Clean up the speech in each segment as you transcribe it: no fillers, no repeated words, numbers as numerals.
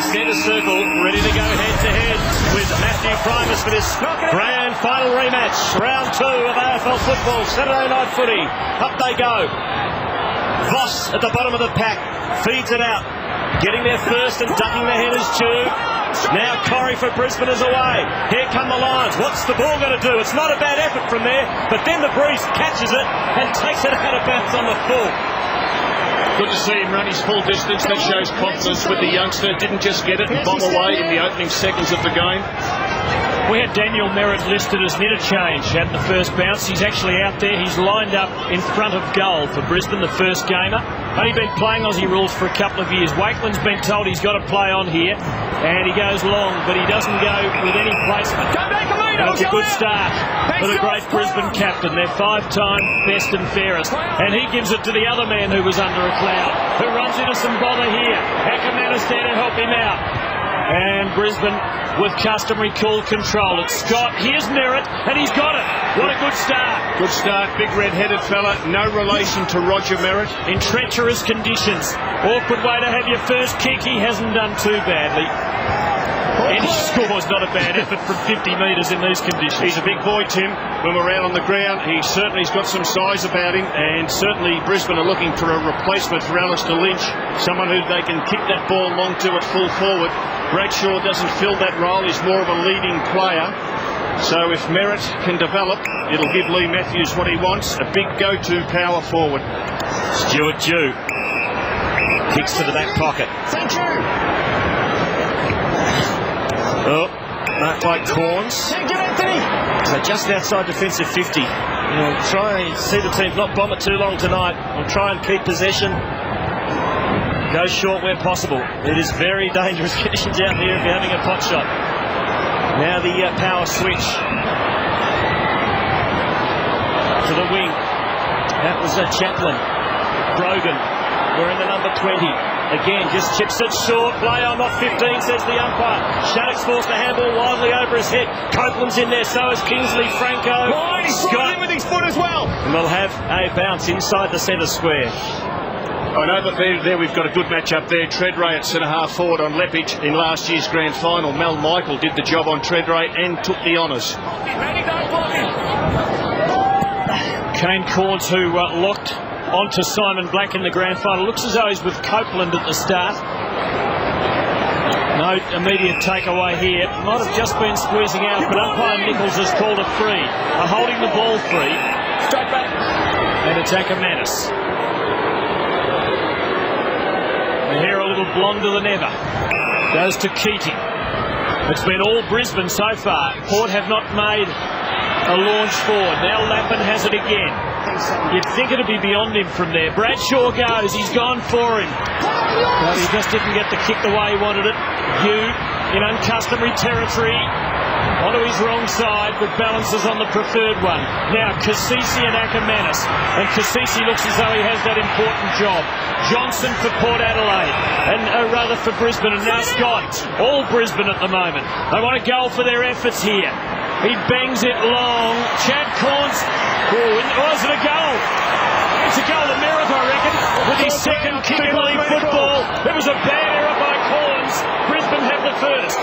centre circle, ready to go head-to-head with Matthew Primus for this grand final rematch. Round 2 of AFL football, Saturday night footy. Up they go. Voss at the bottom of the pack, feeds it out. Getting there first and ducking the headers too. Now Corrie for Brisbane is away. Here come the Lions. What's the ball going to do? It's not a bad effort from there, but then the Breeze catches it and takes it out of bounds on the full. Good to see him run his full distance. That shows confidence with the youngster. Didn't just get it and bomb away in the opening seconds of the game. We had Daniel Merritt listed as interchange at the first bounce. He's actually out there. He's lined up in front of goal for Brisbane, the first gamer. Only been playing Aussie rules for a couple of years. Wakeland's been told he's got to play on here, and he goes long, but he doesn't go with any placement. And it's a good start for the great Brisbane captain, their 5-time best and fairest. And he gives it to the other man who was under a cloud, who runs into some bother here. Ackerman's there to help him out. And Brisbane with customary cool control. It's Scott. Here's Merritt, and he's got it. What a good start. Good start. Big red-headed fella. No relation to Roger Merritt. In treacherous conditions. Awkward way to have your first kick. He hasn't done too badly. And he scores not a bad effort from 50 metres in these conditions. He's a big boy, Tim. When we're out on the ground, he's got some size about him, and certainly Brisbane are looking for a replacement for Alistair Lynch, someone who they can kick that ball long to at full forward. Bradshaw doesn't fill that role. He's more of a leading player. So if Merritt can develop, it'll give Lee Matthews what he wants, a big go-to power forward. Stuart Dew kicks to the back pocket. Thank you. Oh, marked by Corns. Thank you, Anthony. So just outside defensive 50. We'll try and see the team not bomb it too long tonight. We'll try and keep possession. Go short where possible. It is very dangerous conditions out here if you're having a pot shot. Now the power switch to the wing. That was Chaplin. Brogan. We're in the number 20. Again, just chips it short. Play on, not 15, says the umpire. Shattuck's forced the handball wildly over his head. Copeland's in there, so is Kingsley. Franco. He's got him with his foot as well. And we'll have a bounce inside the centre square. I know, but there we've got a good match up there. Treadray at centre-half forward on Lepage in last year's grand final. Mel Michael did the job on Treadray and took the honours. Kane Corns, who locked onto Simon Black in the grand final. Looks as though he's with Copeland at the start. No immediate takeaway here. Might have just been squeezing out, but umpire Nichols has called it free. Holding the ball free. Straight back. And it's Ackermanis. The hair a little blonder than ever. Goes to Keating. It's been all Brisbane so far. Port have not made a launch forward. Now Lappin has it again. You'd think it'd be beyond him from there. Bradshaw goes. He's gone for him. But he just didn't get the kick the way he wanted it. In uncustomary territory. Onto his wrong side, but balances on the preferred one. Now Cassisi and Ackermanis. And Cassisi looks as though he has that important job. Johnson for Port Adelaide, and rather for Brisbane, and now Scott. All Brisbane at the moment. They want a goal for their efforts here. He bangs it long. Chad Corns. Was it a goal? It's a goal to Merritt, I reckon, with his second kick in league football. It was a bad error by Corns. Brisbane have the first.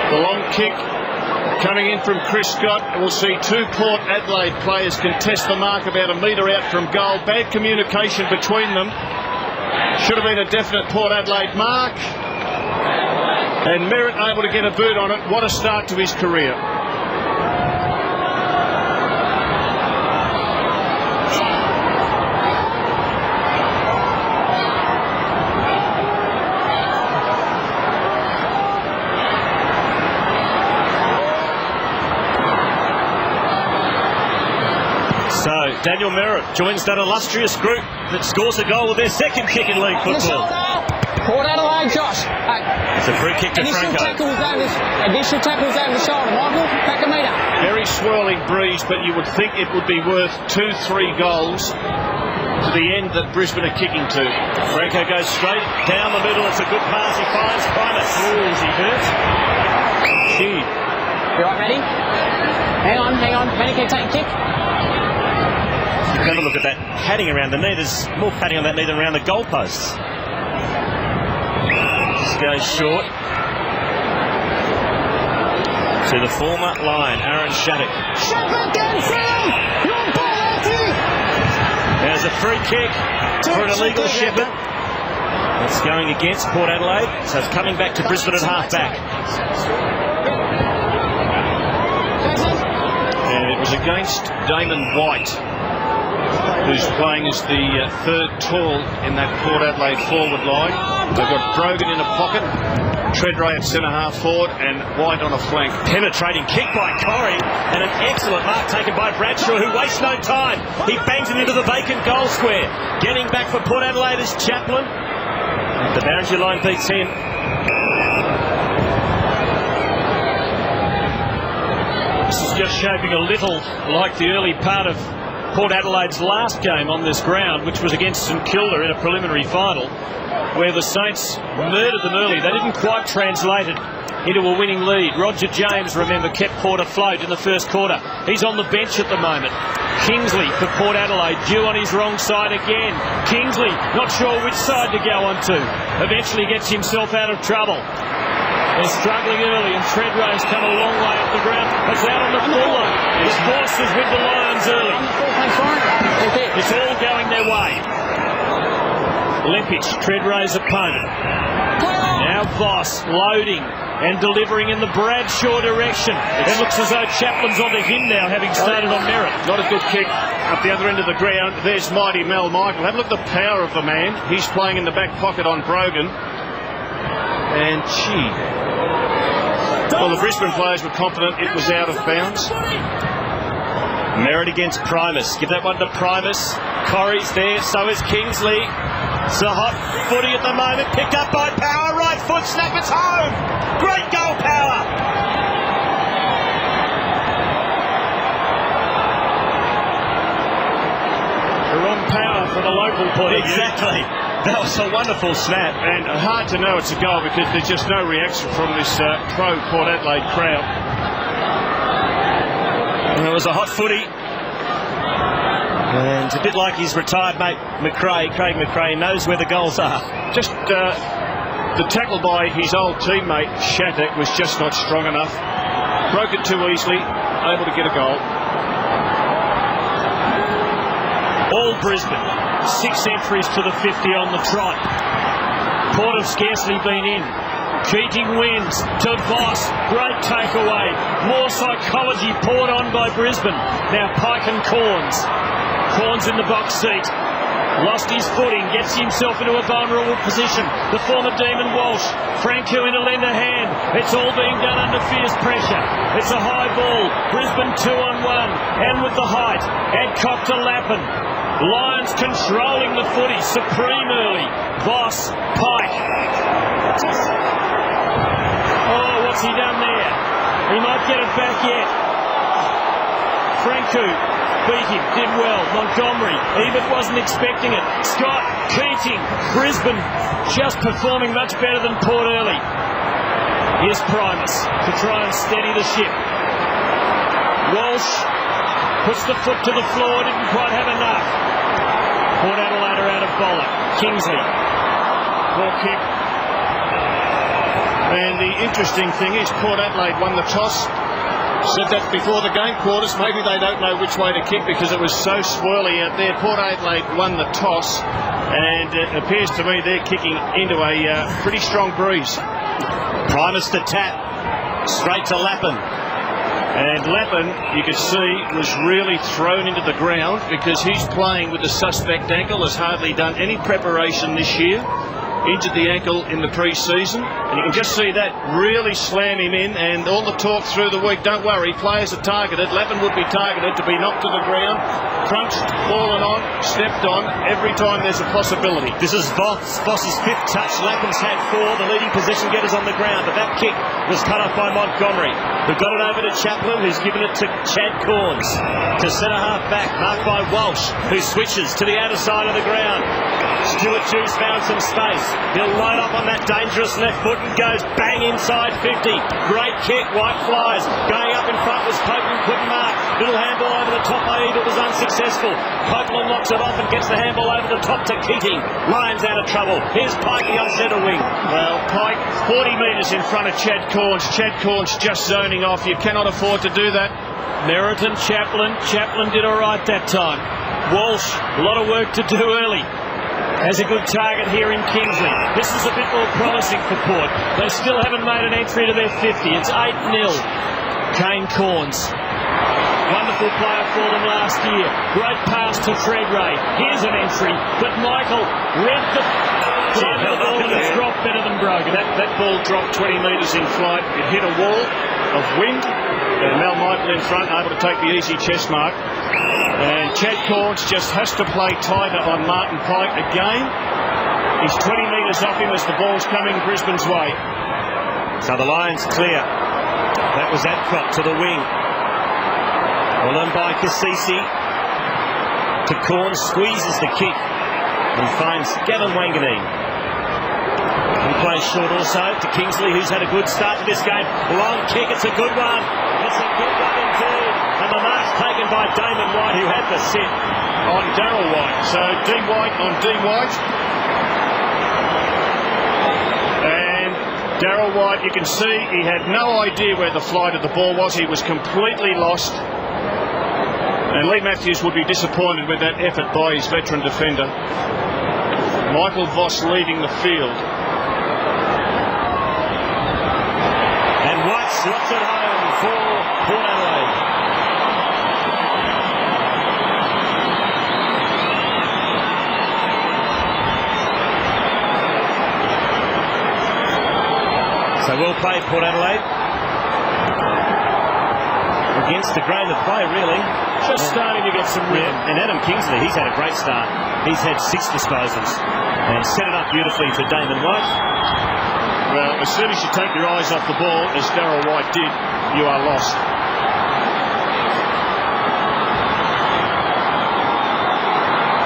The long kick coming in from Chris Scott. We'll see two Port Adelaide players contest the mark about a metre out from goal. Bad communication between them. Should have been a definite Port Adelaide mark. And Merritt able to get a boot on it. What a start to his career. So Daniel Merritt joins that illustrious group that scores a goal with their second kick in league football. Port Adelaide, Josh. It's a free kick to Franco. Additional tackles over the shoulder. Michael, back a metre. Very swirling breeze, but you would think it would be worth 2-3 goals to the end that Brisbane are kicking to. Franco goes straight down the middle. It's a good pass. He finds Primus. Ooh, is he hurt? You right, Matty? Hang on. Matty can take a kick. Have a look at that padding around the knee. There's more padding on that knee than around the goalposts. This goes short to the former Lion, Aaron Shattuck. There's a free kick for an illegal Shepherd. That's going against Port Adelaide, so it's coming back to Brisbane at half-back. And it was against Damon White, who's playing as the third tall in that Port Adelaide forward line. They've got Brogan in a pocket, Treadray at centre-half forward, and White on a flank. Penetrating kick by Corrie, and an excellent mark taken by Bradshaw, who wastes no time. He bangs it into the vacant goal square. Getting back for Port Adelaide is Chaplin. The boundary line beats him. This is just shaping a little like the early part of Port Adelaide's last game on this ground, which was against St Kilda in a preliminary final, where the Saints murdered them early. They didn't quite translate it into a winning lead. Roger James, remember, kept Port afloat in the first quarter. He's on the bench at the moment. Kingsley for Port Adelaide, due on his wrong side again. Kingsley, not sure which side to go on to. Eventually gets himself out of trouble. They're struggling early, and Treadray's come a long way up the ground. It's out on the full line. His forces with the Lions early. It's all going their way. Lempic, Treadray's opponent. Now Voss loading and delivering in the Bradshaw direction. It looks as though Chaplin's onto him now, having started on merit. Not a good kick up the other end of the ground. There's mighty Mel Michael. Have a look at the power of the man. He's playing in the back pocket on Brogan. And well, the Brisbane players were confident it was out of bounds. Merritt against Primus. Give that one to Primus. Corrie's there, so is Kingsley. It's a hot footy at the moment. Picked up by Power. Right foot snap. It's home. Great goal, Power. The wrong Power from a local point of view. Exactly. That was a wonderful snap. And hard to know it's a goal because there's just no reaction from this pro Port Adelaide crowd. And it was a hot footy. And a bit like his retired mate McRae, Craig McRae, knows where the goals are. Just the tackle by his old teammate Shattuck was just not strong enough. Broke it too easily, able to get a goal. All Brisbane, 6 entries to the 50 on the trot. Port have scarcely been in. Keating wins to Voss. Great takeaway. More psychology poured on by Brisbane. Now Pike and Corns. Corns in the box seat. Lost his footing, gets himself into a vulnerable position. The former Demon Walsh. Franco in a lender hand. It's all being done under fierce pressure. It's a high ball. Brisbane 2-on-1. And with the height. Adcock to Lappin. Lions controlling the footy. Supreme early. Voss. Pike. Oh, what's he done there? He might get it back yet. Franco beat him, did well. Montgomery, even wasn't expecting it. Scott, Keating, Brisbane just performing much better than Port early. Here's Primus to try and steady the ship. Walsh puts the foot to the floor, didn't quite have enough. Port Adelaide are out of bowler. Kingsley, ball kick. And the interesting thing is Port Adelaide won the toss. Said that before the game quarters. Maybe they don't know which way to kick because it was so swirly out there. Port Adelaide won the toss, and it appears to me they're kicking into a pretty strong breeze. Primus to tap. Straight to Lappin. And Lappin, you could see, was really thrown into the ground because he's playing with a suspect ankle, has hardly done any preparation this year. Injured the ankle in the pre-season, and you can just see that really slam him in. And all the talk through the week, don't worry, players are targeted. Lappin would be targeted to be knocked to the ground, crunched, fallen on, stepped on every time there's a possibility. This is Voss's 5th touch. Lappin's had 4, the leading possession getters on the ground, but that kick was cut off by Montgomery, who got it over to Chaplin, who's given it to Chad Corns to centre half back, marked by Walsh, who switches to the outer side of the ground. Stuart Jew's found some space. He'll load up on that dangerous left foot and goes bang inside 50. Great kick, White flies. Going up in front was Copeland, couldn't mark. Little handball over the top by Eagle was unsuccessful. Copeland knocks it off and gets the handball over the top to Keating. Lions out of trouble. Here's Pikey on centre wing. Well, Pike 40 metres in front of Chad Corns. Chad Corns just zoning off. You cannot afford to do that. Meriton, Chaplin did all right that time. Walsh, a lot of work to do early. Has a good target here in Kingsley. This is a bit more promising for Port. They still haven't made an entry to their 50. It's 8-0. Kane Corns. Wonderful player for them last year. Great pass to Fred Ray. Here's an entry, but Michael read the ball and it's dropped better than broken. That ball dropped 20 metres in flight. It hit a wall of wind. And Mel Michael in front, able to take the easy chest mark. And Chad Corns just has to play tighter on Martin Pike again. He's 20 metres off him as the ball's coming Brisbane's way. So the Lions clear. That was Adcock to the wing. Well done by Cassisi. To Corns, squeezes the kick. And finds Gavin Wanganeen. He plays short also to Kingsley, who's had a good start to this game. Long kick, it's a good one. It's a good one indeed. And the mark's taken by Damon White, who had the sit On Darryl White. So D. White on D. White. And Darryl White, you can see he had no idea where the flight of the ball was. He was completely lost. And Lee Matthews would be disappointed with that effort by his veteran defender. Michael Voss leading the field. And White slots it home for Port Adelaide. So well played, Port Adelaide. Against the grain of play, really. Just starting to get some rhythm. And Adam Kingsley, he's had a great start. He's had 6 disposals and set it up beautifully for Damon White. Well, as soon as you take your eyes off the ball, as Darryl White did, you are lost.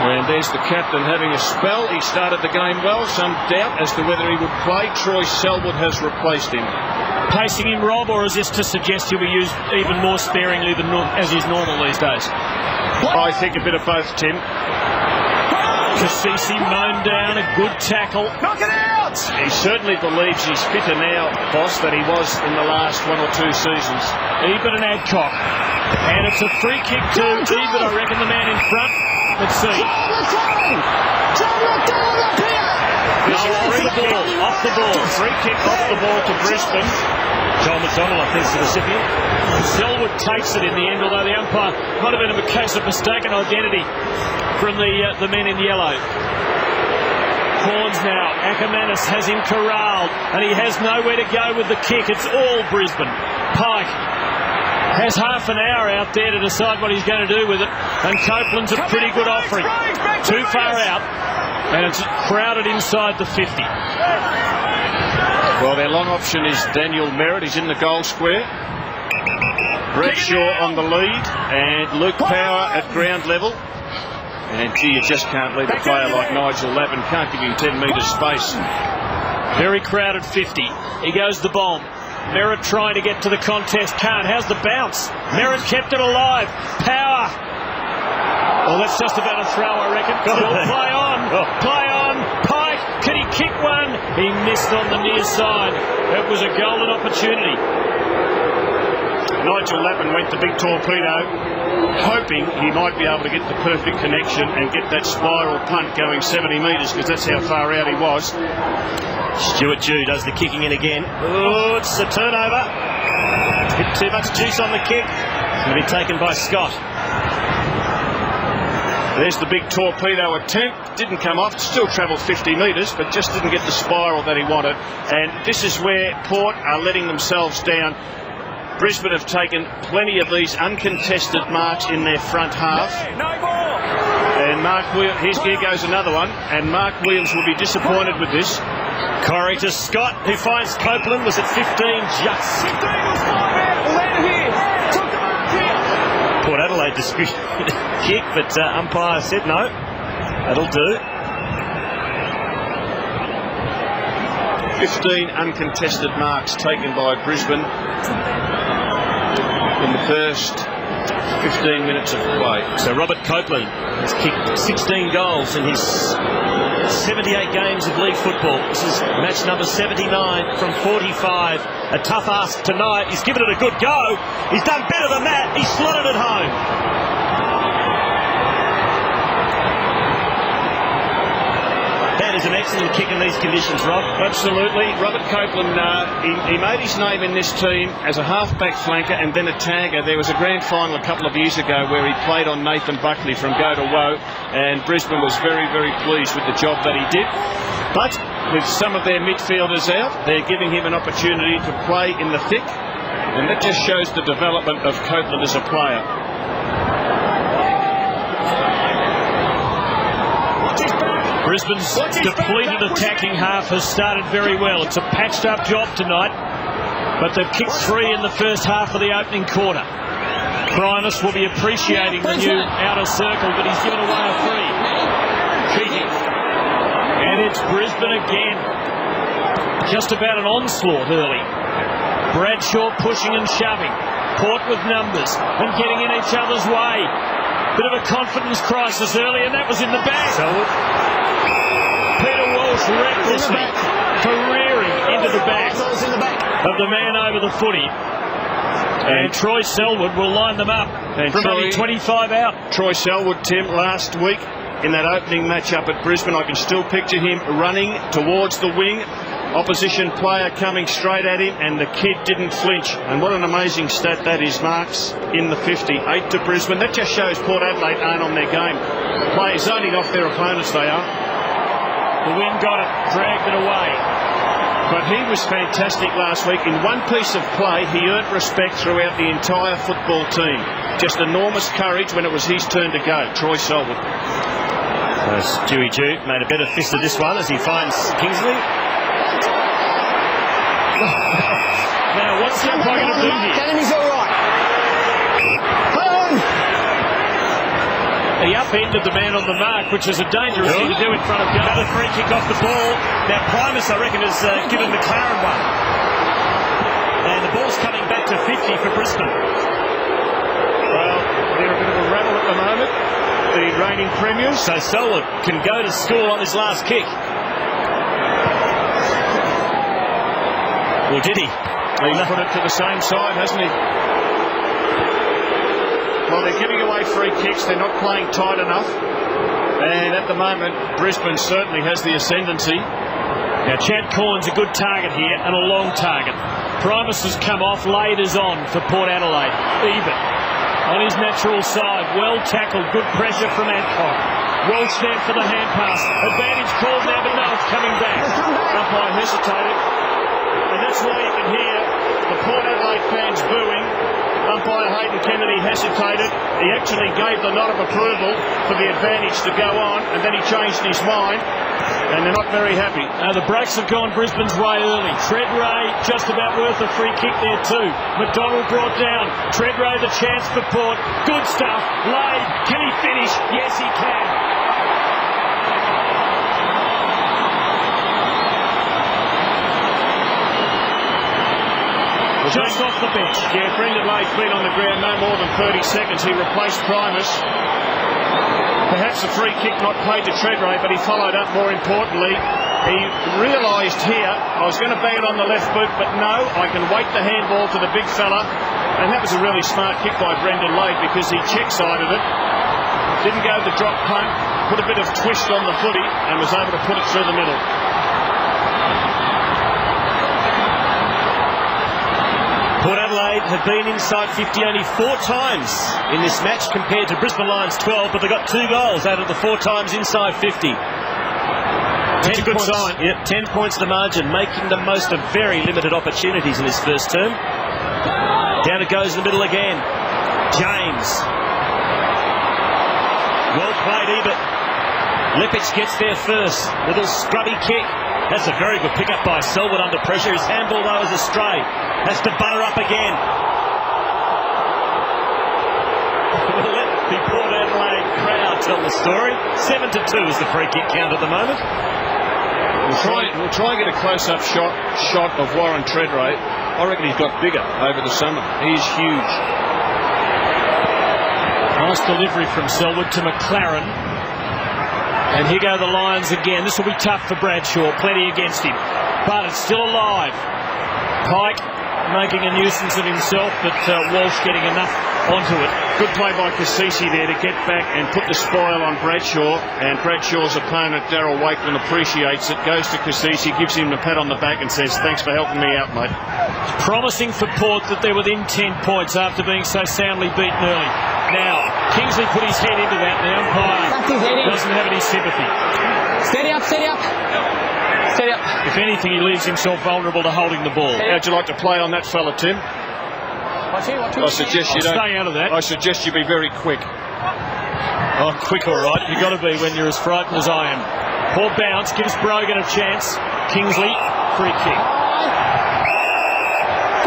And there's the captain having a spell. He started the game well. Some doubt as to whether he would play. Troy Selwood has replaced him. Pacing him, Rob, or is this to suggest he'll be used even more sparingly than as is normal these days? I think a bit of both, Tim. Cassisi mown down, a good tackle. Knock it out! He certainly believes he's fitter now, boss, than he was in the last 1 or 2 seasons. Even an Adcock. And it's a free kick to Even, I reckon, the man in front. Let's see. Off the ball. Free kick off the ball to Brisbane. Joel McDonald, I think, is the recipient. Selwood takes it in the end, although the umpire might have been a case of mistaken identity from the men in yellow. Corns now. Ackermanis has him corralled, and he has nowhere to go with the kick. It's all Brisbane. Pike has half an hour out there to decide what he's going to do with it, and Copeland's a pretty good offering. Too far out, and it's crowded inside the 50. Well, their long option is Daniel Merritt. He's in the goal square. Brett Shaw on the lead, and Luke Power at ground level. And gee, you just can't leave a player like Nigel Lavin. Can't give him 10 metres space. Very crowded 50. He goes the bomb. Merritt trying to get to the contest. Can't. How's the bounce? Merritt kept it alive. Power. Well, that's just about a throw, I reckon. Well, play on. Play on. Pike. Can he kick one? He missed on the near side. It was a golden opportunity. Nigel Lavin went the big torpedo, hoping he might be able to get the perfect connection and get that spiral punt going 70 metres, because that's how far out he was. Stuart Jew does the kicking in again. Oh, it's a turnover. A bit too much juice on the kick. It's going to be taken by Scott. There's the big torpedo attempt. Didn't come off. Still travelled 50 metres, but just didn't get the spiral that he wanted. And this is where Port are letting themselves down. Brisbane have taken plenty of these uncontested marks in their front half. And Mark Williams, here goes another one, and Mark Williams will be disappointed with this. Corey to Scott, who finds Copeland was at 15 just. 15 was not here. Took the mark here. Port Adelaide disputed kick, but umpire said no, that'll do. 15 uncontested marks taken by Brisbane in the first 15 minutes of play. So Robert Copeland has kicked 16 goals in his 78 games of league football. This is match number 79 from 45. A tough ask tonight. He's given it a good go. He's done better than that. He's slotted it home. That is an excellent kick in these conditions, Rob. Absolutely. Robert Copeland, he made his name in this team as a half-back flanker and then a tagger. There was a grand final a couple of years ago where he played on Nathan Buckley from go to woe, and Brisbane was very, very pleased with the job that he did. But with some of their midfielders out, they're giving him an opportunity to play in the thick, and that just shows the development of Copeland as a player. Brisbane's depleted attacking half has started very well. It's a patched up job tonight, but they've kicked 3 in the first half of the opening quarter. Primus will be appreciating the new outer circle, but he's given away a free. Keating. And it's Brisbane again. Just about an onslaught early. Bradshaw pushing and shoving. Port with numbers and getting in each other's way. Bit of a confidence crisis early, and that was in the bag. Peter Walsh recklessly careering into the back of the man over the footy. And Troy Selwood will line them up from only 25 out. Troy Selwood, Tim, last week in that opening match up at Brisbane, I can still picture him running towards the wing. Opposition player coming straight at him, and the kid didn't flinch. And what an amazing stat that is. Marks in the 50, 8 to Brisbane. That just shows Port Adelaide aren't on their game. Players zoning off their opponents, they are. The wind got it, dragged it away. But he was fantastic last week. In one piece of play, he earned respect throughout the entire football team. Just enormous courage when it was his turn to go. Troy Selwood. So Stewie Jew made a better fist of this one as he finds Kingsley. Now, what's the umpire going to do here? Tell him he's all right. He upended the man on the mark, which is a dangerous thing to do in front of goal. Another free kick off the ball. Now Primus, I reckon, has given McLaren one. And the ball's coming back to 50 for Brisbane. Well, they're a bit of a rattle at the moment, the reigning premiers. So Selwood can go to school on his last kick. Well, did he? He's put it to the same side, hasn't he? Well, they're giving away free kicks. They're not playing tight enough. And at the moment, Brisbane certainly has the ascendancy. Now, Chad Corn's a good target here and a long target. Primus has come off, Laders on for Port Adelaide. Even on his natural side. Well tackled, good pressure from Adcock. Welsh there for the hand pass. Advantage called now, but no, it's coming back. Umpire hesitated. And that's why you can hear the Port Adelaide fans booing. Umpire Hayden Kennedy hesitated. He actually gave the nod of approval for the advantage to go on, and then he changed his mind, and they're not very happy. Now the breaks have gone Brisbane's way early. Treadray just about worth a free kick there too. McDonald brought down. Treadray the chance for Port. Good stuff. Lade, can he finish? Yes, he can. Just off the bench. Yeah, Brendan Lade's been on the ground no more than 30 seconds. He replaced Primus. Perhaps a free kick not paid to Treadray, but he followed up more importantly. He realised here, I was going to bang it on the left boot, but no, I can weight the handball to the big fella. And that was a really smart kick by Brendan Lade because he check-sided it. Didn't go the drop punt, put a bit of twist on the footy and was able to put it through the middle. Port Adelaide have been inside 50 only 4 times in this match compared to Brisbane Lions 12, but they got 2 goals out of the 4 times inside 50. That's a good sign. Yep, 10 points the margin, making the most of very limited opportunities in this first term. Down it goes in the middle again. James. Well played, Ebert. Lepic gets there first. Little scrubby kick. That's a very good pick-up by Selwood under pressure. His handball, though, is astray. Has to butter up again. We'll let the Port Adelaide crowd tell the story. 7-2 is the free kick count at the moment. We'll try and get a close-up shot of Warren Treadray. I reckon he's got bigger over the summer. He's huge. Nice delivery from Selwood to McLaren. And here go the Lions again. This will be tough for Bradshaw. Plenty against him. But it's still alive. Pike making a nuisance of himself, but Walsh getting enough onto it. Good play by Cassisi there to get back and put the spoil on Bradshaw, and Bradshaw's opponent Darryl Wakeman appreciates it, goes to Cassisi, gives him a pat on the back and says, thanks for helping me out, mate. It's promising for Port that they're within 10 points after being so soundly beaten early. Now, Kingsley put his head into that. The umpire doesn't have any sympathy. Steady up, steady up. Steady up. If anything, he leaves himself vulnerable to holding the ball. How'd you like to play on that fella, Tim? Watch it. I suggest you don't. Stay out of that. I suggest you be very quick. Oh, quick, all right. You've got to be when you're as frightened as I am. Poor bounce, gives Brogan a chance. Kingsley, free kick.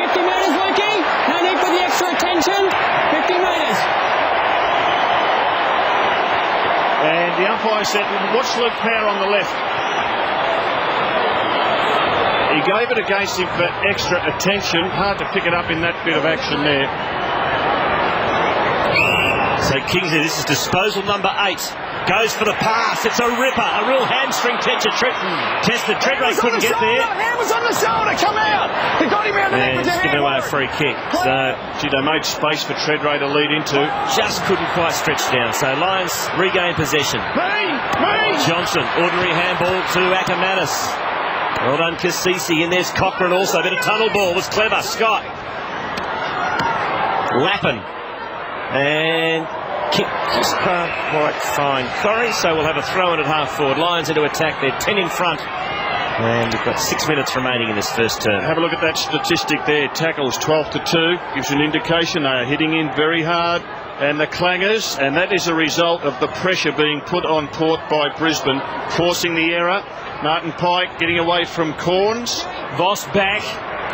50 metres, Lukey. No need for the extra attention. 50 metres. And the umpire said, watch Luke Power on the left. He gave it against him for extra attention. Hard to pick it up in that bit of action there. So Kingsley, this is disposal number 8. Goes for the pass. It's a ripper. A real hamstring tested. Treadray couldn't get there. Hand was on the shoulder. Come out. They got him out the neck And with the he's given hand. away a free kick. So Gee, they made space for Treadray to lead into. just couldn't quite stretch down. So Lions regain possession. Me. Johnson, ordinary handball to Ackermanis. Well done, Cassisi. And there's Cochrane also. A bit of tunnel ball was clever. Scott. Lappin. And kick just can't quite find Corrie. So we'll have a throw in at half forward. Lions into attack. They're 10 in front. And we've got 6 minutes remaining in this first term. Have a look at that statistic there. Tackles 12-2. Gives you an indication they are hitting in very hard. And the clangers, and that is a result of the pressure being put on Port by Brisbane, forcing the error. Martin Pike getting away from Corns. Voss back.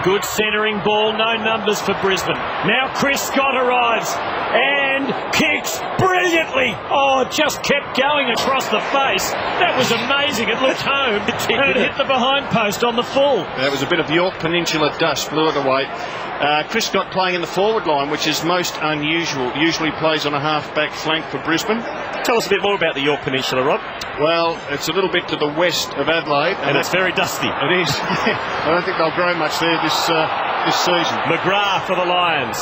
Good centering ball. No numbers for Brisbane. Now Chris Scott arrives and kicks brilliantly. Oh, just kept going across the face. That was amazing. It looked home and it hit the behind post on the full. There was a bit of York Peninsula dust, blew it away. Chris Scott playing in the forward line, which is most unusual. Usually plays on a half-back flank for Brisbane. Tell us a bit more about the York Peninsula, Rob. Well, it's a little bit to the west of Adelaide. And it's very dusty. It is. I don't think they'll grow much there this season. McGrath for the Lions.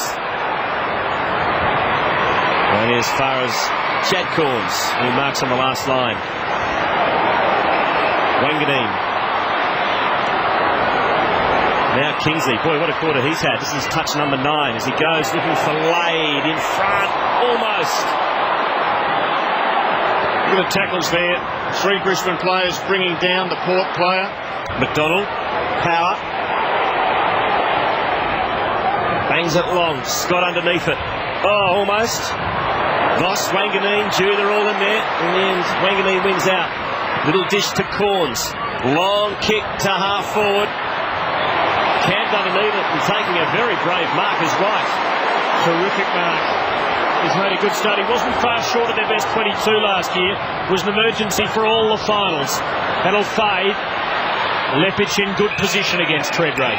Only as far as Chad Corns, who marks on the last line. Wanganeen. Now Kingsley. Boy, what a quarter he's had. This is touch number 9 as he goes looking for Lade in front. Almost. Look at the tackles there. 3 Brisbane players bringing down the Port player. McDonald. Power. Bangs it long. Scott underneath it. Oh, almost. Voss, Wanganeen, Jew, they're all in there. In the end, Wanganeen wins out. Little dish to Corns. Long kick to half forward. Camped underneath it and taking a very brave mark is right. Terrific mark. He's made a good start. He wasn't far short of their best 22 last year. It was an emergency for all the finals. That'll fade. Lepic in good position against Treadray.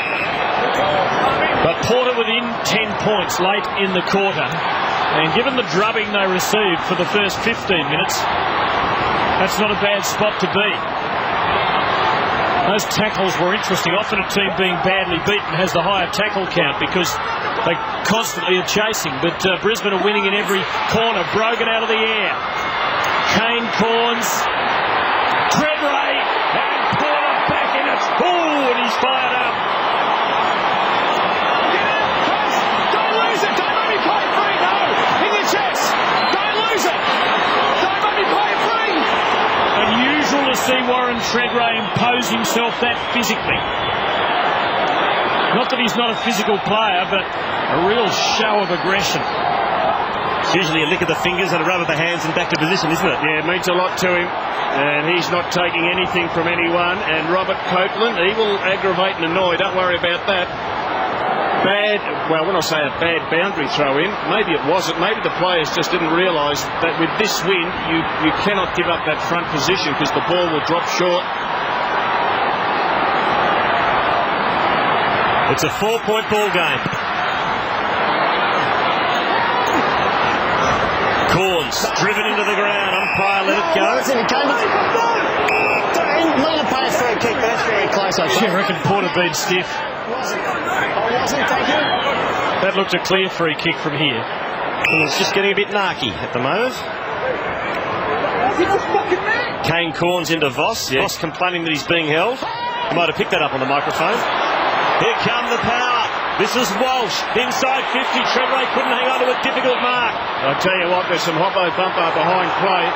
But Porter within 10 points late in the quarter. And given the drubbing they received for the first 15 minutes, that's not a bad spot to be. Those tackles were interesting. Often a team being badly beaten has the higher tackle count because they constantly are chasing. But Brisbane are winning in every corner. Brogan out of the air. Kane Corns. Treadray. And Porter back in it. Oh, and he's fired up. Don't lose it. Don't let me play free. No. In the chest. Don't lose it. Don't let me play free. Unusual to see Warren Treadray impose himself that physically. Not that he's not a physical player, but a real show of aggression. It's usually a lick of the fingers and a rub of the hands and back to position, isn't it? Yeah, it means a lot to him. And he's not taking anything from anyone. And Robert Copeland, he will aggravate and annoy. Don't worry about that. Well, when I say a bad boundary throw in, maybe it wasn't. Maybe the players just didn't realise that with this win, you cannot give up that front position because the ball will drop short. It's a 4-point ball game. Corns driven into the ground. Umpire let it go. Not a pass for a kick, but that's very close. I reckon Port have been stiff. Thank you. That looked a clear free kick from here. It's just getting a bit narky at the moment. Kane Corns into Voss. Voss complaining that he's being held. He might have picked that up on the microphone. Here come the power. This is Walsh. Inside 50. Treadway couldn't hang on to a difficult mark. I'll tell you what, there's some hoppo-bumpo behind play.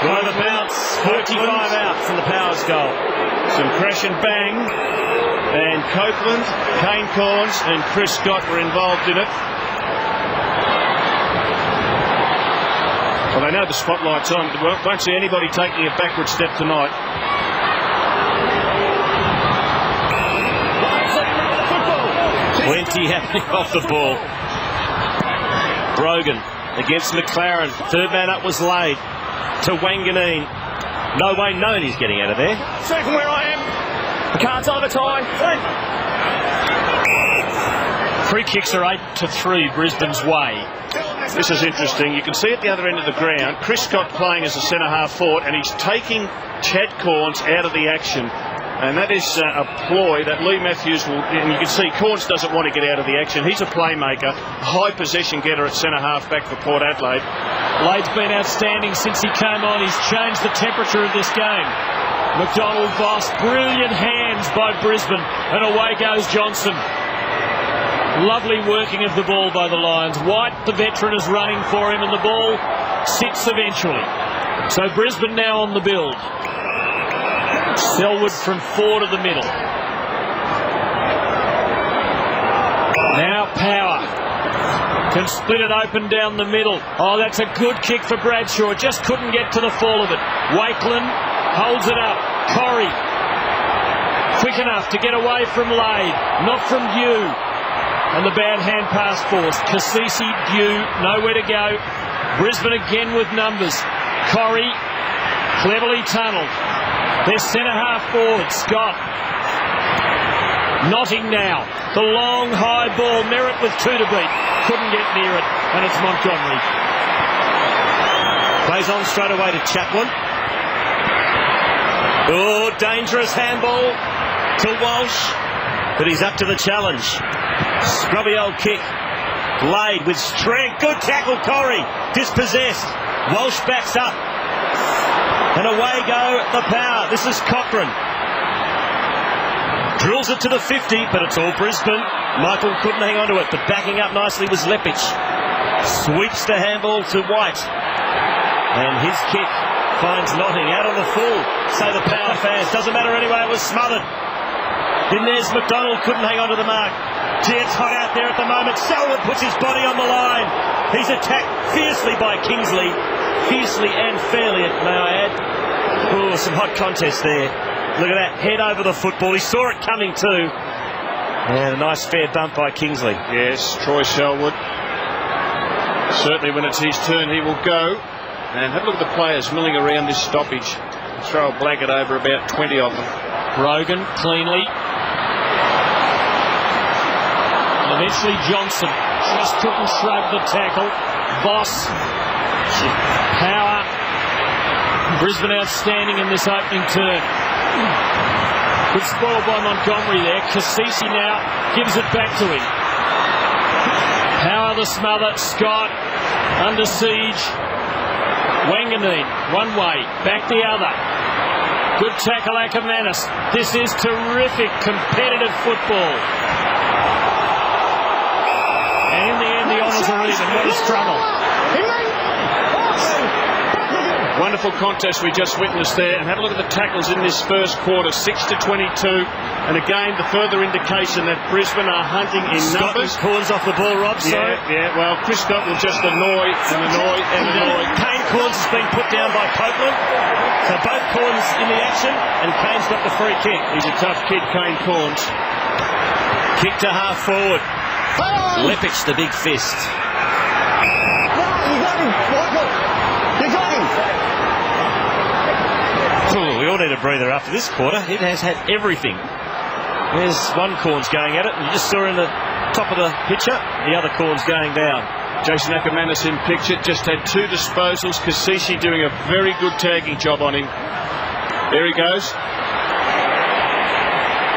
By the bounce. 45 out from the Powers goal. Some crash and bang. And Copeland, Kane Corns and Chris Scott were involved in it. Well, they know the spotlight's on. Won't see anybody taking a backward step tonight. Plenty happening off the ball. Brogan against McLaren. Third man up was laid to Wanganeen. No way known he's getting out of there. Second where I am. Can't overtime. Free kicks are 8-3 Brisbane's way. This is interesting. You can see at the other end of the ground, Chris Scott playing as a centre-half forward, and he's taking Chad Corns out of the action. And that is a ploy that Lee Matthews will... And you can see Corns doesn't want to get out of the action. He's a playmaker, high possession getter at centre-half back for Port Adelaide. Lade's been outstanding since he came on. He's changed the temperature of this game. McDonald, Voss, brilliant hands by Brisbane, and away goes Johnson. Lovely working of the ball by the Lions. White, the veteran, is running for him, and the ball sits eventually. So Brisbane now on the build. Selwood from 4 to the middle. Now Power can split it open down the middle. Oh, that's a good kick for Bradshaw. Just couldn't get to the fall of it. Wakelin holds it up. Corrie quick enough to get away from Lade. Not from Dew. And the bad hand pass forced. Cassisi, Dew, nowhere to go. Brisbane again with numbers. Corrie cleverly tunnelled. Their centre-half forward, Scott. Knotting now. The long, high ball. Merritt with 2 to beat. Couldn't get near it. And it's Montgomery. Plays on straight away to Chaplin. Oh, dangerous handball to Walsh. But he's up to the challenge. Scrubby old kick. Lade with strength. Good tackle, Corrie. Dispossessed. Walsh backs up. And away go the Power. This is Cochrane. Drills it to the 50, but it's all Brisbane. Michael couldn't hang on to it, but backing up nicely was Leppich. Sweeps the handball to White. And his kick finds Notting out on the full. Say the Power fans. Doesn't matter anyway, it was smothered. Then there's McDonald, couldn't hang on to the mark. Jets hot out there at the moment. Selwood puts his body on the line. He's attacked fiercely by Kingsley. Fiercely and fairly, may I add. Oh, some hot contest there. Look at that, head over the football. He saw it coming too. And a nice fair bump by Kingsley. Yes, Troy Selwood. Certainly when it's his turn, he will go. And have a look at the players milling around this stoppage. Throw a blanket over about 20 of them. Brogan cleanly. And eventually Johnson just couldn't shrug the tackle. Voss. Power. Brisbane outstanding in this opening turn. Good spoil by Montgomery there. Cassisi now gives it back to him. Power the smother. Scott under siege. Wanganeen one way, back the other. Good tackle, Ackermanis. This is terrific competitive football. And in the end, the honours are even. What a struggle. Wonderful contest we just witnessed there, and have a look at the tackles in this first quarter, 6-22, and again the further indication that Brisbane are hunting in numbers. Corns off the ball, Rob. Yeah, well, Chris Scott will just annoy and annoy and annoy. Kane Corns has been put down by Copeland, so both Corns in the action, and Kane's got the free kick. He's a tough kid, Kane Corns. Kick to half forward. Leppich, the big fist. We all need a breather after this quarter. It has had everything. There's one corn's going at it, and you just saw in the top of the picture, the other corn's going down. Jason Ackermanis in picture, just had 2 disposals. Kasisi doing a very good tagging job on him. There he goes.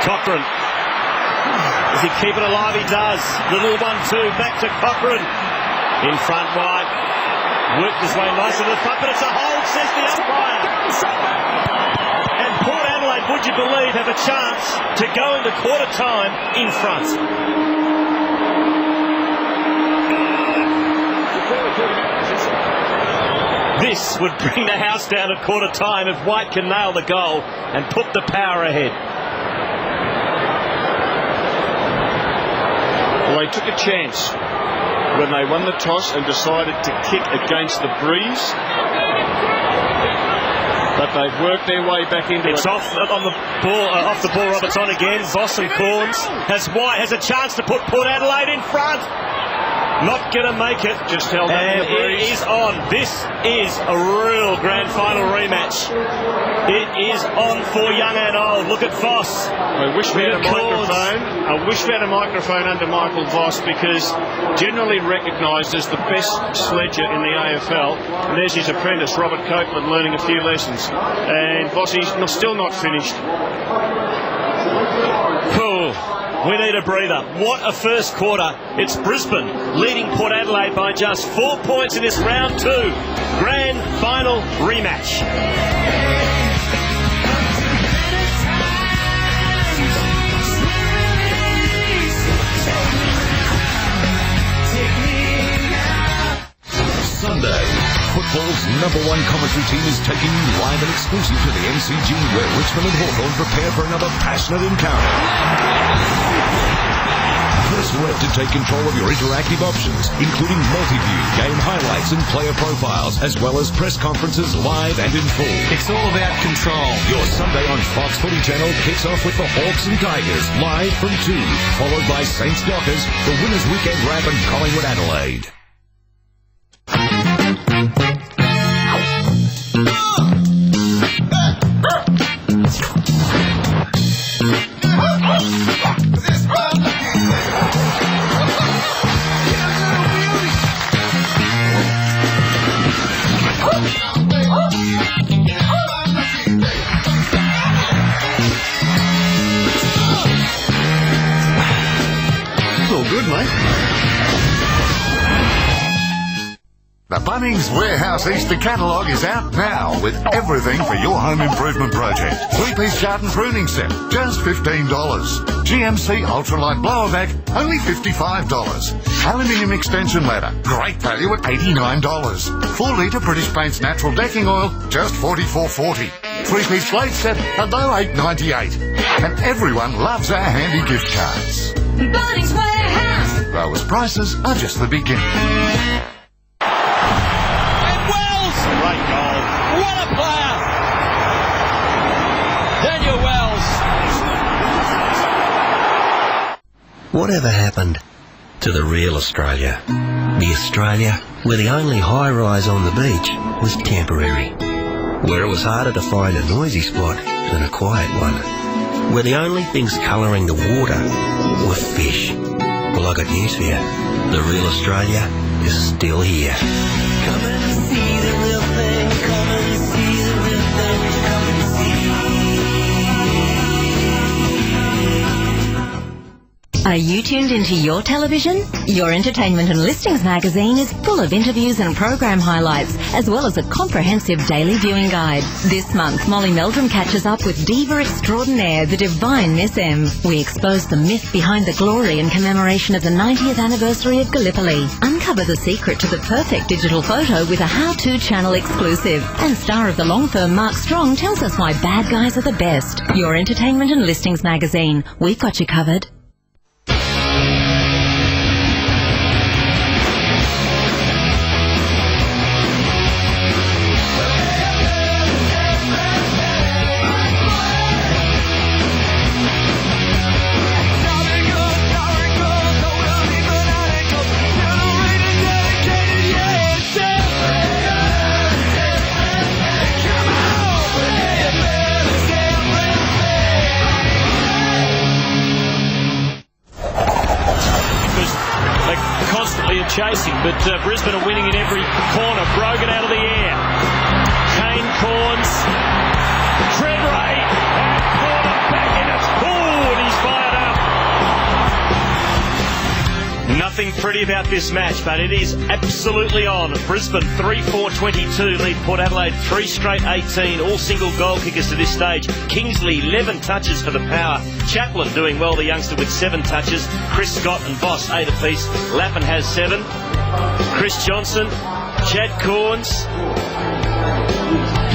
Cochrane. Does he keep it alive? He does. Little 1-2, back to Cochrane. In front wide. Worked his way nicely to the front, but it's a hold, says the umpire. And Port Adelaide, would you believe, have a chance to go into quarter time in front. This would bring the house down at quarter time if White can nail the goal and put the Power ahead. Well, they took a chance when they won the toss and decided to kick against the breeze. But they've worked their way back into it. It's off on the ball, off the ball. Roberts on again. Voss and Corns has White has a chance to put Port Adelaide in front. Not going to make it. Just held up in the breeze. It is on. This is a real grand final rematch. It is on for young and old. Look at Voss. I wish we had a microphone. I wish we had a microphone under Michael Voss, because generally recognised as the best sledger in the AFL. And there's his apprentice, Robert Copeland, learning a few lessons. And Vossy's still not finished. We need a breather. What a first quarter. It's Brisbane leading Port Adelaide by just 4 points in this round 2. Grand final rematch. Sunday, football's #1 commentary team is taking you live and exclusive to the MCG, where Richmond and Hawthorn prepare for another passionate encounter. Press Red to take control of your interactive options, including multi-view, game highlights and player profiles, as well as press conferences live and in full. It's all about control. Your Sunday on Fox Footy Channel kicks off with the Hawks and Tigers, live from 2, followed by Saints Dockers, the Winners' Weekend Wrap and Collingwood Adelaide. It's all good, mate. The Bunnings Warehouse Easter catalogue is out now with everything for your home improvement project. 3-piece garden pruning set, just $15. GMC ultralight blower vac, only $55. Aluminium extension ladder, great value at $89. 4-litre British Paints natural decking oil, just $44.40. 3-piece blade set, a low $8.98. And everyone loves our handy gift cards. Bunnings Warehouse. Lowest prices are just the beginning. Great goal. What a player! Daniel Wells. Whatever happened to the real Australia? The Australia where the only high-rise on the beach was temporary. Where it was harder to find a noisy spot than a quiet one. Where the only things colouring the water were fish. Well, I got news for you. The real Australia is still here. Come and see the real thing. Come and see the real thing. Come and see. Are you tuned into your television? Your Entertainment and Listings magazine is full of interviews and program highlights, as well as a comprehensive daily viewing guide. This month, Molly Meldrum catches up with diva extraordinaire, the divine Miss M. We expose the myth behind the glory in commemoration of the 90th anniversary of Gallipoli. Uncover the secret to the perfect digital photo with a how-to channel exclusive. And star of the long firm Mark Strong tells us why bad guys are the best. Your Entertainment and Listings magazine. We've got you covered. Brisbane are winning in every corner. Brogan out of the air. Kane Corns. Treadray. And corner back in it. Oh, and he's fired up. Nothing pretty about this match, but it is absolutely on. Brisbane 3-4-22 lead Port Adelaide 3 straight 18, all single goal kickers to this stage. Kingsley 11 touches for the Power. Chaplin doing well, the youngster, with 7 touches. Chris Scott and Voss 8 apiece. Lappin has 7. Chris Johnson, Chad Corns.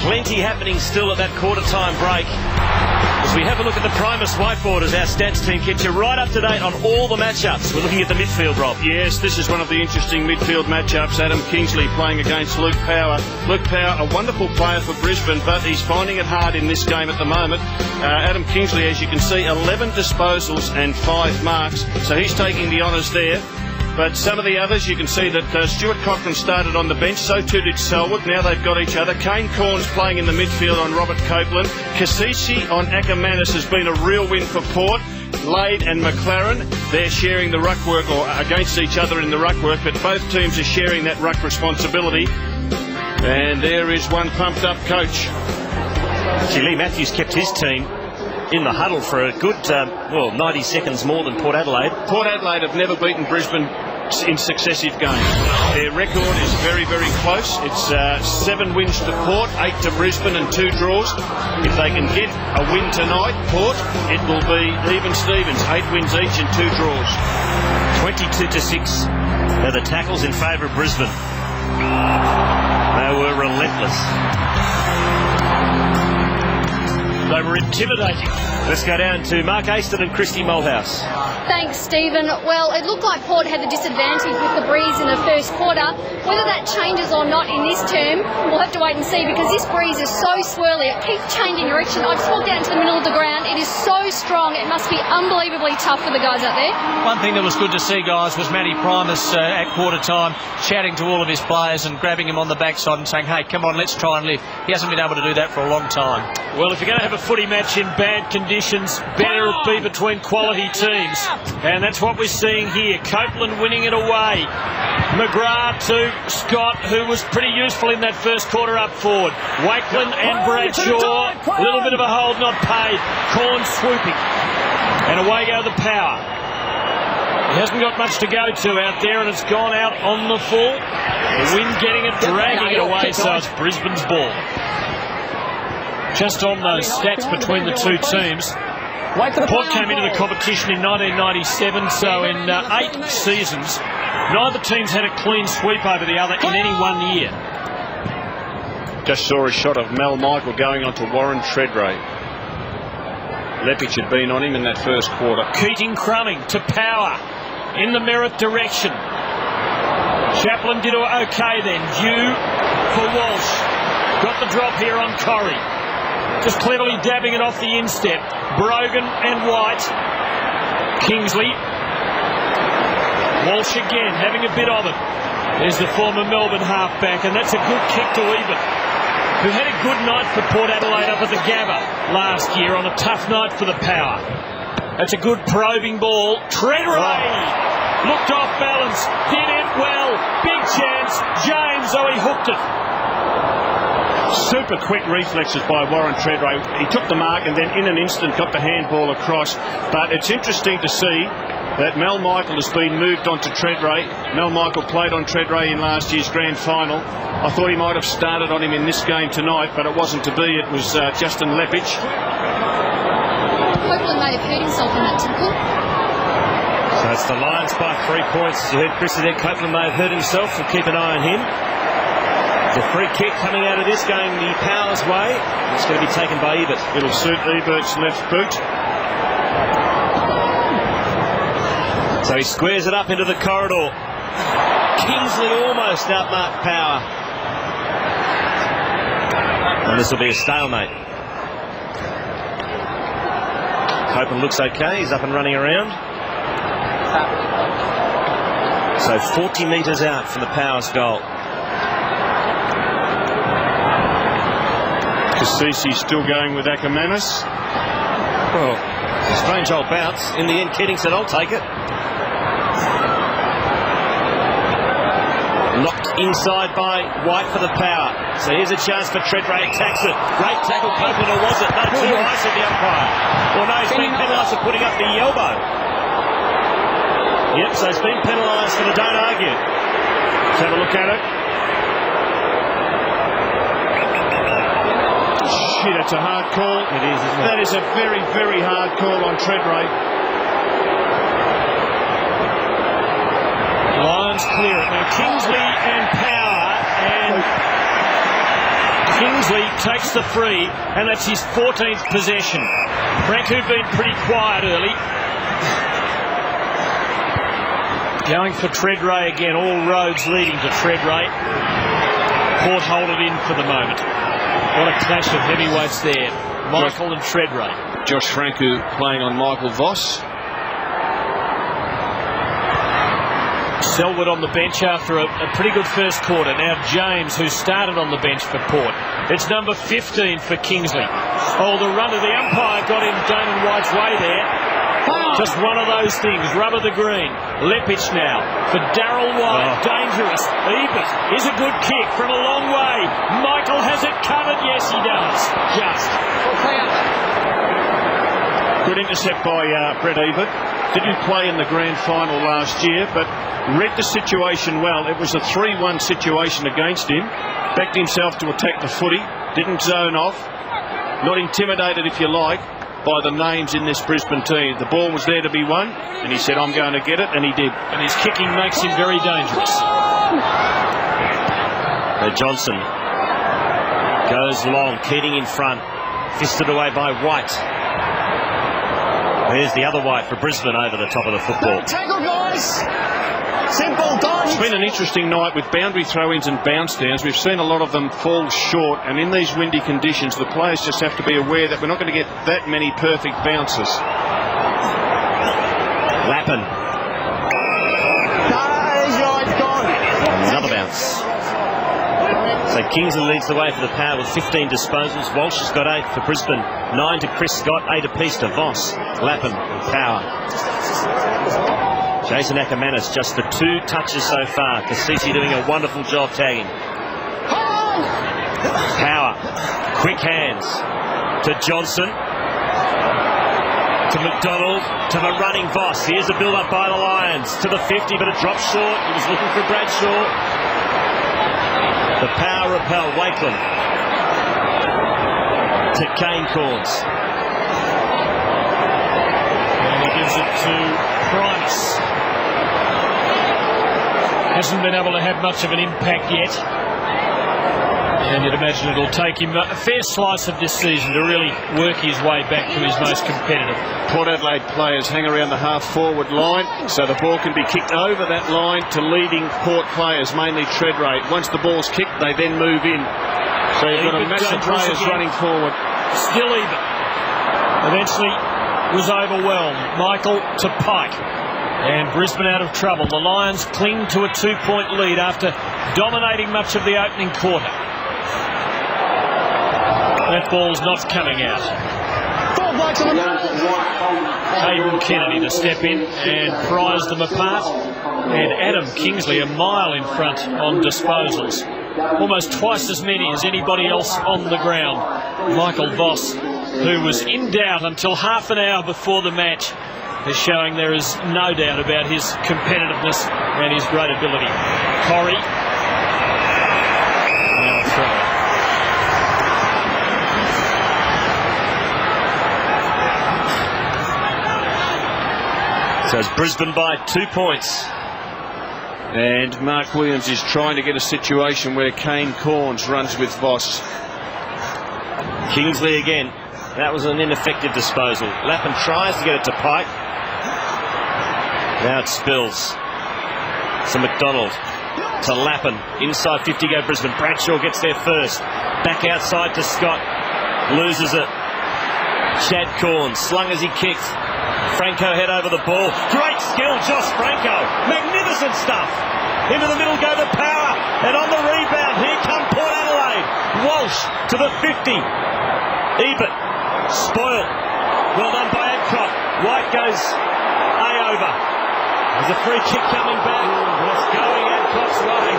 Plenty happening still at that quarter-time break. As we have a look at the Primus whiteboard, as our stats team keeps you right up to date on all the matchups. We're looking at the midfield, Rob. Yes, this is one of the interesting midfield matchups. Adam Kingsley playing against Luke Power. Luke Power, a wonderful player for Brisbane, but he's finding it hard in this game at the moment. Adam Kingsley, as you can see, 11 disposals and 5 marks, so he's taking the honours there. But some of the others, you can see that Stuart Cochran started on the bench, so too did Selwood. Now they've got each other. Kane Corns playing in the midfield on Robert Copeland. Kasisi on Ackermanis has been a real win for Port. Lade and McLaren, they're sharing the ruck work, or against each other in the ruck work, but both teams are sharing that ruck responsibility. And there is one pumped up coach. Actually, Lee Matthews kept his team in the huddle for a good, 90 seconds more than Port Adelaide. Port Adelaide have never beaten Brisbane in successive games. Their record is very, very close. It's 7 wins to Port, 8 to Brisbane and 2 draws. If they can get a win tonight, Port, it will be even Stevens, 8 wins each and 2 draws. 22-6 are the tackles in favour of Brisbane. They were relentless. They were intimidating. Let's go down to Mark Aston and Christy Malthouse. Thanks, Stephen. Well, it looked like Port had the disadvantage with the breeze in the first quarter. Whether that changes or not in this term, we'll have to wait and see, because this breeze is so swirly. It keeps changing direction. I just walked out into the middle of the ground. It is so strong. It must be unbelievably tough for the guys out there. One thing that was good to see, guys, was Matty Primus at quarter time chatting to all of his players and grabbing him on the backside and saying, hey, come on, let's try and live. He hasn't been able to do that for a long time. Well, if you're going to have a footy match in bad conditions, better it be between quality teams. And that's what we're seeing here. Copeland winning it away. McGrath to Scott, who was pretty useful in that first quarter up forward. Wakeland and Bradshaw. A little bit of a hold not paid. Corn swooping. And away go the Power. He hasn't got much to go to out there, and it's gone out on the full. The wind getting it, dragging it away, so it's Brisbane's ball. Just on those stats between the two teams, Port came into the competition in 1997, so in 8 seasons, neither team's had a clean sweep over the other in any one year. Just saw a shot of Mel Michael going on to Warren Treadray. Leppich had been on him in that first quarter. Keating crumbing to Power in the Merritt direction. Chaplin did okay then. View for Walsh. Got the drop here on Corrie. Just cleverly dabbing it off the instep. Brogan and White. Kingsley. Walsh again, having a bit of it. There's the former Melbourne halfback, and that's a good kick to even. Who had a good night for Port Adelaide up at the Gabba last year on a tough night for the Power. That's a good probing ball. Treadray looked off balance. Did it well. Big chance. James, he hooked it. Super quick reflexes by Warren Treadray. He took the mark and then in an instant got the handball across. But it's interesting to see that Mel Michael has been moved on to Treadray. Mel Michael played on Treadray in last year's grand final. I thought he might have started on him in this game tonight, but it wasn't to be. It was Justin Leppich. Copeland may have hurt himself in that tackle. So it's the Lions by 3 points. As you heard Chrissy there, Copeland may have hurt himself, so keep an eye on him. The free kick coming out of this going the Power's way. It's going to be taken by Ebert. It'll suit Ebert's left boot. So he squares it up into the corridor. Kingsley almost outmarked Power. And this will be a stalemate. Copeland looks okay. He's up and running around. So 40 metres out from the Power's goal. Kasisi still going with Ackermanis. Oh, strange old bounce. In the end, Keating said, I'll take it. inside by White for the power. So here's a chance for Treadray. Attacks it. Great tackle, Copeland, or was it? No, too high, said the umpire. Or no, he's been penalised for putting up the elbow. Yep, so he's been penalised for the don't argue. Let's have a look at it. Shit, it's a hard call. It is, isn't it? That is a very, very hard call on Treadray. Lions clear it. Now Kingsley and Power, and Kingsley takes the free, and that's his 14th possession. Frank, who'd been pretty quiet early, going for Treadray again. All roads leading to Treadray. Port hold it in for the moment. What a clash of heavyweights there. Michael and Treadray. Josh Franku playing on Michael Voss. Selwood on the bench after a pretty good first quarter. Now James, who started on the bench for Port. It's number 15 for Kingsley. Oh, the run of the umpire got in Damon White's way there. Just one of those things. Rubber the green. Lepic now for Darryl White. Dangerous. Ebert is a good kick from a long way. Michael has it covered. Yes, he does. Just. Good intercept by Brett Ebert. Didn't play in the grand final last year, but read the situation well. It was a 3-1 situation against him. Backed himself to attack the footy. Didn't zone off. Not intimidated, if you like, by the names in this Brisbane team. The ball was there to be won, and he said, I'm going to get it, and he did. And his kicking makes him very dangerous. Johnson goes long, Keating in front, fisted away by White. There's the other White for Brisbane over the top of the football. Tackle, guys. Simple, done. It's been an interesting night with boundary throw-ins and bounce downs. We've seen a lot of them fall short, and in these windy conditions, the players just have to be aware that we're not going to get that many perfect bounces. Lappin. Another bounce. So Kingsley leads the way for the power with 15 disposals. Walsh has got 8 for Brisbane, 9 to Chris Scott, 8 apiece to Voss, Lappin, Power. Jason Ackermanis just the 2 touches so far. Cassisi doing a wonderful job tagging. Power, quick hands to Johnson, to McDonald, to the running Voss. Here's the build-up by the Lions to the 50, but it drops short. He was looking for Bradshaw. The power repel, Wakeland to Kane Corns. And he gives it to Primus. Hasn't been able to have much of an impact yet. And you'd imagine it'll take him a fair slice of this season to really work his way back to his most competitive. Port Adelaide players hang around the half-forward line, so the ball can be kicked over that line to leading Port players, mainly Treadray. Once the ball's kicked, they then move in. So you've got a mass of players running forward. Still even. Eventually was overwhelmed. Michael to Pike. And Brisbane out of trouble. The Lions cling to a 2-point lead after dominating much of the opening quarter. That ball's not coming out. Hayden Kennedy to step in and prize them apart. And Adam Kingsley a mile in front on disposals. Almost twice as many as anybody else on the ground. Michael Voss, who was in doubt until half an hour before the match, is showing there is no doubt about his competitiveness and his great ability. Corrie. Now a throw. So it's Brisbane by 2 points. And Mark Williams is trying to get a situation where Kane Corns runs with Voss. Kingsley again. That was an ineffective disposal. Lappin tries to get it to Pike. Now it spills. So McDonald to Lappin. Inside 50 go Brisbane. Bradshaw gets there first. Back outside to Scott. Loses it. Chad Corns slung as he kicked. Franco head over the ball. Great skill, Josh Franco. Magnificent stuff. Into the middle go the power. And on the rebound, here come Port Adelaide. Walsh to the 50. Ebert. Spoiled. Well done by Adcock. White goes A over. There's a free kick coming back. It's going Adcock's way.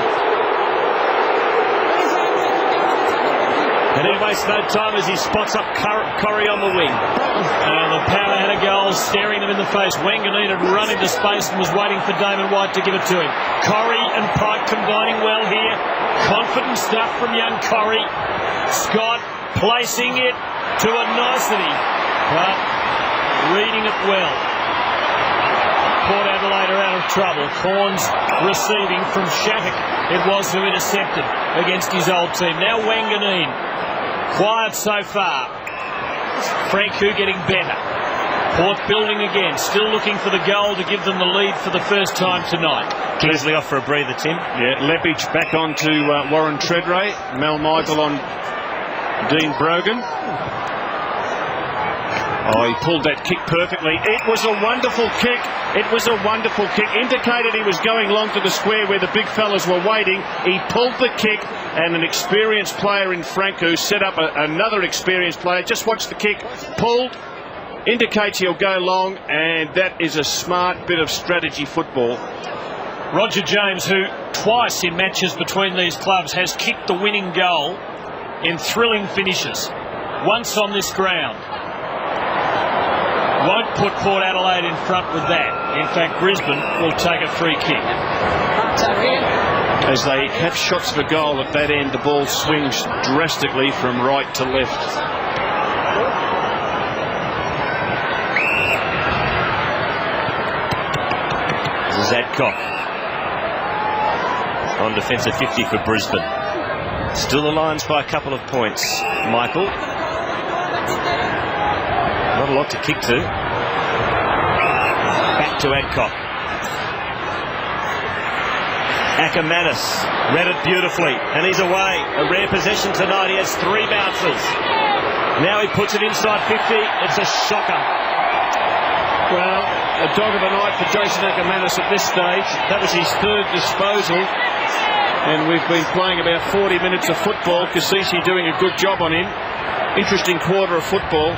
And he wastes no time as he spots up Corrie on the wing. And the power had a goal staring them in the face. Wanganeen had run into space and was waiting for Damon White to give it to him. Corrie and Pike combining well here. Confident stuff from young Corrie. Scott placing it to a nicety, but reading it well. Port Adelaide are out of trouble. Corns receiving from Shattuck. It was who intercepted against his old team. Now Wanganeen. Quiet so far. Franku getting better. Port building again. Still looking for the goal to give them the lead for the first time tonight. Kingsley off for a breather, Tim. Yeah, Lepage back onto Warren Treadray. Mel Michael on Dean Brogan. Oh, he pulled that kick perfectly. It was a wonderful kick. It was a wonderful kick. Indicated he was going long to the square where the big fellas were waiting. He pulled the kick, and an experienced player in Franku set up another experienced player. Just watch the kick. Pulled. Indicates he'll go long, and that is a smart bit of strategy football. Roger James, who twice in matches between these clubs has kicked the winning goal in thrilling finishes. Once on this ground. Won't put Port Adelaide in front with that. In fact, Brisbane will take a free kick. As they have shots for goal at that end, the ball swings drastically from right to left. This is Adcock. On defensive 50 for Brisbane. Still the Lions by a couple of points. Michael. Not a lot to kick to. Back to Adcock. Ackermanis read it beautifully, and he's away. A rare possession tonight. He has 3 bounces. Now he puts it inside 50. It's a shocker. Well, a dog of a night for Jason Ackermanis at this stage. That was his 3rd disposal. And we've been playing about 40 minutes of football. Cassisi doing a good job on him. Interesting quarter of football.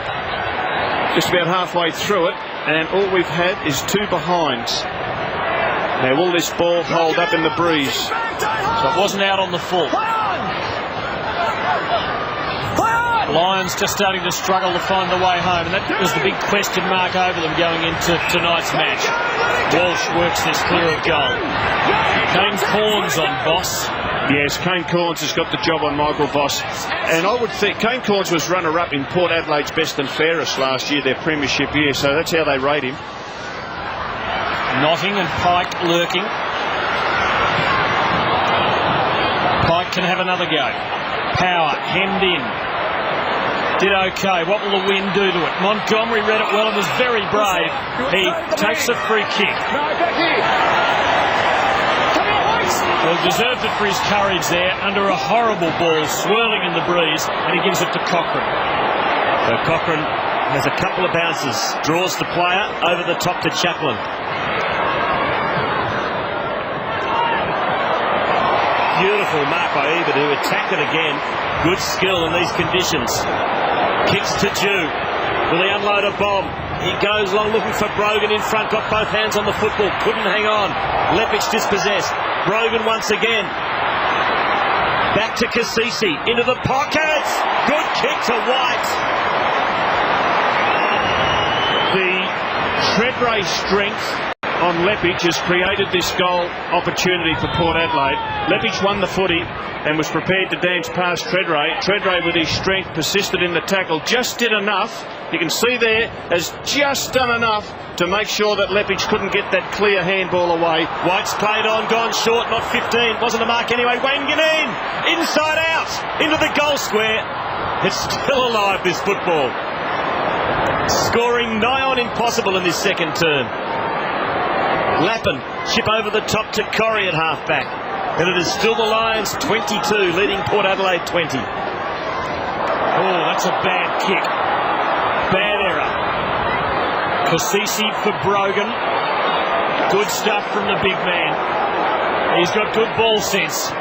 Just about halfway through it, and all we've had is 2 behinds. Now will this ball hold up in the breeze? So it wasn't out on the full. Lions just starting to struggle to find the way home, and that was the big question mark over them going into tonight's match. Walsh works this clear of goal. Kane Corns on Voss. Yes, Kane Corns has got the job on Michael Voss. And I would think Kane Corns was runner-up in Port Adelaide's best and fairest last year, their premiership year, so that's how they rate him. Notting and Pike lurking. Pike can have another go. Power hemmed in. Did okay. What will the wind do to it? Montgomery read it well and was very brave. He takes a free kick. Well, deserved it for his courage there under a horrible ball swirling in the breeze, and he gives it to Cochrane. So Cochrane has a couple of bounces, draws the player over the top to Chaplin. Beautiful mark by Ebert, who attacked it again. Good skill in these conditions. Kicks to Jew. Will he unload a bomb? He goes long looking for Brogan in front, got both hands on the football, couldn't hang on. Lepage dispossessed. Brogan once again. Back to Cassisi, into the pockets. Good kick to White. The Treadray strength on Lepage has created this goal opportunity for Port Adelaide. Lepage won the footy and was prepared to dance past Treadray. Treadray with his strength persisted in the tackle, just did enough. You can see there has just done enough to make sure that Lepage couldn't get that clear handball away. White's played on, gone short, not 15. Wasn't a mark anyway. Wanganeen, inside out, into the goal square. It's still alive, this football. Scoring nigh on impossible in this second term. Lappin, chip over the top to Corrie at half-back. And it is still the Lions 22, leading Port Adelaide 20. Oh, that's a bad kick. Bad error. Cassisi for Brogan. Good stuff from the big man. He's got good ball sense.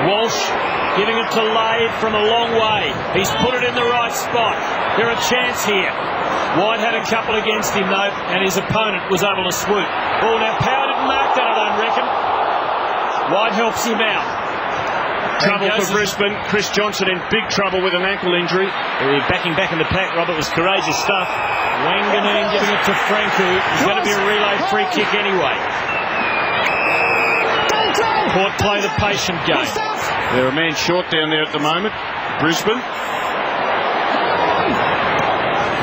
Walsh giving it to Lade from a long way. He's put it in the right spot. They're a chance here. White had a couple against him though, and his opponent was able to swoop. Oh, now Power didn't mark that, I don't reckon. White helps him out. Trouble for Brisbane. Chris Johnson in big trouble with an ankle injury. Backing back in the pack, Robert, was courageous stuff. Wanganeen giving it to Franku. It's going to be a relay free kick anyway. Port play the patient game. They're a man short down there at the moment, Brisbane.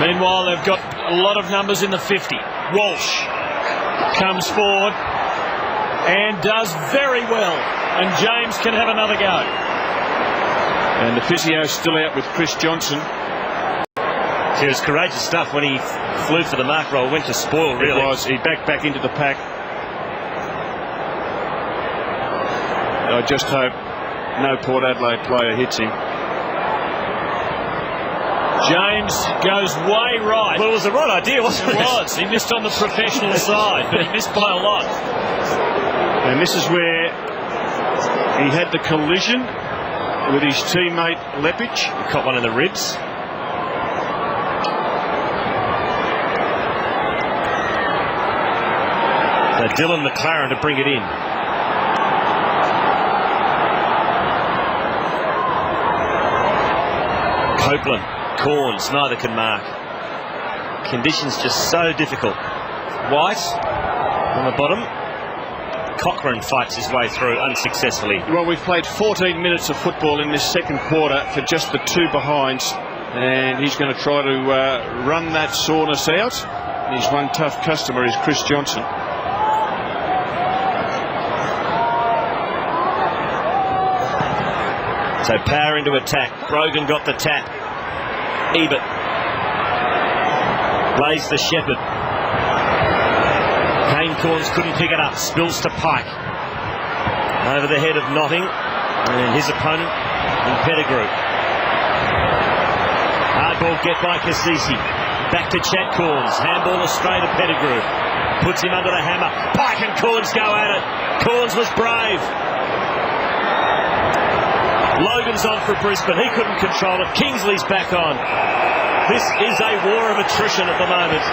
Meanwhile, they've got a lot of numbers in the 50. Walsh comes forward and does very well. And James can have another go. And the physio's still out with Chris Johnson. It was courageous stuff when he flew for the mark roll, went to spoil, really. It was. He backed back into the pack. I just hope no Port Adelaide player hits him. James goes way right. Well, it was the right idea, wasn't it? It was. He missed on the professional side, but he missed by a lot. And this is where he had the collision with his teammate Lepic. He caught one in the ribs. So Dylan McLaren to bring it in. Copeland, Corns, neither can mark. Conditions just so difficult. White on the bottom. Cochrane fights his way through unsuccessfully. Well, we've played 14 minutes of football in this second quarter for just the two behinds, and he's going to try to run that soreness out. His one tough customer is Chris Johnson. So power into attack. Brogan got the tap. Ebert lays the Shepherd. Kane Corns couldn't pick it up. Spills to Pike. Over the head of Notting. And his opponent in Pettigrew. Hard ball get by Cassisi. Back to Chad Corns. Handball astray to Pettigrew. Puts him under the hammer. Pike and Corns go at it. Corns was brave. Logan's on for Brisbane. He couldn't control it. Kingsley's back on. This is a war of attrition at the moment.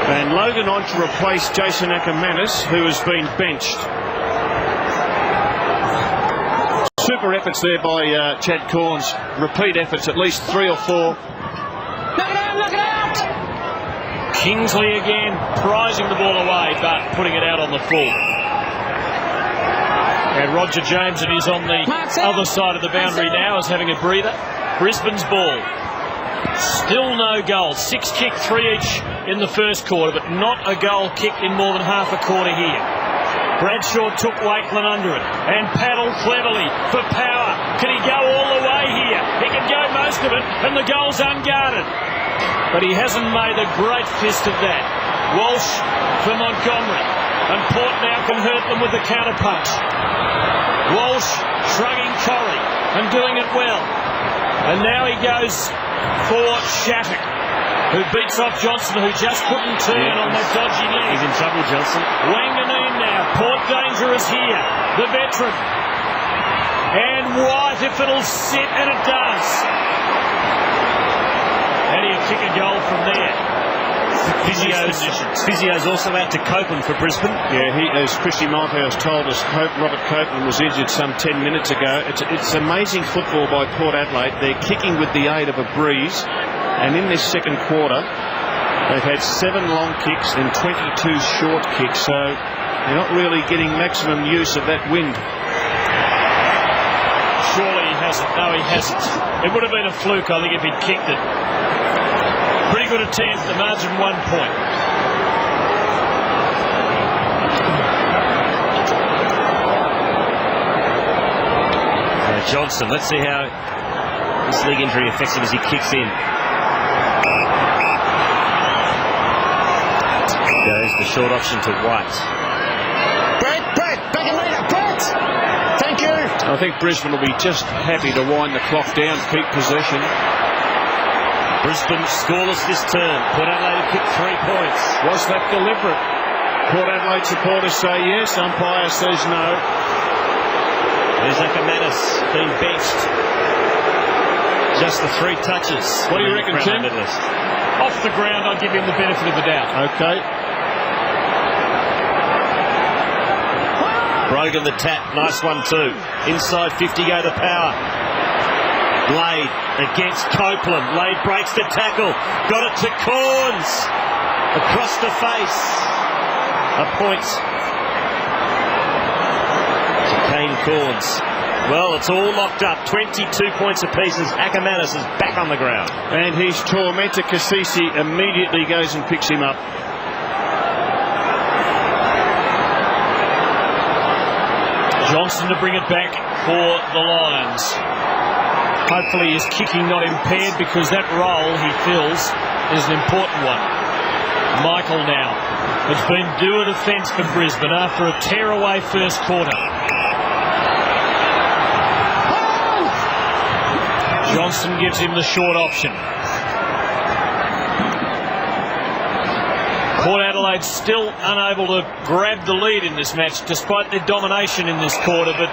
And Logan on to replace Jason Ackermanis, who has been benched. Super efforts there by Chad Corns. Repeat efforts, at least 3 or 4. Knock it out, knock it out! Kingsley again prizing the ball away, but putting it out on the full. And Roger James, it is on the other side of the boundary now, is having a breather. Brisbane's ball. Still no goals. 6 kicked, 3 each in the first quarter, but not a goal kicked in more than half a quarter here. Bradshaw took Wakeland under it and paddled cleverly for power. Can he go all the way here? He can go most of it, and the goal's unguarded. But he hasn't made a great fist of that. Walsh for Montgomery. And Port now can hurt them with the counter punch. Walsh shrugging Corrie and doing it well. And now he goes for Shattuck, who beats off Johnson, who just couldn't turn on that dodgy leg. He's in trouble, Johnson. Wanganeen now. Port dangerous here. The veteran. And White, if it'll sit, and it does. How do you kick a goal from there? Physio's also out to Copeland for Brisbane. Yeah, as Christy Malthouse told us, Robert Copeland was injured some 10 minutes ago. It's amazing football by Port Adelaide. They're kicking with the aid of a breeze, and in this second quarter they've had 7 long kicks and 22 short kicks, so they're not really getting maximum use of that wind. Surely he hasn't. No, he hasn't. It would have been a fluke, I think, if he'd kicked it. Pretty good attempt, the margin 1 point. Johnson, let's see how this leg injury affects him as he kicks in. Goes the short option to White. Brett, back a minute, Brett! Thank you! I think Brisbane will be just happy to wind the clock down, keep possession. Brisbane scoreless this term. Port Adelaide kicked 3 points. Was that deliberate? Port Adelaide supporters say yes, umpire says no. There's Ackermanis being benched. Just the 3 touches. What do you reckon, Tim? Off the ground, I'd give him the benefit of the doubt. Okay. Brogan the tap, nice one too. Inside 50 go to Power. Lade against Copeland. Lade breaks the tackle. Got it to Corns. Across the face. A point to Kane Corns. Well, it's all locked up. 22 points apiece as Ackermanis is back on the ground. And his tormentor Kasisi immediately goes and picks him up. Johnson to bring it back for the Lions. Hopefully his kicking not impaired, because that role he fills is an important one. Michael now. It's been do a defence for Brisbane after a tear-away first quarter. Johnson gives him the short option. Port Adelaide still unable to grab the lead in this match despite their domination in this quarter, but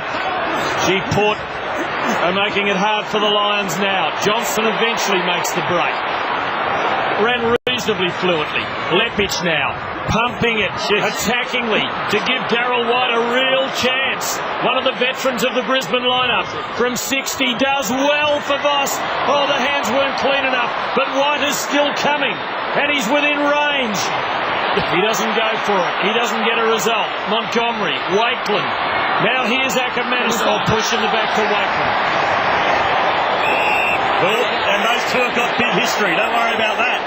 Port are making it hard for the Lions now. Johnson eventually makes the break. Ran reasonably fluently. Lepic now pumping it attackingly to give Darryl White a real chance. One of the veterans of the Brisbane lineup from 60 does well for Voss. Oh, the hands weren't clean enough, but White is still coming and he's within range. He doesn't go for it. He doesn't get a result. Montgomery, Wakeland. Now here's Ackermanis. Oh, push in the back to Wakeland. Well, and those two have got big history. Don't worry about that.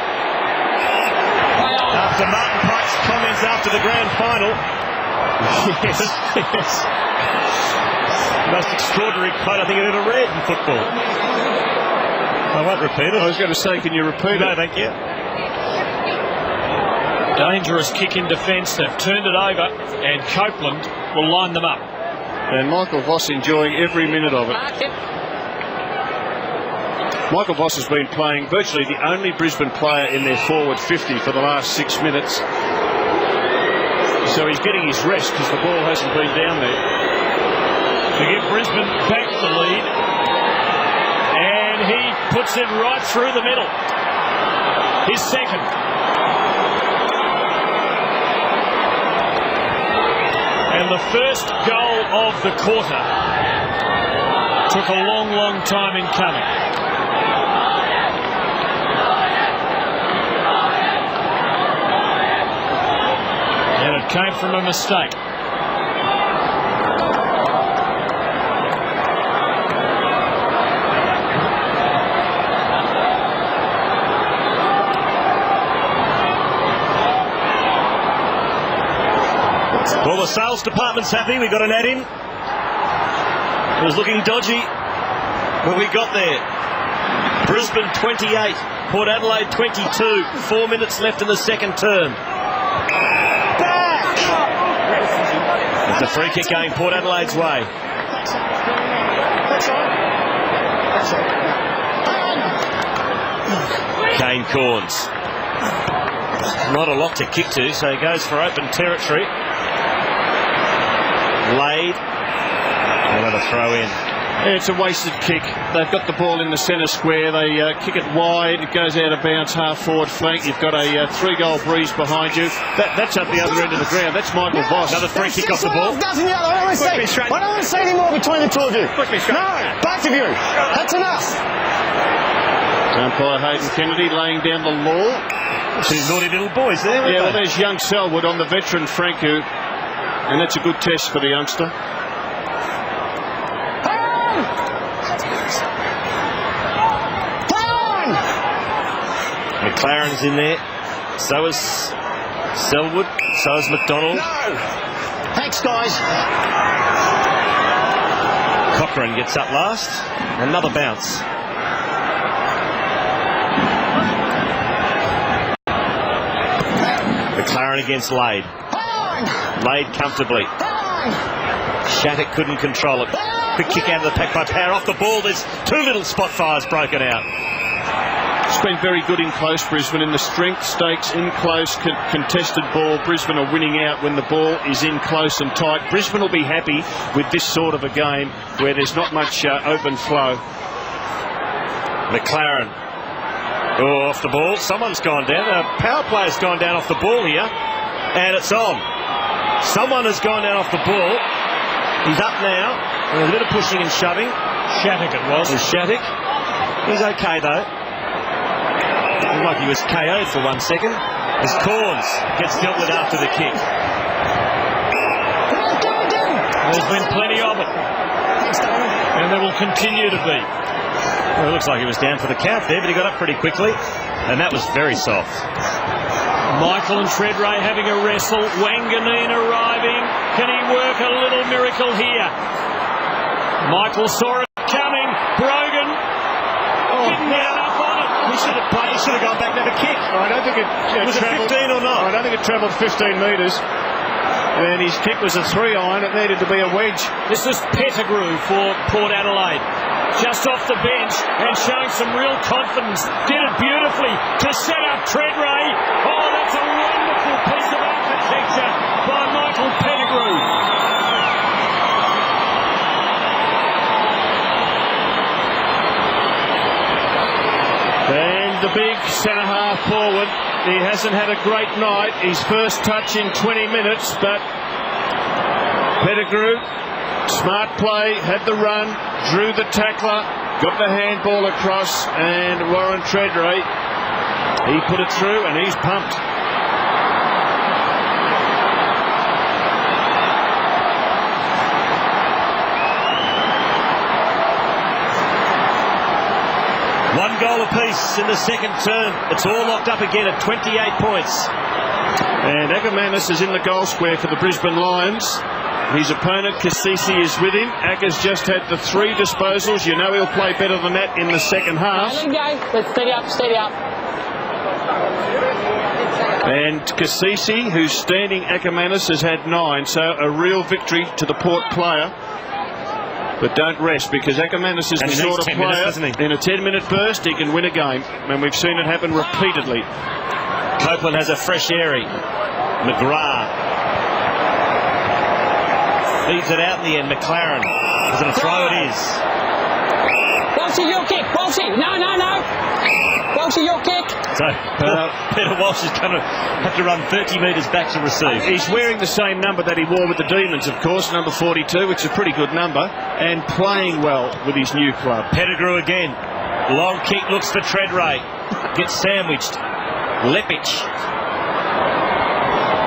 After Martin Pike's comments after the grand final. Yes. The most extraordinary quote I think I've ever read in football. I won't repeat it. I was going to say, can you repeat it? No, thank you. Dangerous kick in defence. They've turned it over, and Copeland will line them up. And Michael Voss enjoying every minute of it. Michael Voss has been playing virtually the only Brisbane player in their forward 50 for the last 6 minutes. So he's getting his rest because the ball hasn't been down there. To give Brisbane back the lead. And he puts it right through the middle. His second. And the first goal of the quarter took a long, long time in coming. And it came from a mistake. Well, the sales department's happy. We got an ad in. It was looking dodgy when we got there. Brisbane 28, Port Adelaide 22. 4 minutes left in the second term. Back! It's a free kick going Port Adelaide's way. Kane Corns. Not a lot to kick to, so he goes for open territory. Lade. Another throw in. Yeah, it's a wasted kick. They've got the ball in the centre square. They kick it wide. It goes out of bounds, half forward flank. You've got a 3-goal breeze behind you. That's up the other end of the ground. That's Michael Voss. Another free kick off the ball. I don't want to see any more between the two of you. No, both of you. That's enough. Umpire Hayden Kennedy laying down the law. Two naughty little boys there. Yeah, well, there's young Selwood on the veteran Franku. And that's a good test for the youngster. McLaren's in there. So is Selwood. So is McDonald. No. Thanks, guys. Cochrane gets up last. Another bounce. McLaren against Lade. Lade comfortably. Shattuck couldn't control it. Quick kick out of the pack by Power. Off the ball, there's 2 little spot fires broken out. It's been very good in close, Brisbane, in the strength stakes, in close, contested ball. Brisbane are winning out when the ball is in close and tight. Brisbane will be happy with this sort of a game where there's not much open flow. McLaren. Oh, off the ball. Someone's gone down. A power player's gone down off the ball here. And it's on. Someone has gone down off the ball. He's up now. There's a bit of pushing and shoving. Shattuck it was. There's Shattuck. He's okay though. Looked like he was KO'd for 1 second. As Corns gets dealt with after the kick. There's been plenty of it. And there will continue to be. Well, it looks like he was down for the count there, but he got up pretty quickly. And that was very soft. Michael and Treadray having a wrestle. Wanganeen arriving. Can he work a little miracle here? Michael saw it coming. Brogan didn't get enough on it. He should have gone back and had a kick. I don't think it was travelled. it 15 or not? I don't think it travelled 15 metres. And his kick was a 3-iron. It needed to be a wedge. This is Pettigrew for Port Adelaide. Just off the bench and showing some real confidence. Did it beautifully to set up Treadray. Oh, that's a wonderful piece of architecture by Michael Pettigrew. And the big centre-half forward. He hasn't had a great night. His first touch in 20 minutes, but Pettigrew, smart play, had the run, drew the tackler, got the handball across, and Warren Treadray, he put it through and he's pumped. One goal apiece in the second term. It's all locked up again at 28 points. And Ackermanis is in the goal square for the Brisbane Lions. His opponent, Cassisi, is with him. Acker's just had the 3 disposals. You know he'll play better than that in the second half. Let go. Let's steady up, steady up. And Cassisi, who's standing Ackermanis, has had 9. So a real victory to the Port player. But don't rest, because Ackermanis is the sort of player, in a 10-minute burst, he can win a game. And we've seen it happen repeatedly. Copeland has a fresh airy. McGrath feeds it out in the end. McLaren is going to throw. It is. Walshy, your kick. Walshy. No. Walshy, your kick. So Peter Walsh is going to have to run 30 metres back to receive. He's wearing the same number that he wore with the Demons, of course, number 42, which is a pretty good number, and playing well with his new club. Pettigrew again. Long kick, looks for Treadray. Gets sandwiched. Lepic.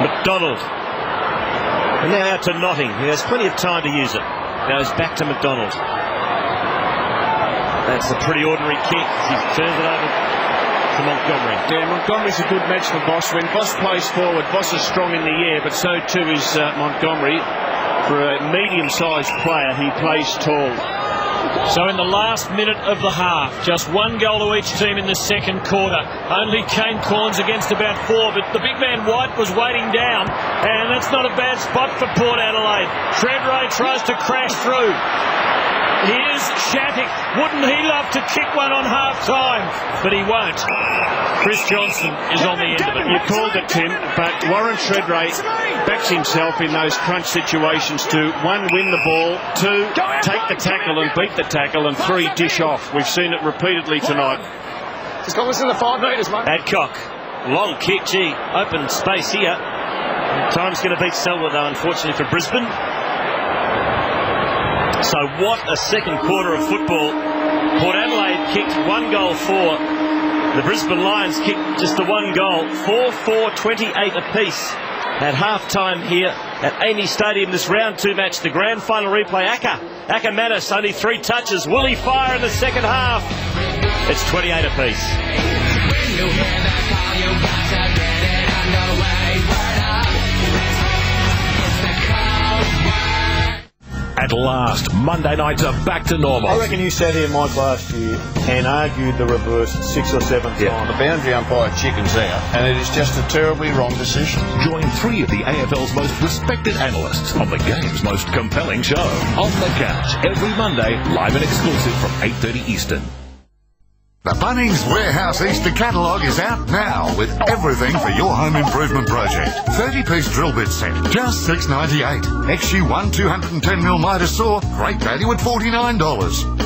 McDonald. And now out to Notting. He has plenty of time to use it. Goes back to McDonald. That's a pretty ordinary kick. He turns it over to Montgomery. Yeah, Montgomery's a good match for Voss. When Voss plays forward, Voss is strong in the air, but so too is Montgomery. For a medium-sized player, he plays tall. So in the last minute of the half, just 1 goal to each team in the second quarter. Only Kane Corns against about 4, but the big man White was waiting down, and that's not a bad spot for Port Adelaide. Treadray tries to crash through. Here's Shattuck. Wouldn't he love to kick one on half-time? But he won't. Chris Johnson is on the end of it. You called it, Tim, but Warren Treadray backs himself in those crunch situations to 1, win the ball, 2, take the tackle and beat the tackle, and 3, dish off. We've seen it repeatedly tonight. Just got this in the 5 metres, mate. Adcock. Long kick. Gee, open space here. Time's going to beat Selwood, though, unfortunately for Brisbane. So what a second quarter of football. Port Adelaide kicked 1 goal for. The Brisbane Lions kicked just the 1 goal. 4-4, 28 apiece. At half-time here at Amy Stadium, this round 2 match, the grand final replay. Ackermanis, only 3 touches. Will he fire in the second half? It's 28 apiece. At last, Monday nights are back to normal. I reckon you sat here, Mike, last year and argued the reverse 6 or 7 times. The boundary umpire chickens out, and it is just a terribly wrong decision. Join 3 of the AFL's most respected analysts on the game's most compelling show. On the Couch, every Monday, live and exclusive from 8:30 Eastern. The Bunnings Warehouse Easter catalogue is out now with everything for your home improvement project. 30-piece drill bit set, just $6.98. XU1 210mm miter saw, great value at $49.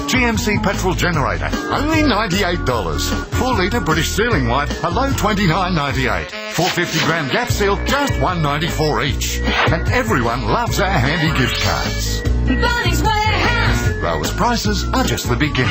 GMC petrol generator, only $98. 4-litre British sealing white, a low $29.98. 450-gram gap seal, just $1.94 each. And everyone loves our handy gift cards. Bunnings Warehouse. Growers' prices are just the beginning.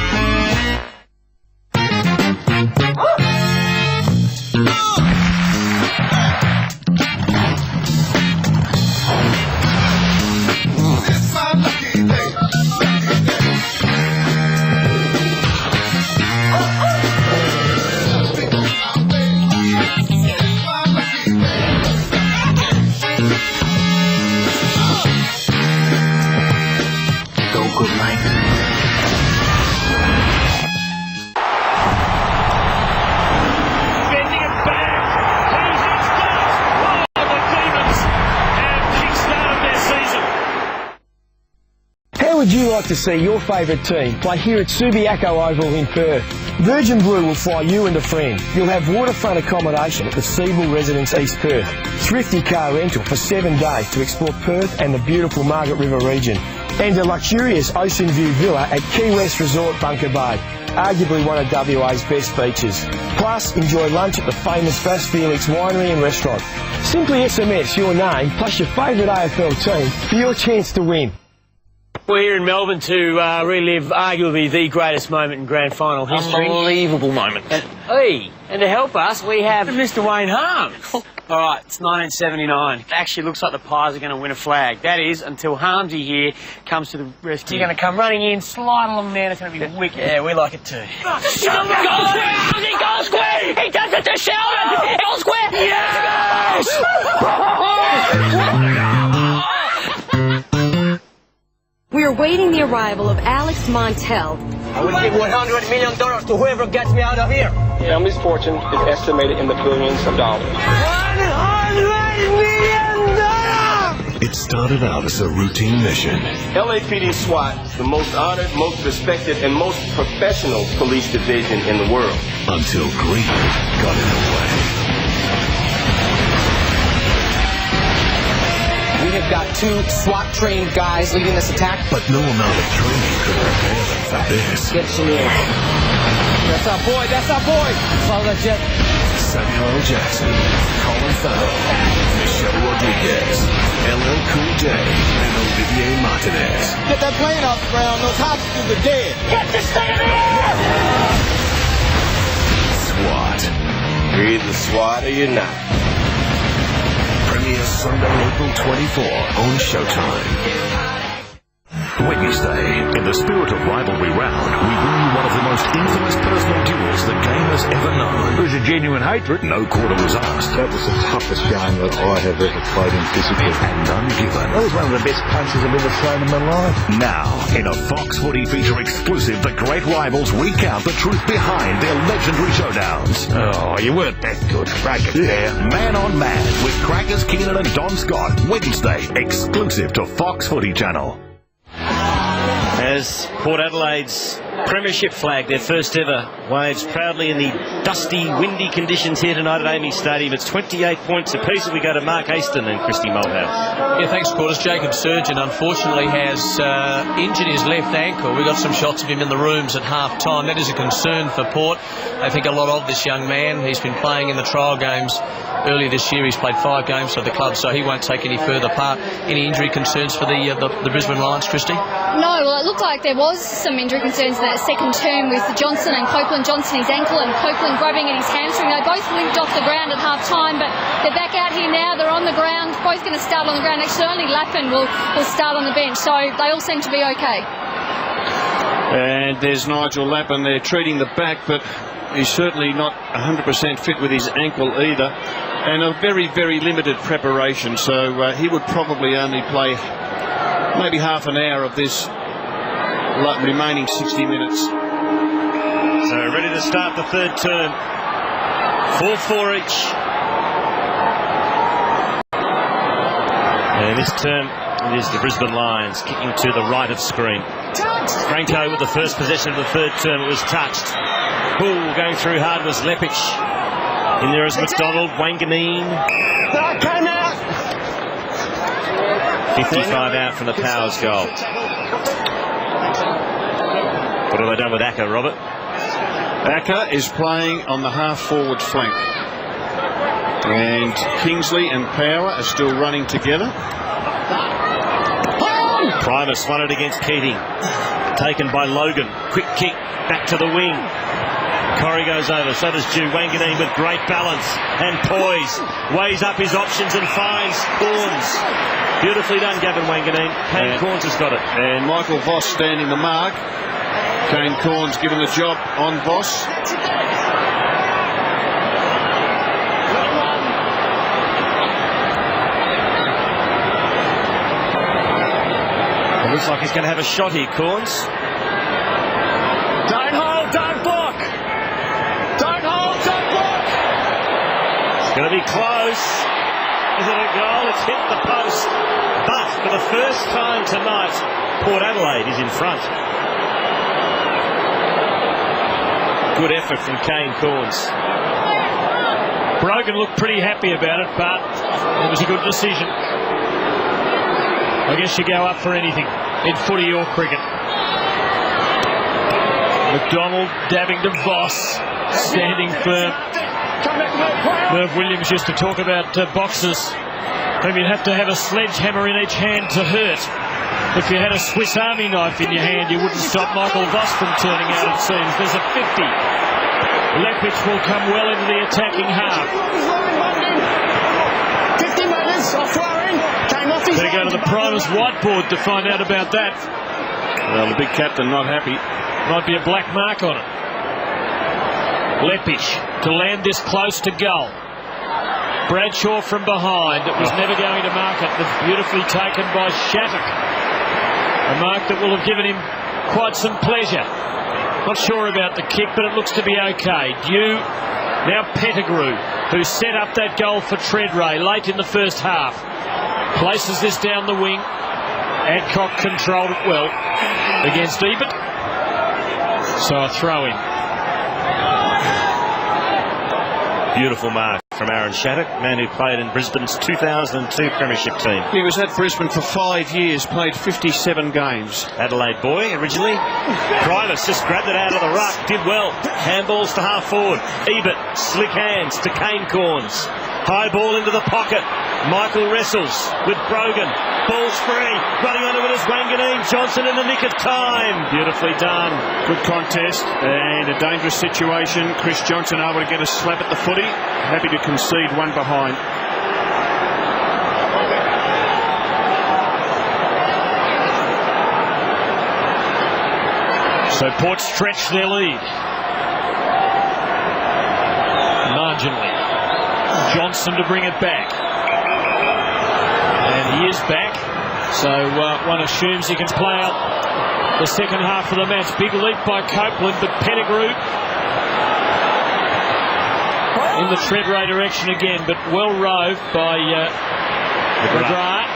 Would you like to see your favourite team play here at Subiaco Oval in Perth? Virgin Blue will fly you and a friend. You'll have waterfront accommodation at the Seaville Residence East Perth. Thrifty car rental for 7 days to explore Perth and the beautiful Margaret River region. And a luxurious ocean view villa at Key West Resort Bunker Bay, arguably one of WA's best beaches. Plus, enjoy lunch at the famous Bass Felix Winery and Restaurant. Simply SMS your name plus your favourite AFL team for your chance to win. We're here in Melbourne to relive arguably the greatest moment in grand final history. Unbelievable moment. And to help us, we have Mr. Wayne Harms. All right, it's 1979. It actually looks like the Pies are going to win a flag. That is, until Harmsy here comes to the rescue. You're going to come running in, slide along there, and it's going to be wicked. Yeah, we like it too. Goal square! Harmsy, goal square! He does it to Sheldon! Goal square! Yes! We are awaiting the arrival of Alex Montel. I would give $100 million to whoever gets me out of here. Family's fortune is estimated in the billions of dollars. $100 million! It started out as a routine mission. LAPD SWAT is the most honored, most respected, and most professional police division in the world. Until greed got in the way. We have got 2 SWAT-trained guys leading this attack. But no amount of training could prepare them for this. Get some in. That's our boy, that's our boy. Follow that jet. Samuel L. Jackson, Colin Farrell, Michelle Rodriguez, LL Cool J, and Olivier Martinez. Get that plane off the ground, those hostages are dead. Get this thing in the air! SWAT. You're either SWAT or you're not. Premiere Sunday, April 24 on Showtime. Wednesday, in the spirit of rivalry round, we bring you one of the most infamous personal duels the game has ever known. It was a genuine hatred. No quarter was asked. That was the toughest game that I have ever played in physically. And none given. That was one of the best punches I've ever thrown in my life. Now, in a Fox Footy feature exclusive, the great rivals recount the truth behind their legendary showdowns. Oh, you weren't that good. Crackers. Yeah, man on man with Crackers, Keenan and Don Scott. Wednesday, exclusive to Fox Footy Channel. As Port Adelaide's premiership flag, their first ever, waves proudly in the dusty, windy conditions here tonight at Amy Stadium. It's 28 points apiece as we go to Mark Haston and Christy Mulhouse. Yeah, thanks, Quarters. Jacob Surgeon unfortunately has injured his left ankle. We got some shots of him in the rooms at half-time. That is a concern for Port. They think a lot of this young man. He's been playing in the trial games earlier this year. He's played 5 games for the club, so he won't take any further part. Any injury concerns for the Brisbane Lions, Christy? No, well, it looked like there was some injury concerns in that second term with Johnson and Copeland. Johnson his ankle and Copeland grabbing at his hamstring. They both limped off the ground at half-time, but they're back out here now. They're on the ground, both going to start on the ground. Actually, only Lappin will start on the bench, so they all seem to be okay. And there's Nigel Lappin there treating the back, but he's certainly not 100% fit with his ankle either, and a very, very limited preparation, so he would probably only play maybe half an hour of this remaining 60 minutes. So ready to start the third term. 4-4 each. And this term it is the Brisbane Lions kicking to the right of screen. Franco with the first possession of the third term. It was touched. Ooh, going through hard was Lepic. In there is McDonald, Wanganeen. Came out. 55 out from the Powers goal. What have they done with Acker, Robert? Acker is playing on the half-forward flank. And Kingsley and Power are still running together. Primus won it against Keating. Taken by Logan. Quick kick back to the wing. Corrie goes over, so does Jew. Wanganeen with great balance and poise. Weighs up his options and finds Corns. Beautifully done, Gavin Wanganeen. Kane Corns has got it. And Michael Voss standing the mark. Kane Corns given the job on Voss. It looks like he's going to have a shot here, Corns. Don't hold, don't block. Don't hold, don't block. It's going to be close. Is it a goal? It's hit the post. But for the first time tonight, Port Adelaide is in front. Good effort from Kane Corns. Brogan looked pretty happy about it, but it was a good decision. I guess you go up for anything in footy or cricket. McDonald dabbing to Voss, standing firm. Merv Williams used to talk about boxers whom you'd have to have a sledgehammer in each hand to hurt. If you had a Swiss Army knife in your hand, you wouldn't stop Michael Voss from turning out, it seems. There's a 50. Lepic will come well into the attacking half. 50 metres off flowing. Came off his They go to the Primus whiteboard to find out about that. Well, the big captain not happy. Might be a black mark on it. Lepic to land this close to goal. Bradshaw from behind. It was never going to mark it. But beautifully taken by Shattuck. A mark that will have given him quite some pleasure. Not sure about the kick, but it looks to be okay. Dew, now Pettigrew, who set up that goal for Treadray late in the first half. Places this down the wing. Adcock controlled it well against Ebert. So a throw in. Beautiful mark from Aaron Shattuck, man who played in Brisbane's 2002 Premiership team. He was at Brisbane for 5 years, played 57 games. Adelaide boy originally. Primus just grabbed it out of the ruck, did well. Handballs to half forward. Ebert, slick hands to Kane Corns. High ball into the pocket. Michael wrestles with Brogan. Ball's free. Running onto it is Wanganeen. Johnson in the nick of time. Beautifully done. Good contest and a dangerous situation. Chris Johnson able to get a slap at the footy. Happy to concede one behind. So Port stretch their lead. Marginally. Johnson to bring it back. And he is back. So one assumes he can play out the second half of the match. Big leap by Copeland, but Pettigrew in the Treadray direction again, but well roved by McGrath.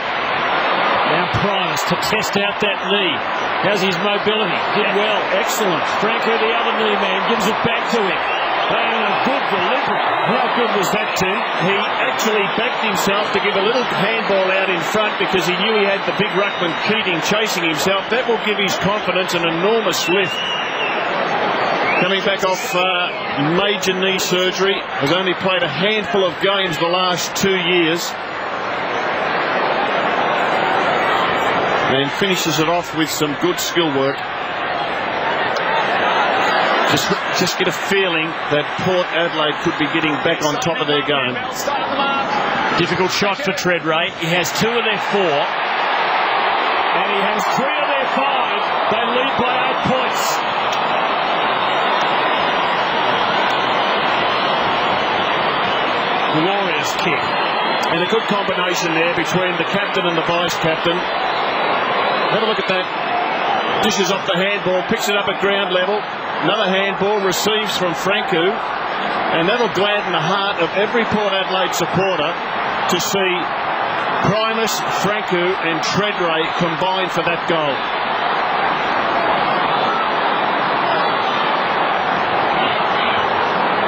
Now Primus to test out that knee. How's his mobility? Did well. Excellent. Franco, the other knee man, gives it back to him. And a good delivery. How good was that, Tim? He actually backed himself to give a little handball out in front because he knew he had the big ruckman Keating chasing himself. That will give his confidence an enormous lift. Coming back off major knee surgery, has only played a handful of games the last 2 years. And finishes it off with some good skill work. Just get a feeling that Port Adelaide could be getting back on top of their game. Difficult shot for Treadray. He has 2 of their 4. And he has 3 of their 5. They lead by 8 points. Glorious kick. And a good combination there between the captain and the vice-captain. Have a look at that. Dishes off the handball, picks it up at ground level. Another handball receives from Franco. And that'll gladden the heart of every Port Adelaide supporter to see Primus, Franco and Treadray combine for that goal.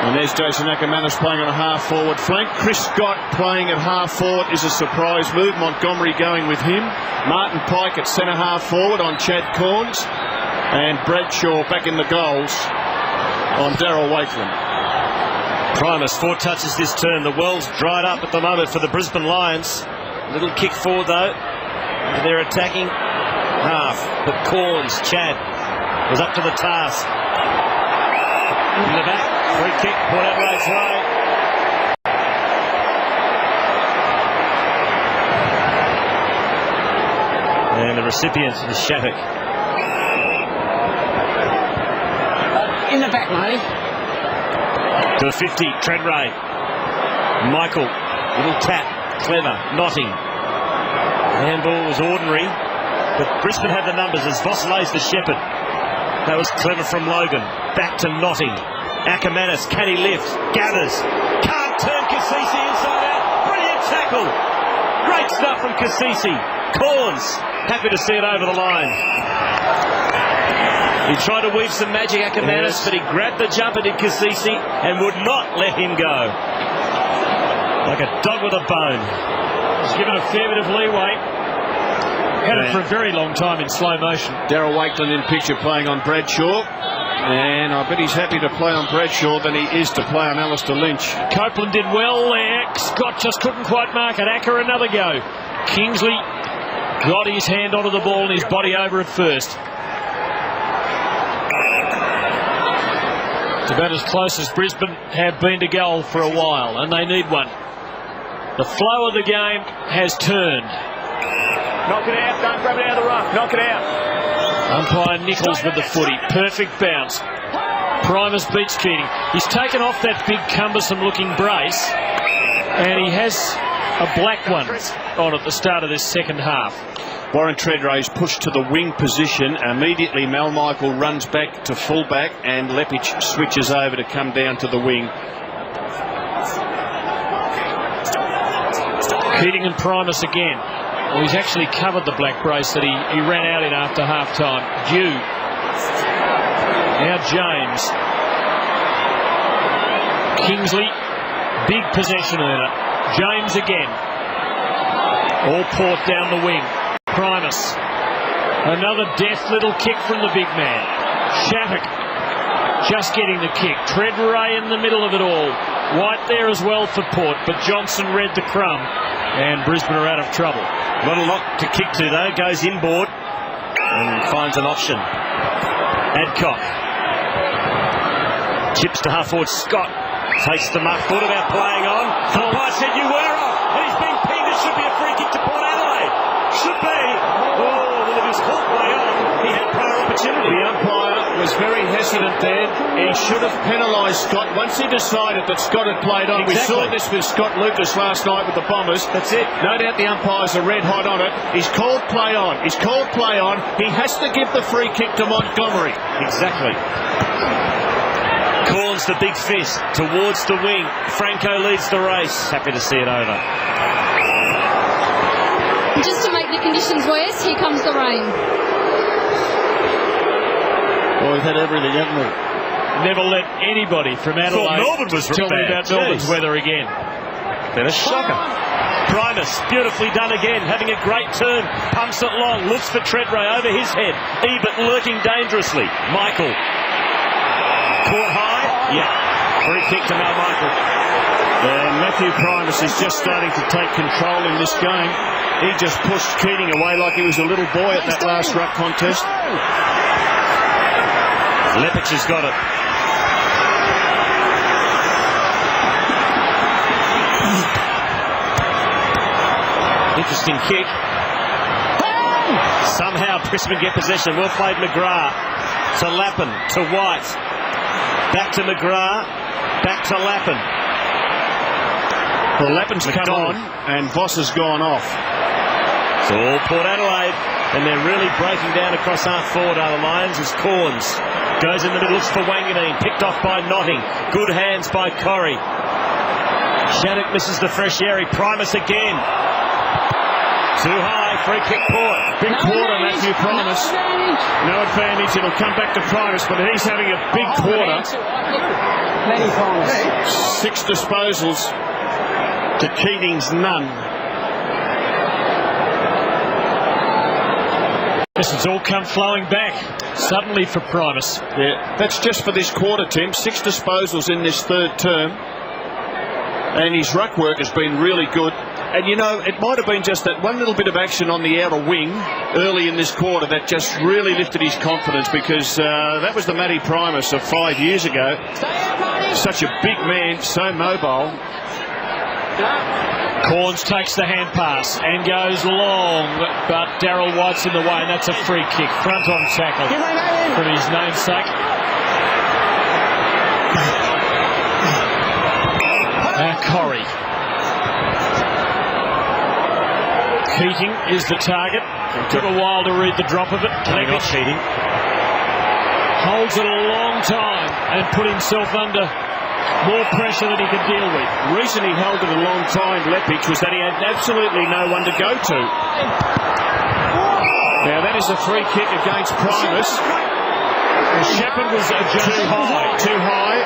And there's Jason Ackermanis playing on a half-forward flank. Chris Scott playing at half-forward is a surprise move. Montgomery going with him. Martin Pike at centre-half forward on Chad Corns. And Bradshaw back in the goals on Daryl Wakeland. Primus, 4 touches this term. The well's dried up at the moment for the Brisbane Lions. Little kick forward, though. They're attacking half. But Corns, Chad, was up to the task. In the back. Free kick, Port Adelaide's way. And the recipient is Shattuck. In the back, Marty. To the 50, Treadray. Michael, little tap, clever, Notting. Handball was ordinary, but Brisbane had the numbers as Voss lays the shepherd. That was clever from Logan. Back to Notting. Ackermanis, can he lift? Gathers. Can't turn Kasisi inside out. Brilliant tackle. Great stuff from Kasisi. Corns, happy to see it over the line. He tried to weave some magic, Ackermanis, but he grabbed the jumper, did Kasisi, and would not let him go. Like a dog with a bone. He's given a fair bit of leeway. Had it for a very long time in slow motion. Daryl Wakeland in picture playing on Bradshaw. And I bet he's happy to play on Bradshaw than he is to play on Alistair Lynch. Copeland did well there. Scott just couldn't quite mark it. Acker another go. Kingsley got his hand onto the ball and his body over at first. It's about as close as Brisbane have been to goal for a while, and they need one. The flow of the game has turned. Knock it out, don't grab it out of the rough. Knock it out. Umpire Nichols with the footy. Perfect bounce. Primus beats Keating. He's taken off that big cumbersome looking brace, and he has a black one on at the start of this second half. Warren Treadray's pushed to the wing position. Immediately Mal Michael runs back to fullback and Lepic switches over to come down to the wing. Keating and Primus again. Well, he's actually covered the black brace that he ran out in after half-time. Dew. Now James. Kingsley, big possession earner. James again. All Port down the wing. Primus. Another deft little kick from the big man. Shattuck just getting the kick. Treadray in the middle of it all. White there as well for Port, but Johnson read the crumb, and Brisbane are out of trouble. Not a lot to kick to, though. Goes inboard and finds an option. Adcock. Chips to half-forward Scott. Takes the mark. Thought about playing on. Umpire said you were off. And he's being pinged. It should be a free kick to Port Adelaide. Should be. Oh, well, if he's caught way on, he had prior opportunity. The umpire was very hesitant there. He should have penalised Scott once he decided that Scott had played on. Exactly. We saw this with Scott Lucas last night with the Bombers. That's it. No doubt the umpires are red hot on it. He's called play on. He's called play on. He has to give the free kick to Montgomery. Exactly. Corns the big fist towards the wing. Franco leads the race. Happy to see it over. Just to make the conditions worse, here comes the rain. Well, we've had everything, haven't we? Never let anybody from Adelaide tell me about Melbourne's weather again. Been a shocker. Primus, beautifully done again, having a great turn. Pumps it long, looks for Treadray over his head. Ebert lurking dangerously. Michael. Caught high. Yeah. Free kick to Mal Michael. Matthew Primus is just starting to take control in this game. He just pushed Keating away like he was a little boy at that last ruck contest. Lepic has got it. Interesting kick. Somehow Brisbane get possession. Well played McGrath. To Lappin. To White. Back to McGrath. Back to Lappin. Well, Lappin's come on and Voss has gone off. It's all Port Adelaide, and they're really breaking down across half-forward are the Lions as Corns goes in the middle, looks for Wanganeen, picked off by Notting. Good hands by Corrie. Shattuck misses the fresh airy. Primus again. Too high. free kick Port. Big quarter, Matthew Primus. No advantage. It'll come back to Primus, but he's having a big quarter. 6 disposals to Keating's none. Yes, it's all come flowing back suddenly for Primus. Yeah, that's just for this quarter, Tim. 6 disposals in this third term. And his ruck work has been really good. And, you know, it might have been just that one little bit of action on the outer wing early in this quarter that just really lifted his confidence, because that was the Matty Primus of 5 years ago. Such a big man, so mobile. Corns takes the hand pass and goes long, but Darryl White's in the way, and that's a free kick. Front on tackle from his namesake. Corrie. Keating is the target. It took a while to read the drop of it. Coming off Keating. Holds it a long time and put himself under more pressure than he could deal with. The reason he held it a long time, Lepage, was that he had absolutely no one to go to. Now that is a free kick against Primus. Shepherd was too high. Too high.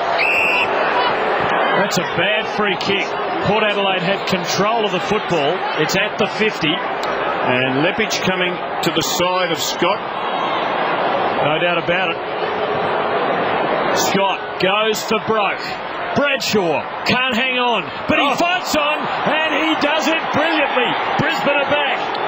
That's a bad free kick. Port Adelaide had control of the football. It's at the 50. And Lepage coming to the side of Scott. No doubt about it. Scott goes for broke. Bradshaw can't hang on, but he fights on, and he does it brilliantly. Brisbane are back.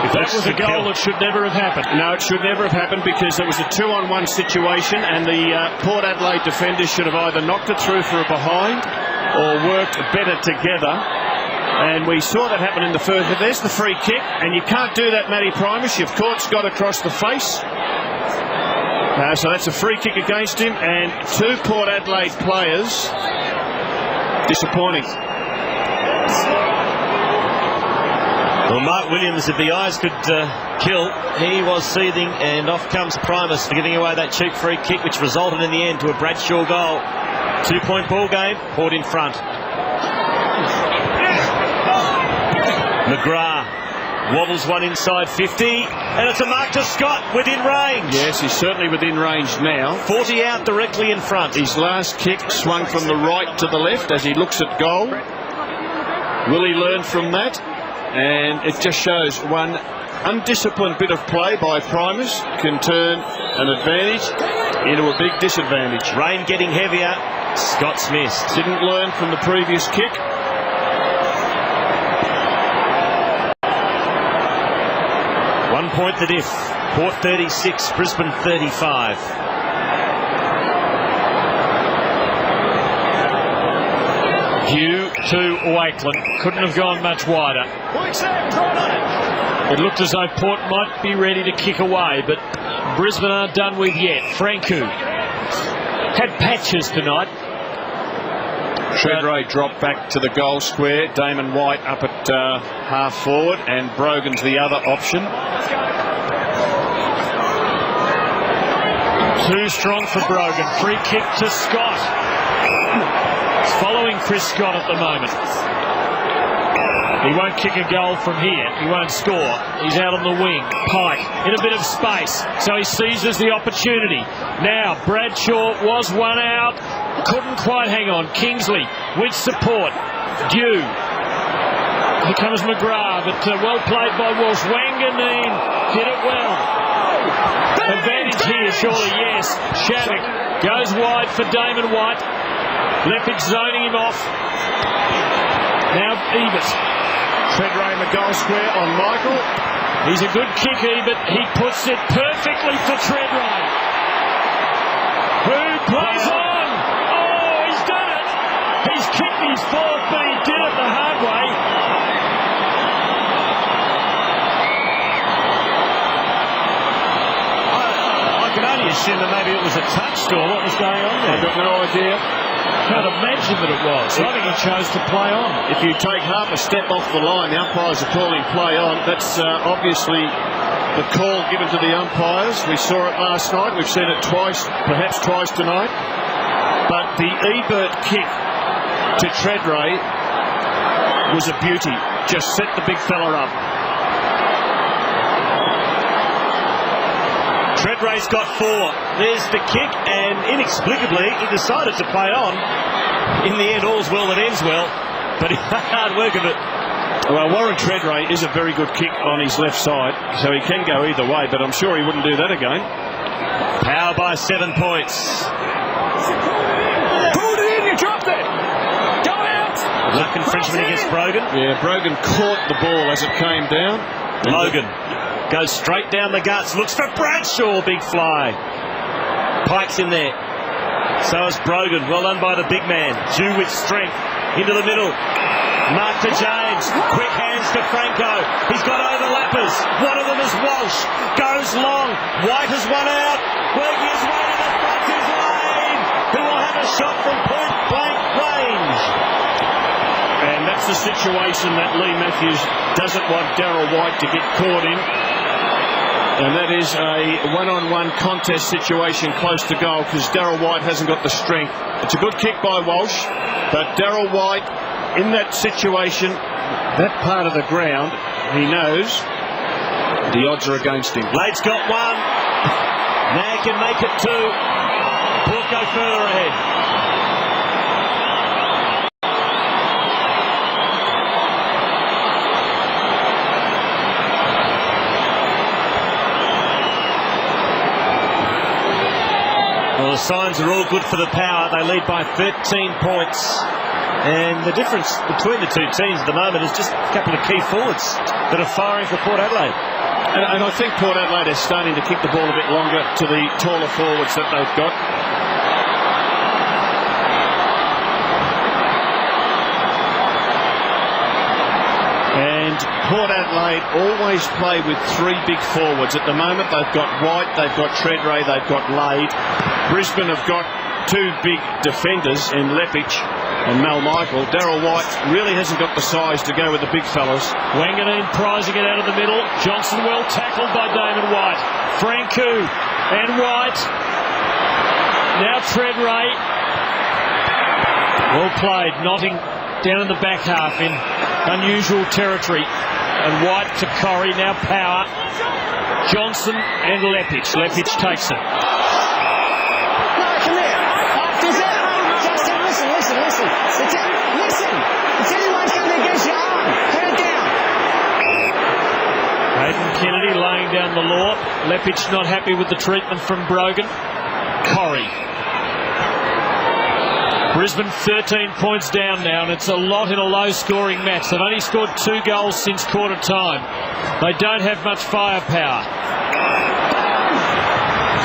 That was a goal that should never have happened. No, it should never have happened, because it was a 2-on-1 situation, and the Port Adelaide defenders should have either knocked it through for a behind or worked better together. And we saw that happen in the first. But there's the free kick, and you can't do that, Matty Primus. You've caught Scott across the face. So that's a free kick against him, and 2 Port Adelaide players. Disappointing. Well, Mark Williams, if the eyes could kill, he was seething, and off comes Primus for giving away that cheap free kick, which resulted in the end to a Bradshaw goal. 2-point ball game, Port in front. McGrath wobbles one inside 50, and it's a mark to Scott within range. Yes, he's certainly within range now. 40 out directly in front. His last kick swung from the right to the left as he looks at goal. Will he learn from that? And it just shows one undisciplined bit of play by Primus can turn an advantage into a big disadvantage. Rain getting heavier. Scott's missed. Didn't learn from the previous kick. One point the diff. Port 36, Brisbane 35. Hugh to Wakeland. Couldn't have gone much wider. It looked as though Port might be ready to kick away, but Brisbane aren't done with yet. Franku had patches tonight. Treadray dropped back to the goal square. Damon White up at half forward, and Brogan's the other option. Too strong for Brogan. Free kick to Scott. He's following Chris Scott at the moment. He won't kick a goal from here. He won't score. He's out on the wing. Pike in a bit of space, so he seizes the opportunity. Now Bradshaw was one out. Couldn't quite hang on. Kingsley with support. Dew. Here comes McGrath, but well played by Walsh. Wanganeen did it well. Advantage here, surely, yes. Shattuck goes wide for Damon White. Lepage zoning him off. Now Ebert. Treadray in the goal square on Michael. He's a good kicker, but he puts it perfectly for Treadray. Who plays on? Oh, he's done it. He's kicked his fourth, but he did it the hard way. I can only assume that maybe it was a touch, or what was going on there. I've got no idea. Can't imagine that it was. I think he chose to play on. If you take half a step off the line, the umpires are calling play on. That's obviously the call given to the umpires. We saw it last night. We've seen it twice, perhaps twice tonight. But The Ebert kick to Treadray was a beauty. Just set the big fella up. Treadray's got 4. There's the kick, and inexplicably he decided to play on. In the end, all's well that ends well, but hard work of it. Well, Warren Treadray is a very good kick on his left side, so he can go either way, but I'm sure he wouldn't do that again. Power by 7 points. Pulled it in, you dropped it. Go out. Luck infringement against Brogan. Yeah, Brogan caught the ball as it came down. Logan goes straight down the guts, looks for Bradshaw, big fly. Pike's in there. So is Brogan, well done by the big man. Due with strength, into the middle. Mark to James, quick hands to Franco. He's got overlappers. One of them is Walsh. Goes long. White has one out. Working his way to the front is Lane, who will have a shot from point blank range. And that's the situation that Lee Matthews doesn't want Darryl White to get caught in. And that is a one-on-one contest situation close to goal because Darryl White hasn't got the strength. It's a good kick by Walsh, but Darryl White, in that situation, that part of the ground, he knows the odds are against him. Lade's got 1. Now can make it 2. Port go further ahead. Well, the signs are all good for the Power. They lead by 13 points. And the difference between the two teams at the moment is just a couple of key forwards that are firing for Port Adelaide. And I think Port Adelaide is starting to kick the ball a bit longer to the taller forwards that they've got. And Port Adelaide always play with 3 big forwards. At the moment, they've got White, they've got Treadray, they've got Lade. Brisbane have got 2 big defenders in Lepich and Mal Michael. Darryl White really hasn't got the size to go with the big fellas. Wanganeen prizing it out of the middle. Johnson well tackled by Damon White. Franku and White. Now Treadray. Well played. Notting down in the back half in unusual territory. And White to Corrie. Now Power. Johnson and Lepich. Lepich takes it. Listen. It's anyone's coming against your arm. Put it down. Hayden Kennedy laying down the law. Lepich not happy with the treatment from Brogan. Corrie. Brisbane 13 points down now, and it's a lot in a low-scoring match. They've only scored 2 goals since quarter time. They don't have much firepower.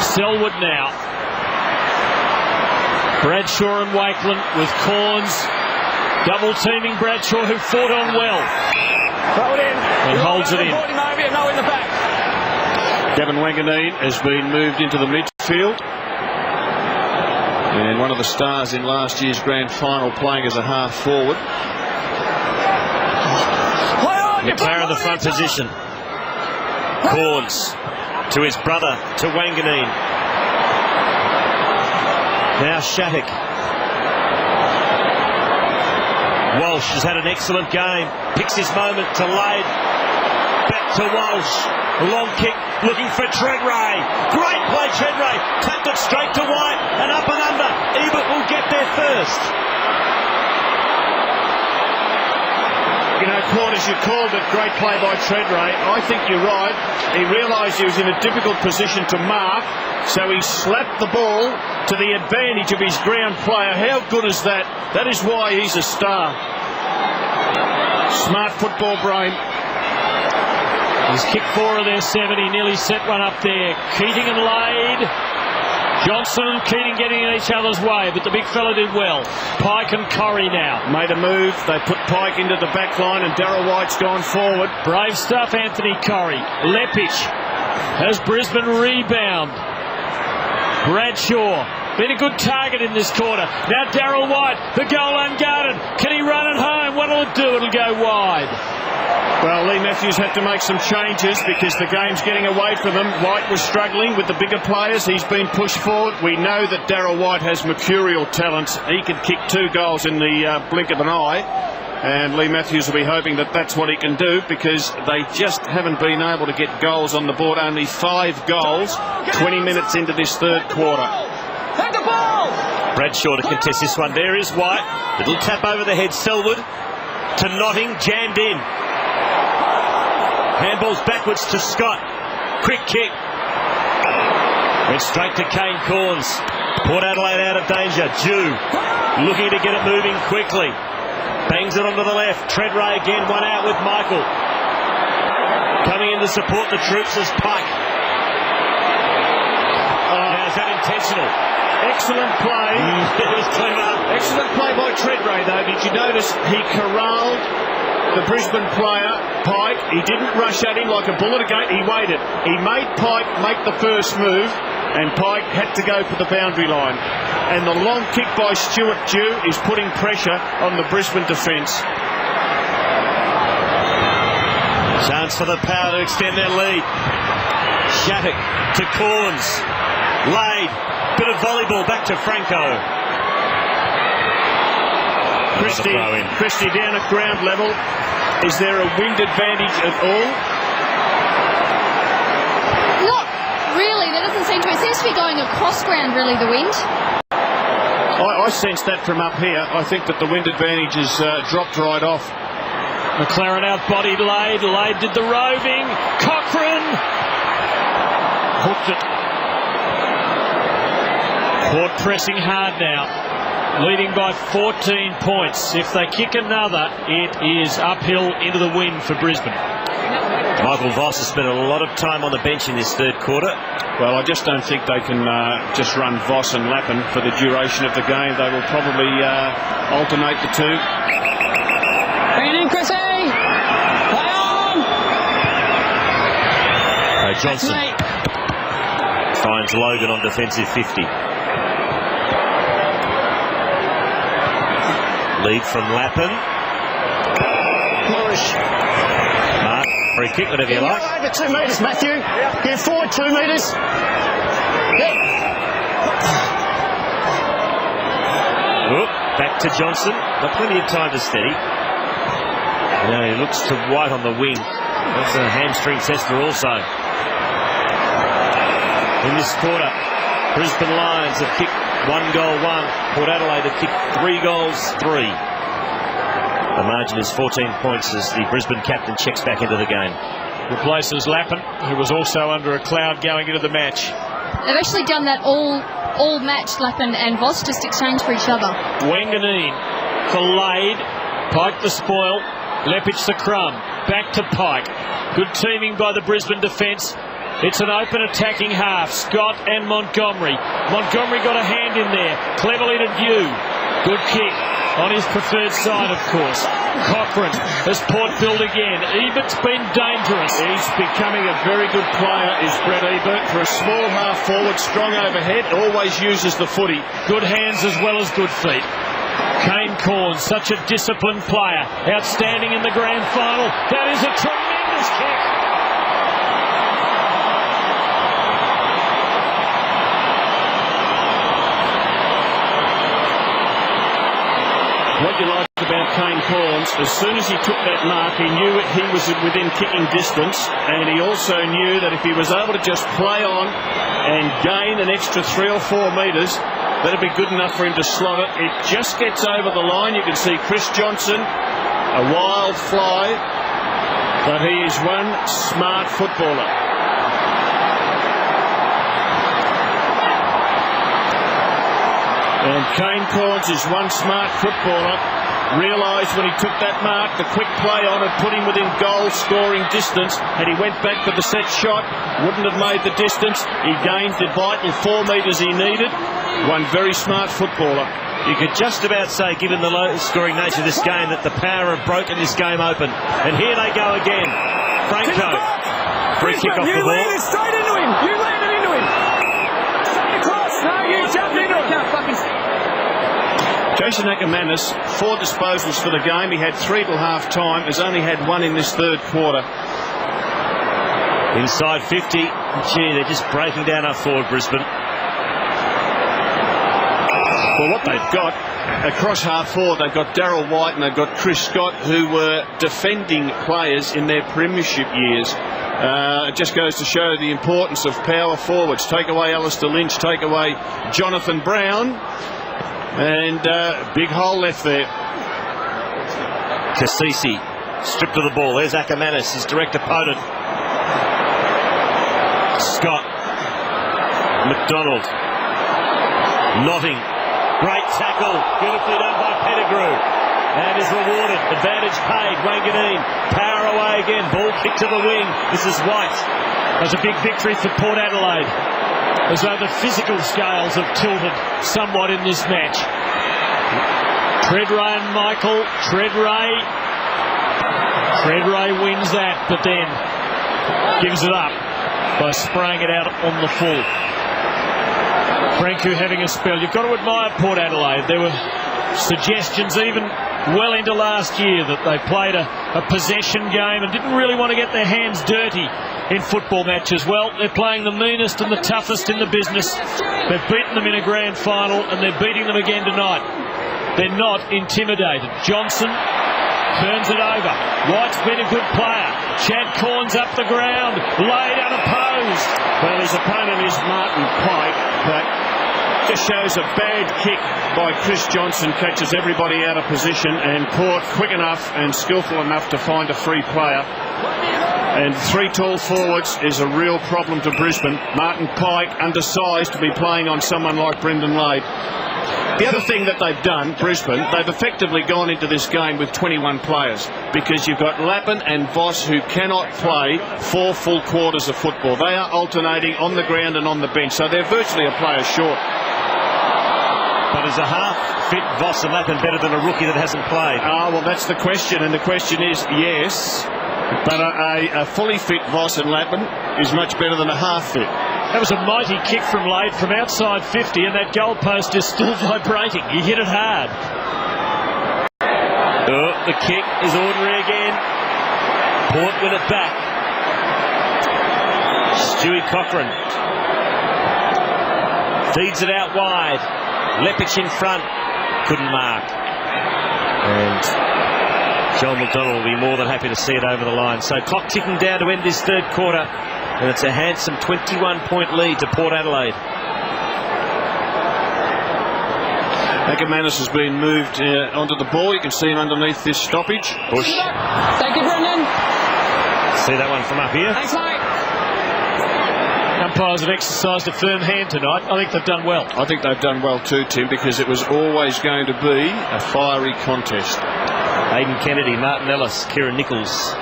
Selwood now. Bradshaw and Wakeland with Corns. Double teaming Bradshaw, who fought on well. Throw it in. And holds it in. Him over here, no in the back. Gavin Wanganeen has been moved into the midfield. And one of the stars in last year's grand final playing as a half forward. McLaren the front position. Corns to his brother, to Wanganeen. Now Shattuck. Walsh has had an excellent game. Picks his moment to Lade. Back to Walsh. Long kick, looking for Treadray. Great play, Treadray. Tapped it straight to White and up and under. Ebert will get there first. You know, Quarters, you called it great play by Treadray. I think you're right. He realised he was in a difficult position to mark, so he slapped the ball to the advantage of his ground player. How good is that? That is why he's a star. Smart football brain. He's kicked 4 of their 7. He nearly set one up there. Keating and Lade. Johnson and Keating getting in each other's way, but the big fella did well. Pike and Corrie now. Made a move. They put Pike into the back line, and Darryl White's gone forward. Brave stuff, Anthony Corrie. Lepich has Brisbane rebound. Bradshaw. Been a good target in this quarter. Now Darryl White, the goal unguarded. Can he run it home? What'll it do? It'll go wide. Well, Lee Matthews had to make some changes because the game's getting away from him. White was struggling with the bigger players. He's been pushed forward. We know that Darryl White has mercurial talents. He could kick 2 goals in the blink of an eye. And Lee Matthews will be hoping that that's what he can do, because they just haven't been able to get goals on the board. Only 5 goals, 20 minutes into this third quarter. Take the ball! Bradshaw to contest this one. There is White. Little tap over the head. Selwood to Notting, jammed in. Handballs backwards to Scott. Quick kick. Went straight to Kane Corns. Port Adelaide out of danger. Jew looking to get it moving quickly. Bangs it onto the left. Treadray again, one out with Michael. Coming in to support the troops is Pike. Now is that intentional? Excellent play. It was clever. Excellent play by Treadray, though. Did you notice he corralled the Brisbane player, Pike? He didn't rush at him like a bull at a gate. He waited. He made Pike make the first move, and Pike had to go for the boundary line. And the long kick by Stuart Dew is putting pressure on the Brisbane defence. Chance for the Power to extend their lead. Shattuck to Corns. Laid. Bit of volleyball back to Franco. Christie down at ground level. Is there a wind advantage at all? Not really. There doesn't seem to. It seems to be going across ground, really, the wind. I sense that from up here. I think that the wind advantage has dropped right off. McLaren out-bodied Lade. Lade did the roving. Cochrane hooked it. Port pressing hard now, leading by 14 points. If they kick another, it is uphill into the wind for Brisbane. Michael Voss has spent a lot of time on the bench in this third quarter. Well, I just don't think they can just run Voss and Lappin for the duration of the game. They will probably alternate the two. Bring it in, Chrissy! Play on! Johnson finds Logan on defensive 50. Lead from Lappin. Flourish. Mark, free kick, whatever you like. Over 2 metres, Matthew. Get forward 2 metres. Yep. Whoop, back to Johnson. Got plenty of time to steady. Now he looks to White on the wing. That's a hamstring tester also. In this quarter, Brisbane Lions have kicked 1 goal 1. Port Adelaide have kicked 3 goals 3. The margin is 14 points as the Brisbane captain checks back into the game. Replaces Lappin, who was also under a cloud going into the match. They've actually done that all match. Lappin and Voss just exchanged for each other. Wanganeen for Lade. Pike the spoil. Leppich the crumb. Back to Pike. Good teaming by the Brisbane defence. It's an open attacking half. Scott and Montgomery. Montgomery got a hand in there. Cleverly to Dew. Good kick. On his preferred side, of course. Cochrane has Port build again. Ebert's been dangerous. He's becoming a very good player, is Brett Ebert. For a small half forward, strong overhead, always uses the footy. Good hands as well as good feet. Kane Corns, such a disciplined player. Outstanding in the grand final. That is a tremendous kick. What you like about Kane Corns, as soon as he took that mark, he knew he was within kicking distance, and he also knew that if he was able to just play on and gain an extra 3 or 4 metres, that'd be good enough for him to slot it. It just gets over the line. You can see Chris Johnson, a wild fly, but he is one smart footballer. And Kane Corns is one smart footballer. Realised when he took that mark, the quick play on it put him within goal-scoring distance, and he went back for the set shot. Wouldn't have made the distance. He gained the vital 4 metres he needed. One very smart footballer. You could just about say, given the low-scoring nature of this game, that the Power have broken this game open. And here they go again. Franco. Free kick off the ball. You laid it straight into him. You laid it into him. Straight across. No, you jumped into it. Jason Ackermanis, 4 disposals for the game. He had 3 till half time. Has only had 1 in this third quarter. Inside 50. Gee, they're just breaking down our forward, Brisbane. Well, what they've got across half forward, they've got Darryl White and they've got Chris Scott, who were defending players in their premiership years. It just goes to show the importance of power forwards. Take away Alistair Lynch, take away Jonathan Brown, and big hole left there. Cassisi stripped of the ball. There's Ackermanis, his direct opponent. Scott, McDonald, Notting, great tackle, beautifully done by Pettigrew, and is rewarded. Advantage paid. Wanganeen, power away again. Ball kicked to the wing. This is White. That's a big victory for Port Adelaide, as though the physical scales have tilted somewhat in this match. Treadray and Michael. Treadray wins that, but then gives it up by spraying it out on the full. Franku having a spell. You've got to admire Port Adelaide. There were suggestions even well into last year that they played a possession game and didn't really want to get their hands dirty in football matches. Well, they're playing the meanest and the toughest in the business. They've beaten them in a grand final and they're beating them again tonight. They're not intimidated. Johnson turns it over. White's been a good player. Chad Corns up the ground, laid unopposed. Well, his opponent is Martin Pike, but just shows a bad kick by Chris Johnson, catches everybody out of position, and Port quick enough and skillful enough to find a free player. And 3 tall forwards is a real problem to Brisbane. Martin Pike, undersized, to be playing on someone like Brendan Lade. The other thing that they've done, Brisbane, they've effectively gone into this game with 21 players, because you've got Lappin and Voss who cannot play 4 full quarters of football. They are alternating on the ground and on the bench, so they're virtually a player short. But is a half-fit Voss and Lappin better than a rookie that hasn't played? Well, that's the question, and the question is yes, but a fully fit Voss and Lappin is much better than a half-fit. That was a mighty kick from Lade from outside 50, and that goalpost is still vibrating. He hit it hard. The kick is ordinary again. Port win it back. Stewie Cochran feeds it out wide. Lepic in front, couldn't mark. And John McDonald will be more than happy to see it over the line. So clock ticking down to end this third quarter, and it's a handsome 21-point lead to Port Adelaide. Ackermanis has been moved onto the ball. You can see him underneath this stoppage. Bush. Thank you, Brendan. See that one from up here? Thanks, mate. Umpires have exercised a firm hand tonight. I think they've done well. I think they've done well too, Tim, because it was always going to be a fiery contest. Aidan Kennedy, Martin Ellis, Kieran Nichols,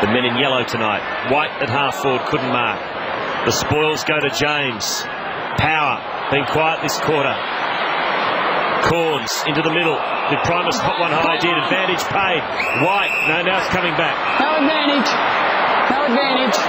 the men in yellow tonight. White at half forward couldn't mark. The spoils go to James. Power been quiet this quarter. Corns into the middle. Did Primus hot one high? Did. Advantage paid. White. No, now it's coming back. No advantage. No advantage.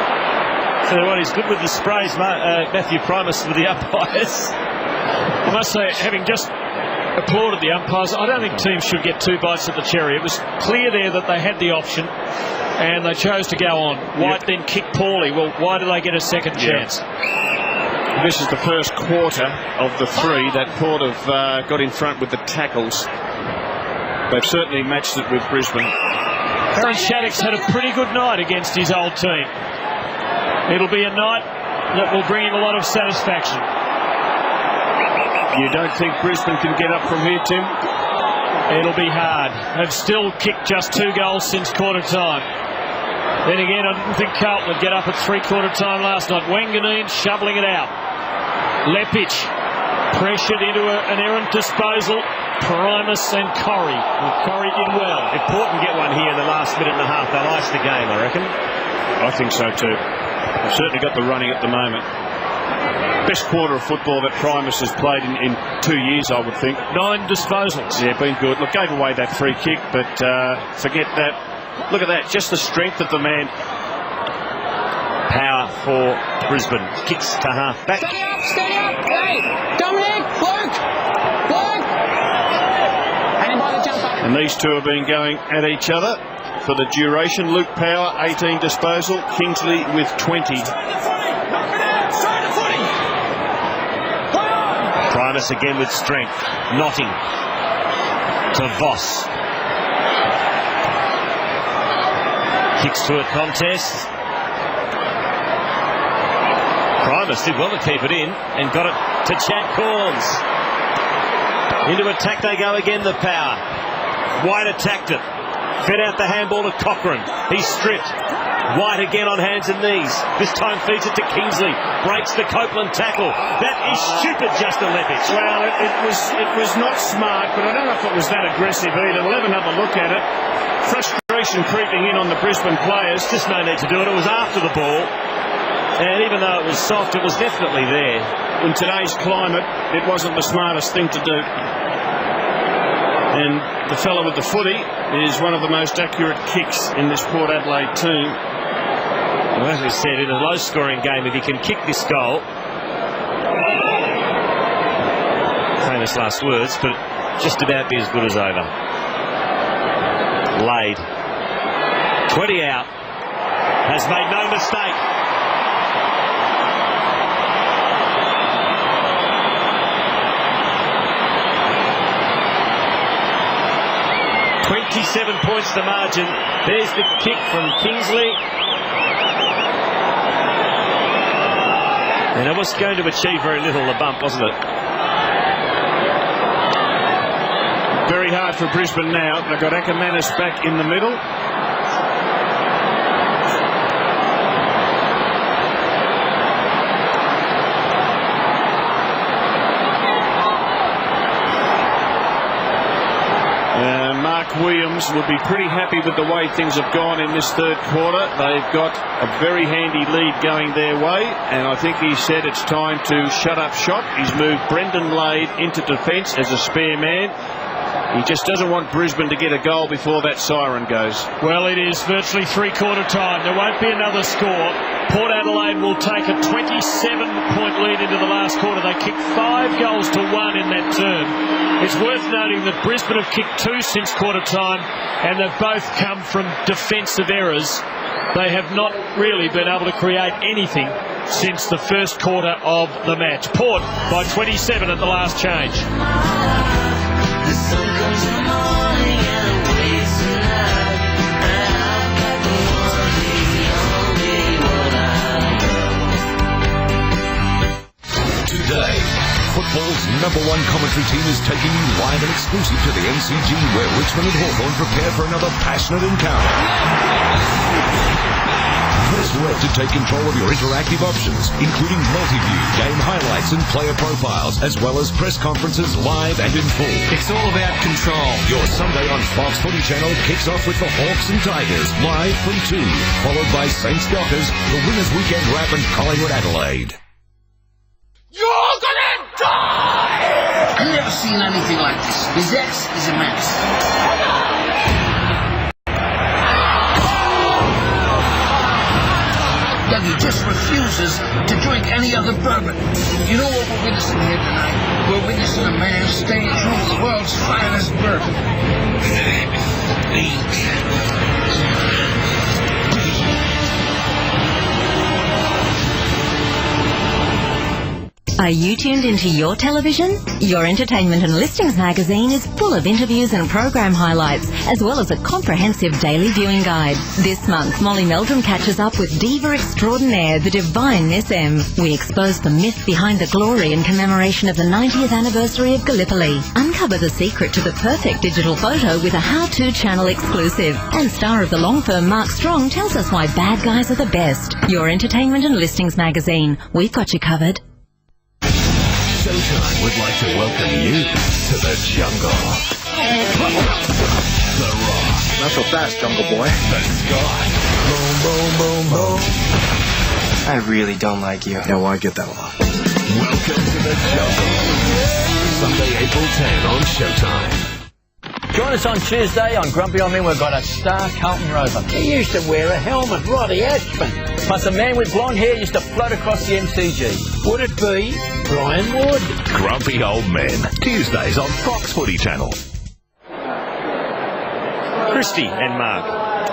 So what, he's good with the sprays, Matthew Primus, with the umpires. I must say, having just applauded the umpires, I don't think teams should get 2 bites at the cherry. It was clear there that they had the option, and they chose to go on. White then kicked poorly. Well, why do they get a second chance? This is the first quarter of the 3 that Port have got in front with the tackles. They've certainly matched it with Brisbane. Aaron Shattuck's had a pretty good night against his old team. It'll be a night that will bring him a lot of satisfaction. You don't think Brisbane can get up from here, Tim? It'll be hard. They've still kicked just 2 goals since quarter time. Then again, I didn't think Carlton would get up at 3/4 time last night. Wanganeen shoveling it out. Lepic pressured into an errant disposal. Primus and Corrie. Corrie did well. If Port can get one here in the last minute and a half, they'll ice the game, I reckon. I think so too. They've certainly got the running at the moment. Best quarter of football that Primus has played in 2 years, I would think. 9 disposals. Yeah, been good. Look, gave away that free kick, but forget that. Look at that, just the strength of the man. Power for Brisbane. Kicks to half back. Steady up, steady up. Hey, Dominic, Luke. And these two have been going at each other for the duration. Luke Power, 18 disposal. Kingsley with 20. Primus again with strength. Knotting to Voss. Kicks to a contest. Primus did well to keep it in and got it to Chad Corns. Into attack they go again, the Power. White attacked it. Fed out the handball to Cochrane. He's stripped. White again on hands and knees. This time feeds it to Kingsley. Breaks the Copeland tackle. That is stupid, Justin Leppich. Well, it was not smart, but I don't know if it was that aggressive either. We'll have another look at it. Frustration creeping in on the Brisbane players. Just no need to do it. It was after the ball. And even though it was soft, it was definitely there. In today's climate, it wasn't the smartest thing to do. And the fellow with the footy is one of the most accurate kicks in this Port Adelaide team. Well, as we said, in a low-scoring game, if he can kick this goal, famous last words, but just about be as good as over. Laid. 20 out. Has made no mistake. .27 points the margin. There's the kick from Kingsley. And it was going to achieve very little, the bump, wasn't it? Very hard for Brisbane now. They've got Akamanis back in the middle. Williams would be pretty happy with the way things have gone in this third quarter. They've got a very handy lead going their way, and I think he said it's time to shut up shop. He's moved Brendan Lade into defence as a spare man. He just doesn't want Brisbane to get a goal before that siren goes. Well, it is virtually three-quarter time. There won't be another score. Port Adelaide will take a 27-point lead into the last quarter. They kicked 5 goals to 1 in that term. It's worth noting that Brisbane have kicked 2 since quarter time, and they've both come from defensive errors. They have not really been able to create anything since the first quarter of the match. Port by 27 at the last change. The sun comes in the morning and it waits tonight. And I've got the one, the only one I know. Today, football's #1 commentary team is taking you live and exclusive to the MCG, where Richmond and Hawthorn prepare for another passionate encounter. Press red to take control of your interactive options, including multi-view, game highlights and player profiles, as well as press conferences live and in full. It's all about control. Your Sunday on Fox Footy Channel kicks off with the Hawks and Tigers, live from 2, followed by Saints Dockers, the Winners Weekend Wrap and Collingwood Adelaide. You're gonna die! I've never seen anything like this. His ex is a mess. Dougie just refuses to drink any other bourbon. You know what we're witnessing here tonight? We're witnessing a man staying true to the world's finest bourbon. Are you tuned into your television? Your Entertainment and Listings magazine is full of interviews and program highlights, as well as a comprehensive daily viewing guide. This month, Molly Meldrum catches up with diva extraordinaire, the divine Miss M. We expose the myth behind the glory in commemoration of the 90th anniversary of Gallipoli. Uncover the secret to the perfect digital photo with a how-to channel exclusive. And star of the long firm Mark Strong tells us why bad guys are the best. Your Entertainment and Listings magazine. We've got you covered. Showtime would like to welcome you to the jungle. The rock. Not so fast, Jungle Boy. The Scott. Boom, boom, boom, boom. I really don't like you. Yeah, well, I get that a lot. Welcome to the jungle. Sunday, April 10 on Showtime. Join us on Tuesday on Grumpy on Me. We've got a star Carlton Rover. He used to wear a helmet, Roddy Ashman. Plus a man with blonde hair used to float across the MCG. Would it be Brian Wood? Grumpy Old Men. Tuesdays on Fox Footy Channel. Christie and Mark.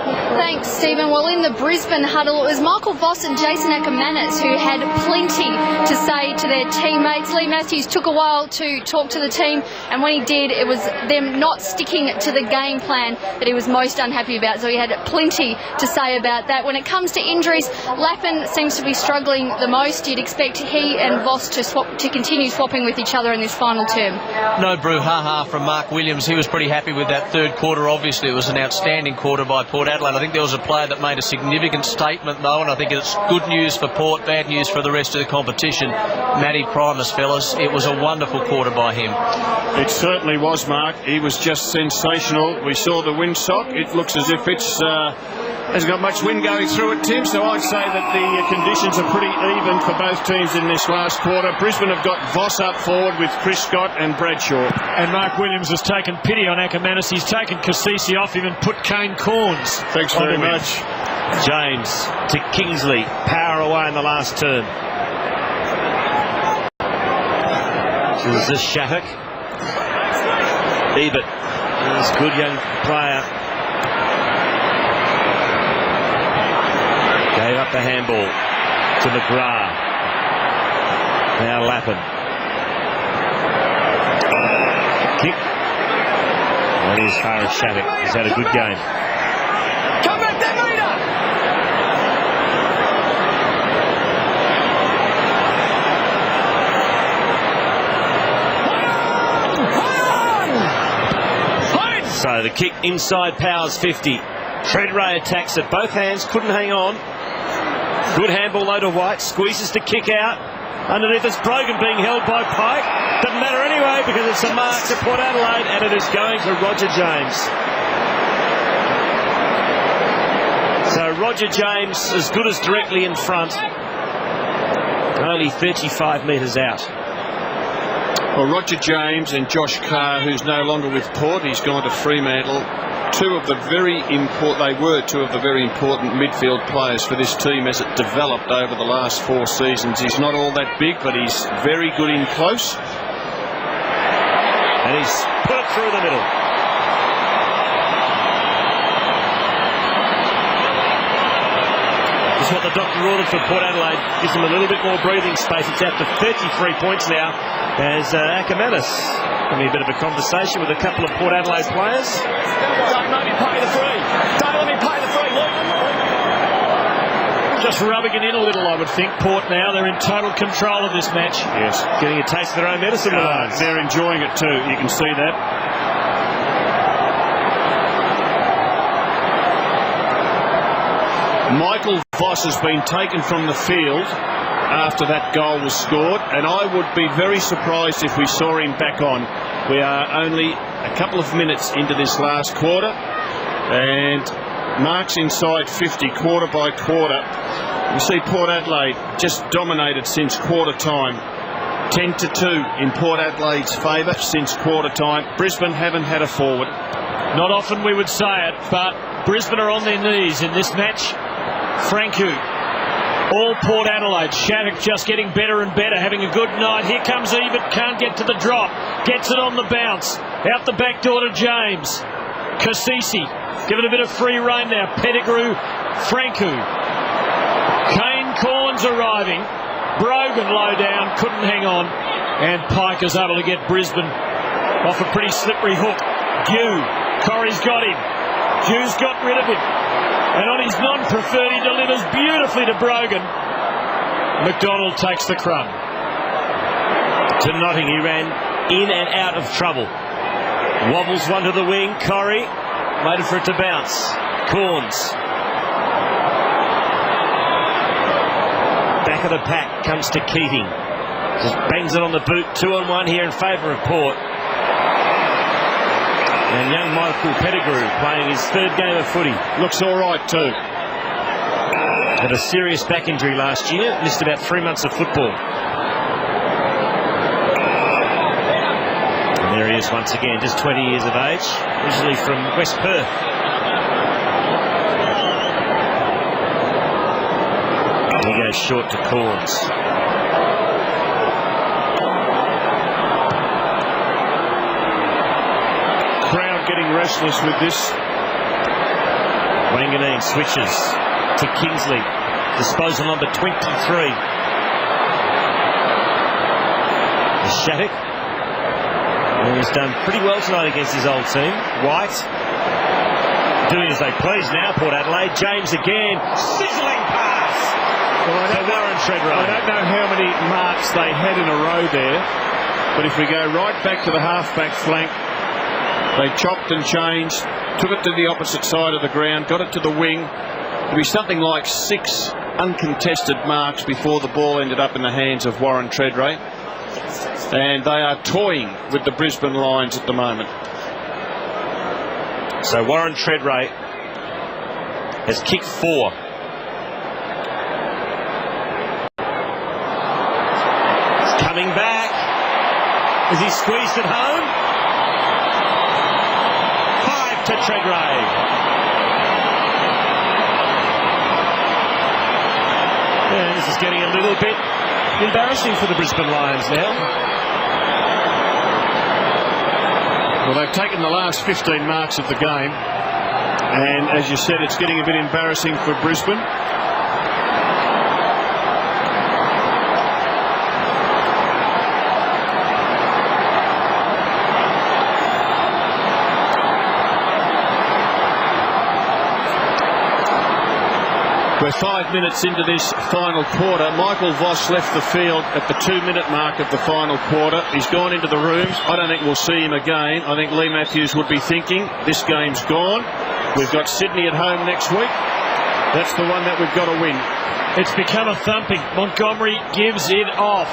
Thanks, Stephen. Well, in the Brisbane huddle, it was Michael Voss and Jason Ackermanis who had plenty to say to their teammates. Lee Matthews took a while to talk to the team, and when he did, it was them not sticking to the game plan that he was most unhappy about. So he had plenty to say about that. When it comes to injuries, Lappin seems to be struggling the most. You'd expect he and Voss to continue swapping with each other in this final term. No brouhaha from Mark Williams. He was pretty happy with that third quarter. Obviously, it was an outstanding quarter by Port Adelaide. I think there was a player that made a significant statement, though, and I think it's good news for Port, bad news for the rest of the competition. Matty Primus, fellas, it was a wonderful quarter by him. It certainly was, Mark. He was just sensational. We saw the windsock. It looks as if it's hasn't got much wind going through it, Tim, so I'd say that the conditions are pretty even for both teams in this last quarter. Brisbane have got Voss up forward with Chris Scott and Bradshaw. And Mark Williams has taken pity on Ackermanis. He's taken Cassisi off him and put Kane Corns. Thanks very much. James to Kingsley. Power away in the last turn. This is Shattuck. Ebert. This good young player. Gave up the handball to McGrath. Now Lappin. Kick. That is far as Shattuck. He's had a good game. Come back there, So the kick inside Powers 50. Trent Ray attacks it. Both hands, couldn't hang on. Good handball though to White. Squeezes to kick out. Underneath it's Brogan being held by Pike. Doesn't matter anyway because it's a mark to Port Adelaide and it is going to Roger James. So Roger James as good as directly in front. Only 35 metres out. Well, Roger James and Josh Carr, who's no longer with Port, he's gone to Fremantle. They were two of the very important midfield players for this team as it developed over the last 4 seasons. He's not all that big, but he's very good in close. And he's put it through the middle. This is what the doctor ordered for Port Adelaide. Gives them a little bit more breathing space. It's out to 33 points now as Ackermanis having a bit of a conversation with a couple of Port Adelaide players. Don't let me pay the free. Don't let me pay the free, Luke. Just rubbing it in a little, I would think. Port now, they're in total control of this match. Yes. Getting a taste of their own medicine. They're enjoying it too. You can see that. Michael Voss has been taken from the field after that goal was scored, and I would be very surprised if we saw him back on. We are only a couple of minutes into this last quarter, and marks inside 50 quarter by quarter. You see Port Adelaide just dominated since quarter time. 10-2 in Port Adelaide's favour since quarter time. Brisbane haven't had a forward. Not often we would say it, but Brisbane are on their knees in this match. Franku, all Port Adelaide. Shattuck just getting better and better, having a good night. Here comes Ebert, can't get to the drop. Gets it on the bounce. Out the back door to James. Cassisi, given a bit of free rein now. Pettigrew, Franku. Kane Corns arriving. Brogan low down, couldn't hang on. And Pike is able to get Brisbane off a pretty slippery hook. Dew, Corrie's got him. Dew's got rid of him. And on his non-preferred, he delivers beautifully to Brogan. McDonald takes the crumb. To Notting, he ran in and out of trouble. Wobbles one to the wing. Corrie waited for it to bounce. Corns. Back of the pack comes to Keating. Just bangs it on the boot. 2-on-1 here in favour of Port. And young Michael Pettigrew playing his third game of footy. Looks all right too. Had a serious back injury last year. Missed about 3 months of football. And there he is once again, just 20 years of age. Originally from West Perth. And he goes short to Corns. Getting restless with this. Wanganeen switches to Kingsley. Disposal number 23. Shattuck. And he's done pretty well tonight against his old team. White. Doing as they please now, Port Adelaide. James again. Sizzling pass. Well, to Warren Treadwell. I don't know how many marks they had in a row there, but if we go right back to the half-back flank, they chopped and changed, took it to the opposite side of the ground, got it to the wing. It'll be something like 6 uncontested marks before the ball ended up in the hands of Warren Treadwell. And they are toying with the Brisbane lines at the moment. So Warren Treadwell has kicked 4. He's coming back. Is he squeezed it home? 5 to Treadwell. Yeah, this is getting a little bit embarrassing for the Brisbane Lions now. Well, they've taken the last 15 marks of the game, and as you said, it's getting a bit embarrassing for Brisbane. We're 5 minutes into this final quarter. Michael Voss left the field at the 2-minute mark of the final quarter. He's gone into the rooms. I don't think we'll see him again. I think Lee Matthews would be thinking, this game's gone. We've got Sydney at home next week. That's the one that we've got to win. It's become a thumping. Montgomery gives it off.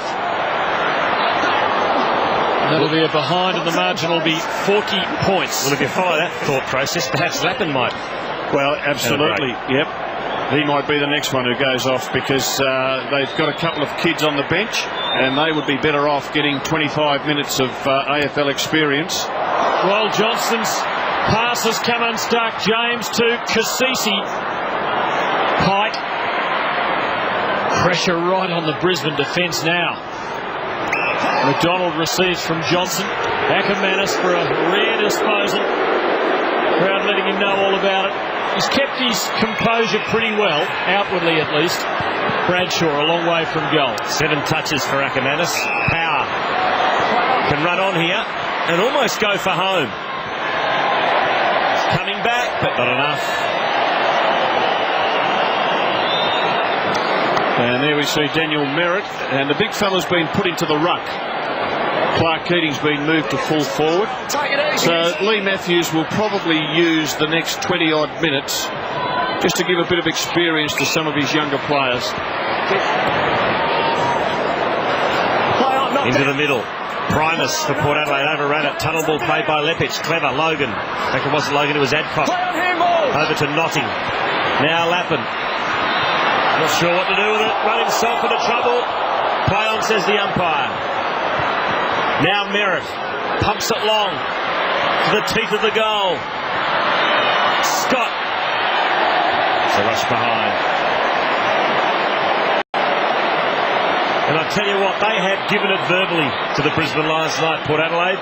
That'll be a behind, and the margin will be 40 points. Well, if you follow that thought process, perhaps Lappin might. Well, absolutely. Yep. He might be the next one who goes off, because they've got a couple of kids on the bench and they would be better off getting 25 minutes of AFL experience. Well, Johnston's pass has come unstuck. James to Kasisi. Pike. Pressure right on the Brisbane defence now. McDonald receives from Johnson. Ackermanis for a rare disposal. Crowd letting him know all about it. He's kept his composure pretty well, outwardly at least. Bradshaw a long way from goal. 7 touches for Ackermanis. Power can run on here and almost go for home. Coming back, but not enough. And there we see Daniel Merritt, and the big fella's been put into the ruck. Clark Keating's been moved to full forward. So Lee Matthews will probably use the next 20-odd minutes just to give a bit of experience to some of his younger players. Into the middle. Primus for Port Adelaide, overran it. Tunnel ball played by Lepic. Clever. Logan. In fact, it wasn't Logan, it was Adcock. Over to Notting. Now Lappin. Not sure what to do with it. Run himself into trouble. Play on, says the umpire. Now Merritt pumps it long to the teeth of the goal. Scott. It's a rush behind. And I tell you what, they have given it verbally to the Brisbane Lions tonight, Port Adelaide.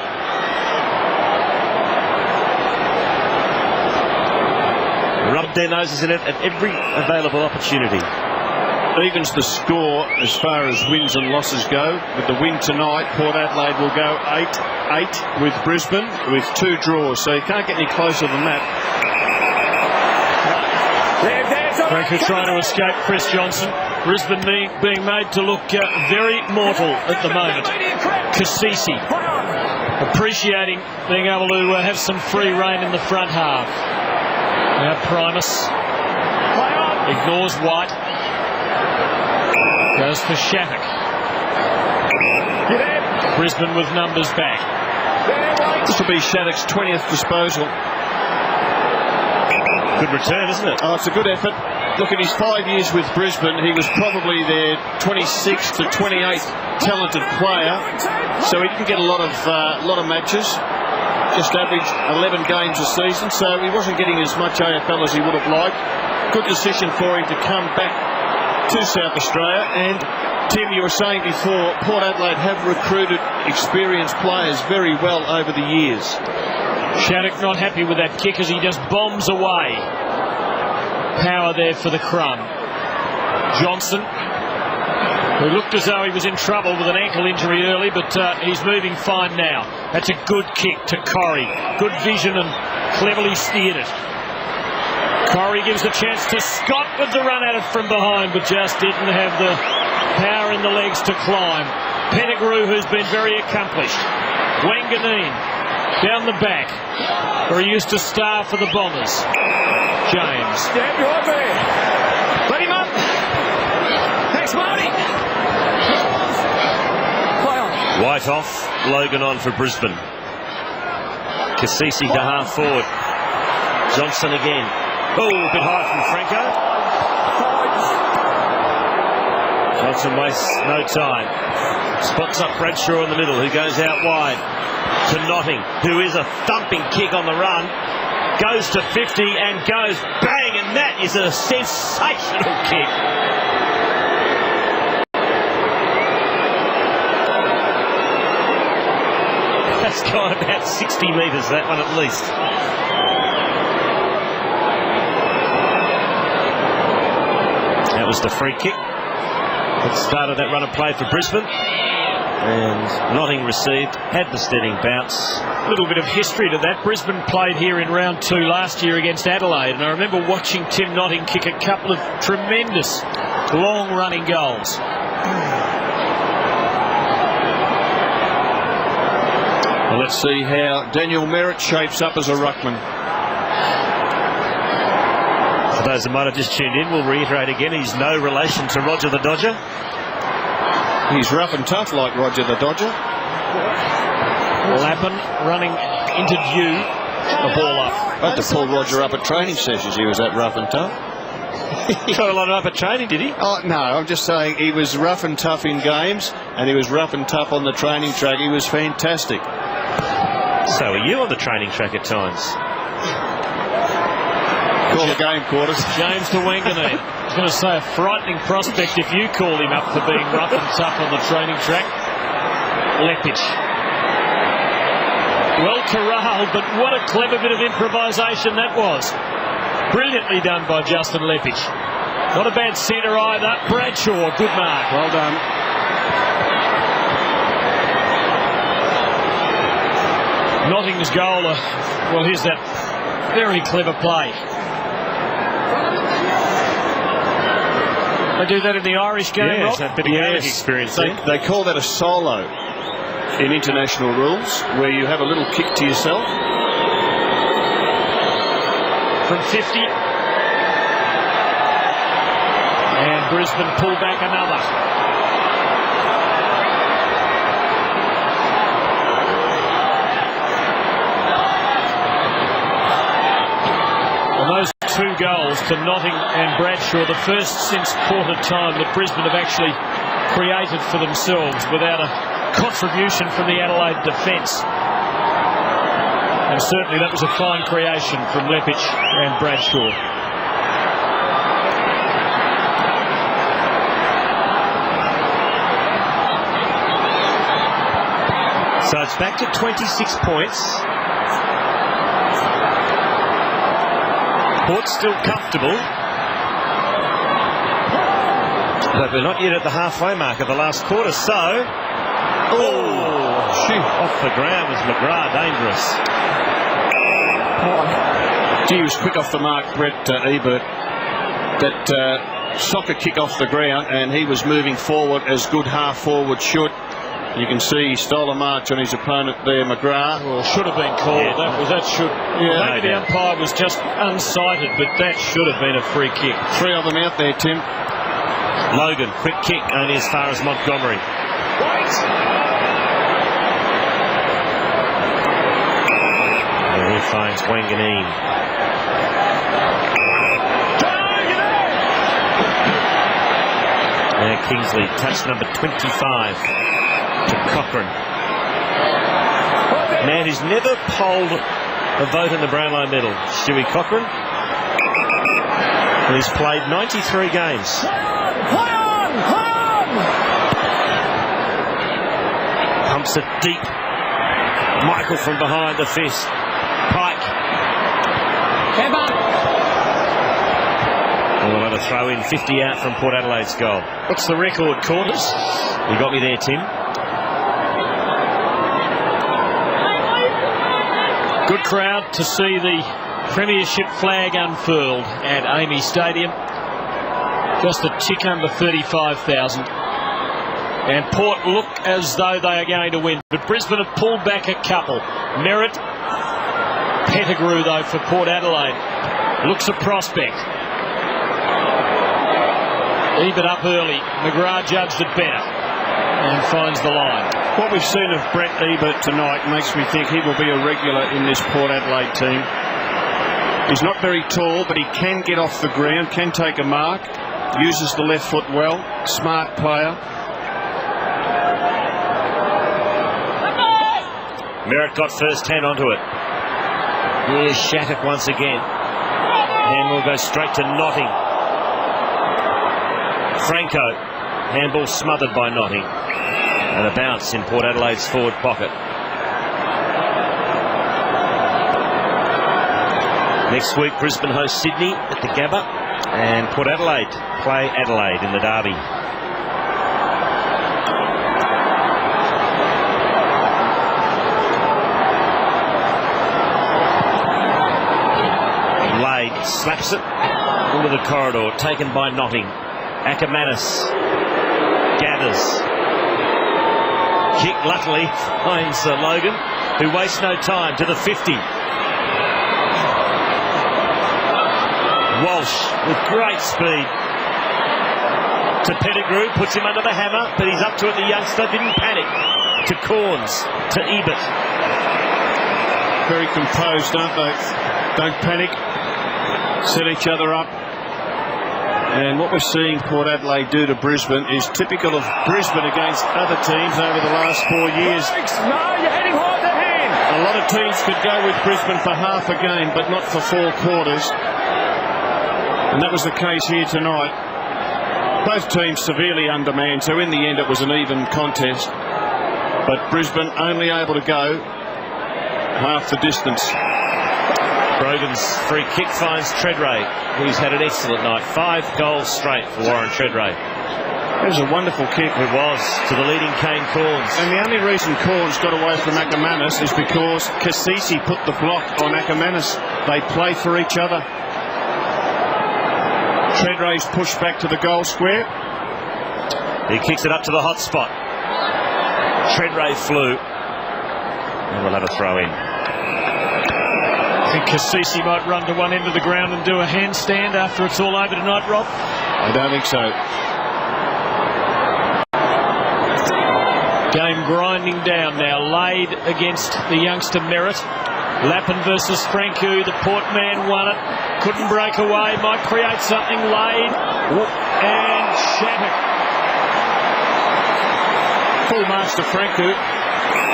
Rubbed their noses in it at every available opportunity. Evens the score as far as wins and losses go. With the win tonight, Port Adelaide will go 8-8 with Brisbane, with 2 draws, so you can't get any closer than that. Franco trying to escape Chris Johnson. Brisbane being made to look very mortal at the moment. Kasisi appreciating being able to have some free rein in the front half. Now Primus ignores White. Goes for Shattuck. Brisbane with numbers back. This will be Shattuck's 20th disposal. Good return, isn't it? Oh, it's a good effort. Look, at his 5 years with Brisbane, he was probably their 26th to 28th talented player. So he didn't get a lot of matches. Just averaged 11 games a season, so he wasn't getting as much AFL as he would have liked. Good decision for him to come back to South Australia. And Tim, you were saying before, Port Adelaide have recruited experienced players very well over the years. Shattuck not happy with that kick as he just bombs away. power there for the Crumb. Johnson, who looked as though he was in trouble with an ankle injury early, but he's moving fine now. That's a good kick to Corrie. Good vision and cleverly steered it. Corrie gives the chance to Scott with the run at it from behind, but just didn't have the power in the legs to climb. Pettigrew, who's been very accomplished. Wanganeen down the back, where he used to star for the Bombers. James. Stand right there. Let him up. Thanks, Marty. White off, Logan on for Brisbane. Cassisi to half forward. Johnson again. Oh, a bit high from Franco. Johnson wastes no time. Spots up Bradshaw in the middle, who goes out wide to Notting, who is a thumping kick on the run. Goes to 50 and goes bang, and that is a sensational kick. That's gone about 60 metres, that one at least. That was the free kick that started that run of play for Brisbane. And Notting received, had the steadying bounce. A little bit of history to that. Brisbane played here in round 2 last year against Adelaide, and I remember watching Tim Notting kick a couple of tremendous long-running goals. Well, let's see how Daniel Merritt shapes up as a ruckman. For those that might have just tuned in, we'll reiterate again, he's no relation to Roger the Dodger. He's rough and tough like Roger the Dodger. Lappin running into view. The ball up. I had to pull Roger up at training sessions. He was that rough and tough. He got a lot up at training, did he? Oh, no, I'm just saying he was rough and tough in games, and he was rough and tough on the training track. He was fantastic. So are you on the training track at times? Call the game, Quarters. James to Wanganeen. I was going to say a frightening prospect if you called him up for being rough and tough on the training track. Leppich. Well corralled, but what a clever bit of improvisation that was. Brilliantly done by Justin Leppich. Not a bad centre either. Bradshaw, good mark. Well done. Notting's goal, well, here's that very clever play. They do that in the Irish game, yes, Rob? a bit of Gaelic experience. They call that a solo in international rules, where you have a little kick to yourself. From 50. And Brisbane pull back another. And those 2 goals to Notting and Bradshaw, the first since quarter time that Brisbane have actually created for themselves without a contribution from the Adelaide defence. And certainly that was a fine creation from Leppich and Bradshaw. So it's back to 26 points. Port's still comfortable, but we're not yet at the halfway mark of the last quarter, so... Oh, shoot. Off the ground was McGrath, dangerous. He was quick off the mark, Brett Ebert. That soccer kick off the ground, and he was moving forward as good half-forward should. You can see he stole a march on his opponent there, McGrath. Well, should have been called. Yeah. That should. Yeah, maybe the umpire was just unsighted, but that should have been a free kick. 3 of them out there, Tim. Logan, quick kick only as far as Montgomery. And he finds Wanganeen. Now Kingsley, touch number 25 to Cochrane. Man who's never polled a vote in the Brownlow medal, Stewie Cochrane. And he's played 93 games. Pumps it deep. Michael from behind the fist. Pike. And we'll have a throw in, 50 out from Port Adelaide's goal. What's the record, Corners? You got me there, Tim. Good crowd to see the premiership flag unfurled at Amy Stadium. Just a tick under 35,000. And Port look as though they are going to win. But Brisbane have pulled back a couple. Merritt, Pettigrew, though, for Port Adelaide. Looks a prospect. Ebert up early. McGrath judged it better and finds the line. What we've seen of Brett Ebert tonight makes me think he will be a regular in this Port Adelaide team. He's not very tall, but he can get off the ground, can take a mark, uses the left foot well, smart player. Merritt got first hand onto it. Here's Shattuck once again. And will go straight to Notting. Franco. Handball smothered by Notting. And a bounce in Port Adelaide's forward pocket. Next week, Brisbane hosts Sydney at the Gabba. And Port Adelaide play Adelaide in the derby. Slaps it into the corridor, taken by Notting. Ackermanis gathers. Kick luckily finds Logan, who wastes no time, to the 50. Walsh with great speed to Pettigrew, puts him under the hammer, but he's up to it. The youngster didn't panic. To Corns, to Ebert. Very composed, aren't they? Don't panic. Set each other up. And what we're seeing Port Adelaide do to Brisbane is typical of Brisbane against other teams over the last 4 years. No, you're heading hard to hand. A lot of teams could go with Brisbane for half a game, but not for 4 quarters. And that was the case here tonight. Both teams severely undermanned, so in the end it was an even contest. But Brisbane only able to go half the distance. Brogan's free kick finds Treadray, who's had an excellent night. 5 goals straight for Warren Treadray. It was a wonderful kick. It was, to the leading Kane Corns. And the only reason Corns got away from Ackermanis is because Cassisi put the block on Ackermanis. They play for each other. Treadray's pushed back to the goal square. He kicks it up to the hot spot. Treadray flew. And we'll have a throw in. I think Cassisi might run to one end of the ground and do a handstand after it's all over tonight, Rob. I don't think so. Game grinding down now. Laid against the youngster Merritt. Lappin versus Franku. The Port man won it. Couldn't break away. Might create something. Laid. And Shattuck. Full marks to Franku.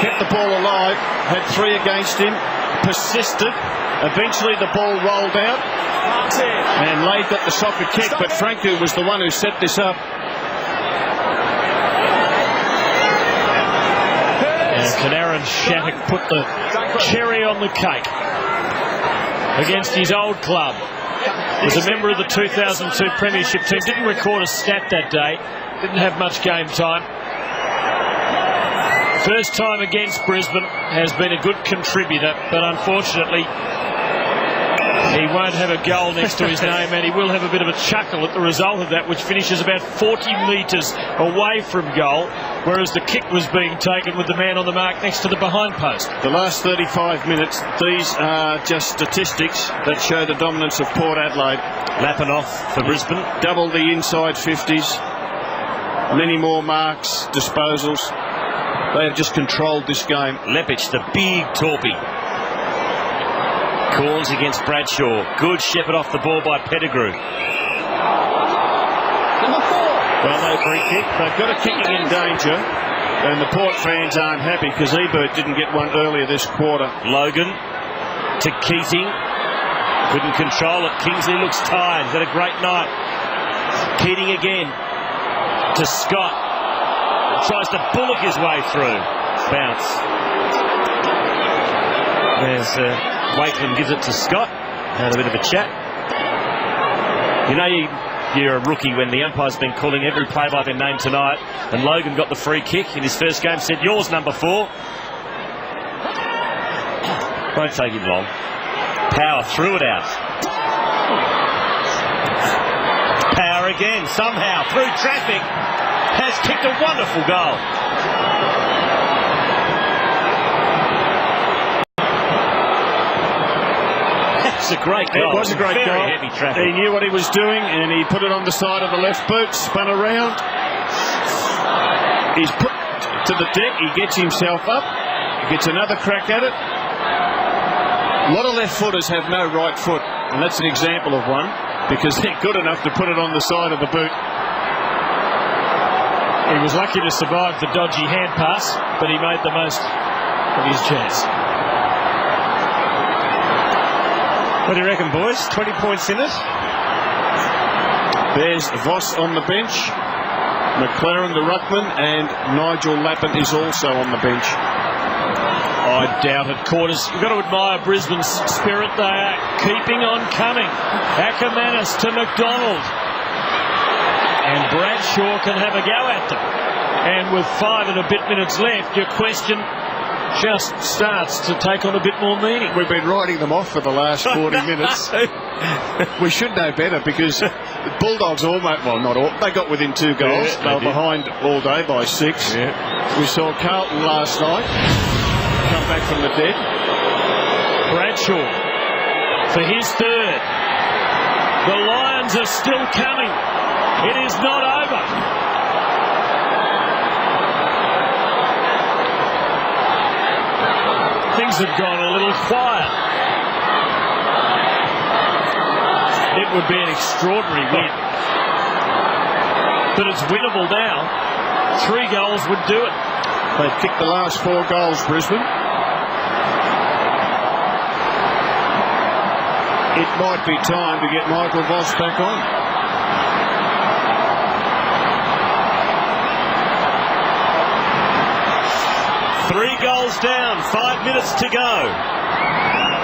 Kept the ball alive. Had 3 against him. Persisted. Eventually the ball rolled out. And Laid got the soccer kick, but Franku was the one who set this up. And can Aaron Shattuck put the cherry on the cake against his old club? Was a member of the 2002 Premiership team. Didn't record a stat that day. Didn't have much game time. First time against Brisbane, has been a good contributor, but unfortunately he won't have a goal next to his name, and he will have a bit of a chuckle at the result of that, which finishes about 40 metres away from goal, whereas the kick was being taken with the man on the mark next to the behind post. The last 35 minutes, these are just statistics that show the dominance of Port Adelaide. Lappin off for Brisbane. Double the inside 50s. Many more marks, disposals. They have just controlled this game. Lepic, the big torpy. Corns against Bradshaw. Good shepherd off the ball by Pettigrew. Number 4. Well, no free kick. They've got a kicking in danger. And the Port fans aren't happy because Ebert didn't get one earlier this quarter. Logan to Keating. Couldn't control it. Kingsley looks tired. He's had a great night. Keating again to Scott. Tries to bullock his way through. Bounce. There's Wakeman gives it to Scott. Had a bit of a chat. You know, you're a rookie when the umpire's been calling every play by their name tonight, and Logan got the free kick in his first game, said, yours, number 4. Won't take him long. Power threw it out. Power again, somehow, through traffic, has kicked a wonderful goal. It's a great goal. It was a great goal. Heavy traffic. He knew what he was doing, and he put it on the side of the left boot, spun around. He's put to the deck. He gets himself up. He gets another crack at it. A lot of left footers have no right foot, and that's an example of one, because they're good enough to put it on the side of the boot. He was lucky to survive the dodgy hand pass, but he made the most of his chance. What do you reckon, boys? 20 points in it? There's Voss on the bench, McLaren the ruckman, and Nigel Lappin is also on the bench. I doubt it, Quarters. You've got to admire Brisbane's spirit. They are keeping on coming. Ackermanis to McDonald. And Bradshaw can have a go at them. And with 5 and a bit minutes left, your question just starts to take on a bit more meaning. We've been riding them off for the last 40 minutes. We should know better, because the Bulldogs almost, well, not all, they got within 2 goals. Yeah, they were behind all day by 6. Yeah. We saw Carlton last night come back from the dead. Bradshaw for his 3rd. The Lions are still coming. It is not over. Things have gone a little quiet. It would be an extraordinary win. But it's winnable now. 3 goals would do it. They've kicked the last 4 goals, Brisbane. It might be time to get Michael Voss back on. Three goals down, 5 minutes to go.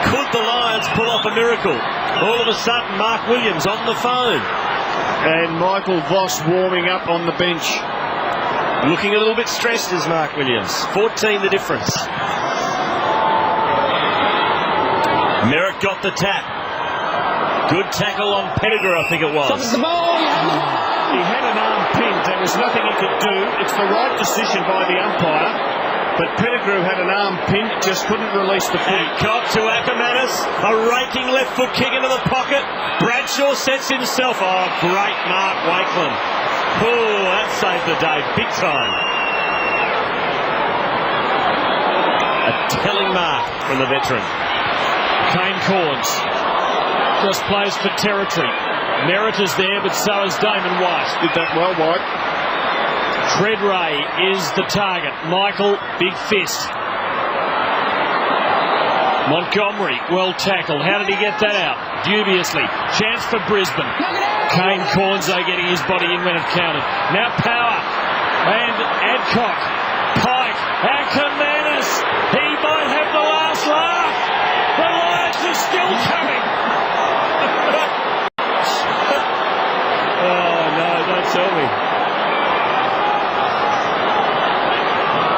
Could the Lions pull off a miracle? All of a sudden, Mark Williams on the phone. And Michael Voss warming up on the bench. Looking a little bit stressed is Mark Williams. 14 the difference. Merritt got the tap. Good tackle on Pettigrew, I think it was. He had an arm pinned. There was nothing he could do. It's the right decision by the umpire. But Pettigrew had an arm pinned, just couldn't release the foot. Cock to Ackermanis, a raking left foot kick into the pocket. Bradshaw sets himself. Oh, great mark, Wakeland. Oh, that saved the day, big time. A telling mark from the veteran. Kane Corns just plays for territory. Merritt is there, but so is Damon White. Did that well, White. Treadray is the target. Michael, big fist. Montgomery, well tackled. How did he get that out? Dubiously. Chance for Brisbane. Kane Cornzo getting his body in when it counted. Now Power. And Adcock. Pike. Ackermanis. He might have the last laugh. The Lions are still coming. Oh, no, don't tell me.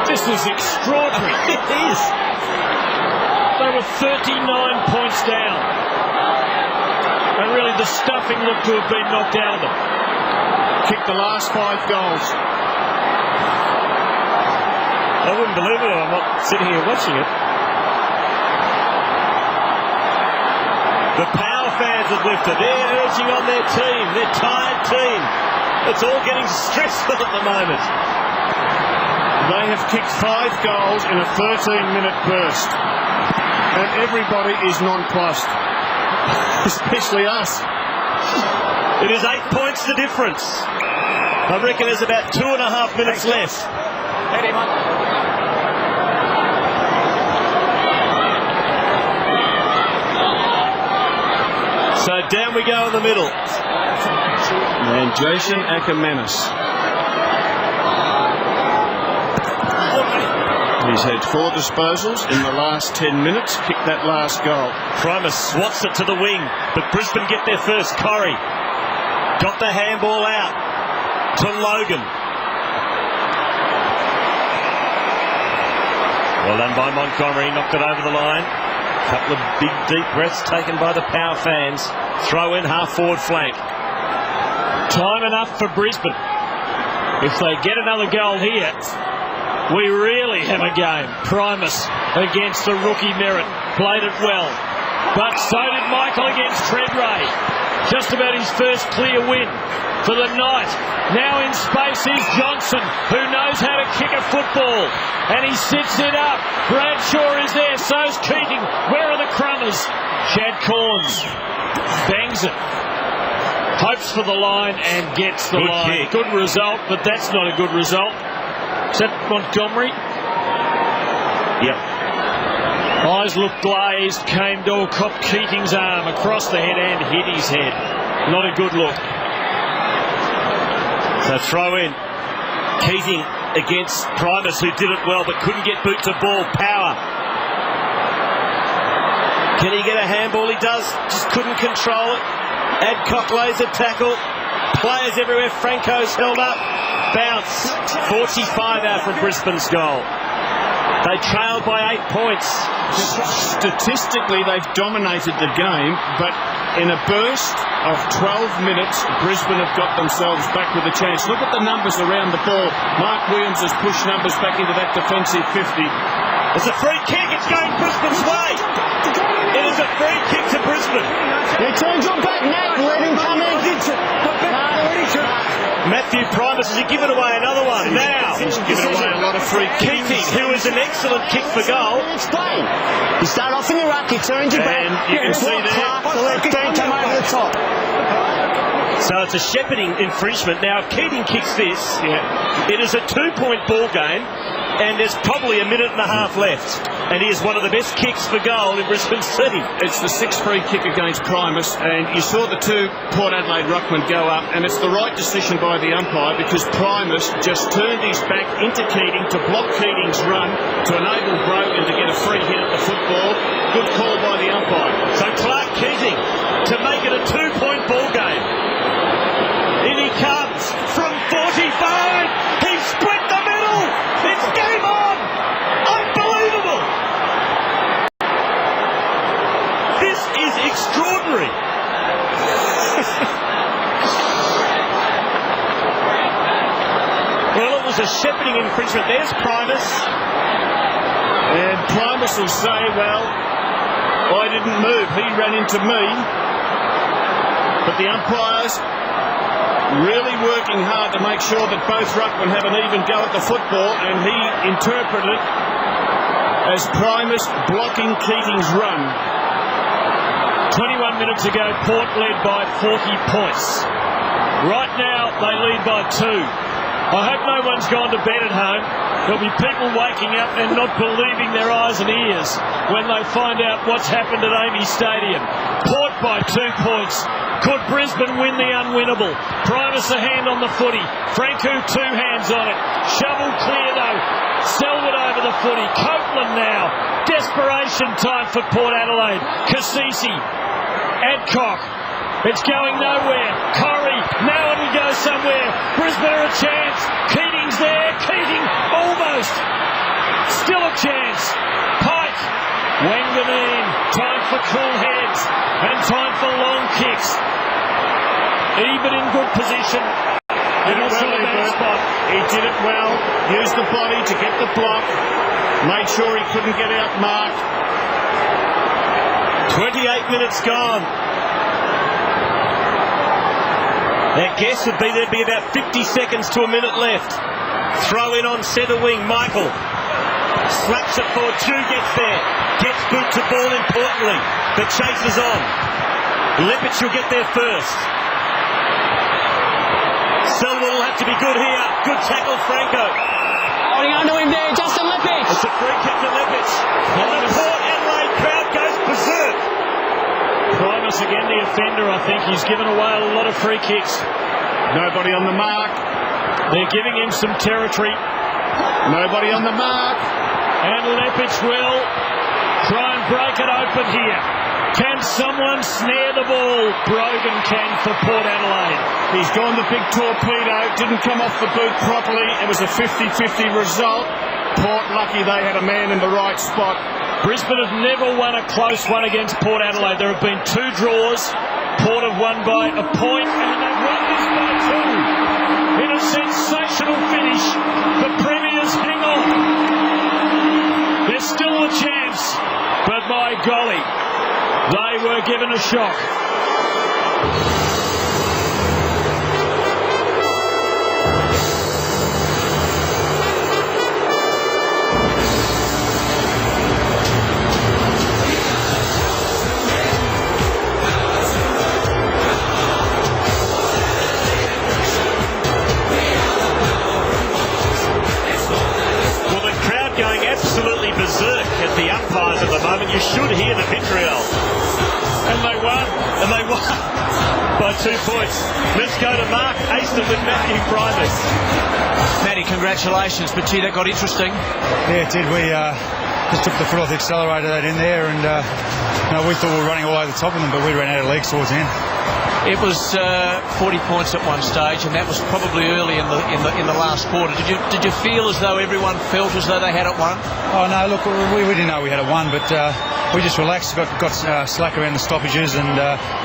This is extraordinary. It is. They were 39 points down. And really the stuffing looked to have been knocked out of them. Kicked the last 5 goals. I wouldn't believe it. I'm not sitting here watching it. The Power fans have lifted. They're urging on their team, their tired team. It's all getting stressful at the moment. They have kicked 5 goals in a 13-minute burst. And everybody is nonplussed. Especially us. It is 8 points the difference. I reckon there's about 2.5 minutes left. So down we go in the middle. And Jason Ackermanis. He's had 4 disposals in the last 10 minutes. Kicked that last goal. Primus swats it to the wing, but Brisbane get their first. Corrie. Got the handball out to Logan. Well done by Montgomery, knocked it over the line. Couple of big, deep breaths taken by the Power fans. Throw in half-forward flank. Time enough for Brisbane. If they get another goal here, we really have a game. Primus against the rookie Merritt. Played it well. But so did Michael against Treadray. Just about his first clear win for the night. Now in space is Johnson, who knows how to kick a football. And he sits it up. Bradshaw is there. So's Keating. Where are the crummers? Chad Corns bangs it. Hopes for the line and gets the line. Good result, but that's not a good result. Is that Montgomery? Yep. Eyes looked glazed. Came to cop Keating's arm across the head and hit his head. Not a good look. So throw in. Keating against Primus, who did it well but couldn't get boot to ball. Power. Can he get a handball? He does. Just couldn't control it. Adcock lays a tackle. Players everywhere. Franco's held up. Bounce. 45 out from Brisbane's goal. They trailed by 8 points. Statistically, they've dominated the game, but in a burst of 12 minutes, Brisbane have got themselves back with a chance. Look at the numbers around the ball. Mark Williams has pushed numbers back into that defensive 50. It's a free kick. It's going Brisbane's way. It is a free kick to Brisbane. He turns your back now and let him come in. Matthew Primus has given away another one. Now He's given away a lot of free kicks. Keating, who is an excellent kick for goal. Explain. You start off in the ruck, you turn your back. And you can see there. So let Dean come over the top. So it's a shepherding infringement. Now, if Keating kicks this, it is a 2-point ball game, and there's probably a minute and a half left. And he is one of the best kicks for goal in Brisbane City. It's the 6th free kick against Primus, and you saw the two Port Adelaide ruckmen go up, and it's the right decision by the umpire because Primus just turned his back into Keating to block Keating's run to enable Brogan to get a free hit at the football. Good call by the umpire. So Clark Keating to make it a 2-point ball game. In he comes from 45. He split the middle. It's game on. Unbelievable. This is extraordinary. Well, it was a shepherding infringement. There's Primus. And Primus will say, well, I didn't move. He ran into me. But the umpires really working hard to make sure that both ruckmen have an even go at the football, and he interpreted it as Primus blocking Keating's run. 21 minutes ago, Port led by 40 points. Right now, they lead by 2. I hope no one's gone to bed at home. There'll be people waking up and not believing their eyes and ears when they find out what's happened at Amy Stadium. Port by 2 points. Could Brisbane win the unwinnable? Primus a hand on the footy. Franco 2 hands on it. Shovel clear though. Selwood over the footy. Copeland now. Desperation time for Port Adelaide. Cassisi. Adcock. It's going nowhere. Corrie. Now it'll go somewhere. Brisbane are a chance. Keating's there. Keating almost. Still a chance. Pike. Wanganeen. Time for cool heads. And time for long kicks. Even in good position. And also a bad spot. He did it well. Used the body to get the block. Made sure he couldn't get out marked. 28 minutes gone. Their guess would be there'd be about 50 seconds to a minute left. Throw in on centre wing, Michael. Slaps it forward, Chu gets there. Gets boot to ball importantly. The chase is on. Leppich will get there first. Selwood will have to be good here. Good tackle, Franco. Holding on to him there, Justin Leppich. It's a free kick to Leppich. And the Port Adelaide crowd goes berserk. Primus again, the offender, I think. He's given away a lot of free kicks. Nobody on the mark. They're giving him some territory. Nobody on the mark. And Leppich will try and break it open here. Can someone snare the ball? Brogan can for Port Adelaide. He's gone the big torpedo, didn't come off the boot properly. It was a 50-50 result. Port lucky they had a man in the right spot. Brisbane have never won a close one against Port Adelaide. There have been 2 draws. Port have won by a point, and they've won this by 2. In a sensational finish, the Premiers hang on. They're still the champs, but by golly, they were given a shock. Absolutely berserk at the umpires at the moment. You should hear the vitriol. And they won. And they won by 2 points. Let's go to Mark Haston with Matthew Primus. Matty, congratulations. But gee, that got interesting. Yeah, it did. We just took the foot off the accelerator that in there, and we thought we were running all over the top of them, but we ran out of legs towards the end. It was 40 points at one stage, and that was probably early in the last quarter. Did you feel as though everyone felt as though they had it won? Oh no, look, we didn't know we had it won, but we just relaxed, got slack around the stoppages, and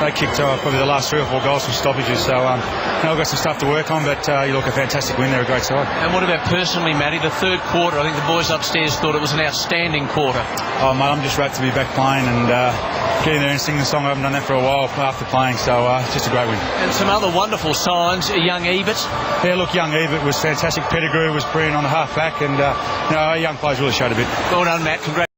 they kicked probably the last 3 or 4 goals from stoppages. So we've got some stuff to work on, but you look, a fantastic win. They're a great side. And what about personally, Matty? The third quarter, I think the boys upstairs thought it was an outstanding quarter. Oh mate, I'm just rapt to be back playing and getting there and singing the song. I haven't done that for a while after playing, so just a great win. And some other wonderful signs. Young Ebert. Yeah, look, young Ebert was fantastic. Pettigrew was brilliant on the half back, and our young players really showed a bit. Well done, Matt. Congratulations.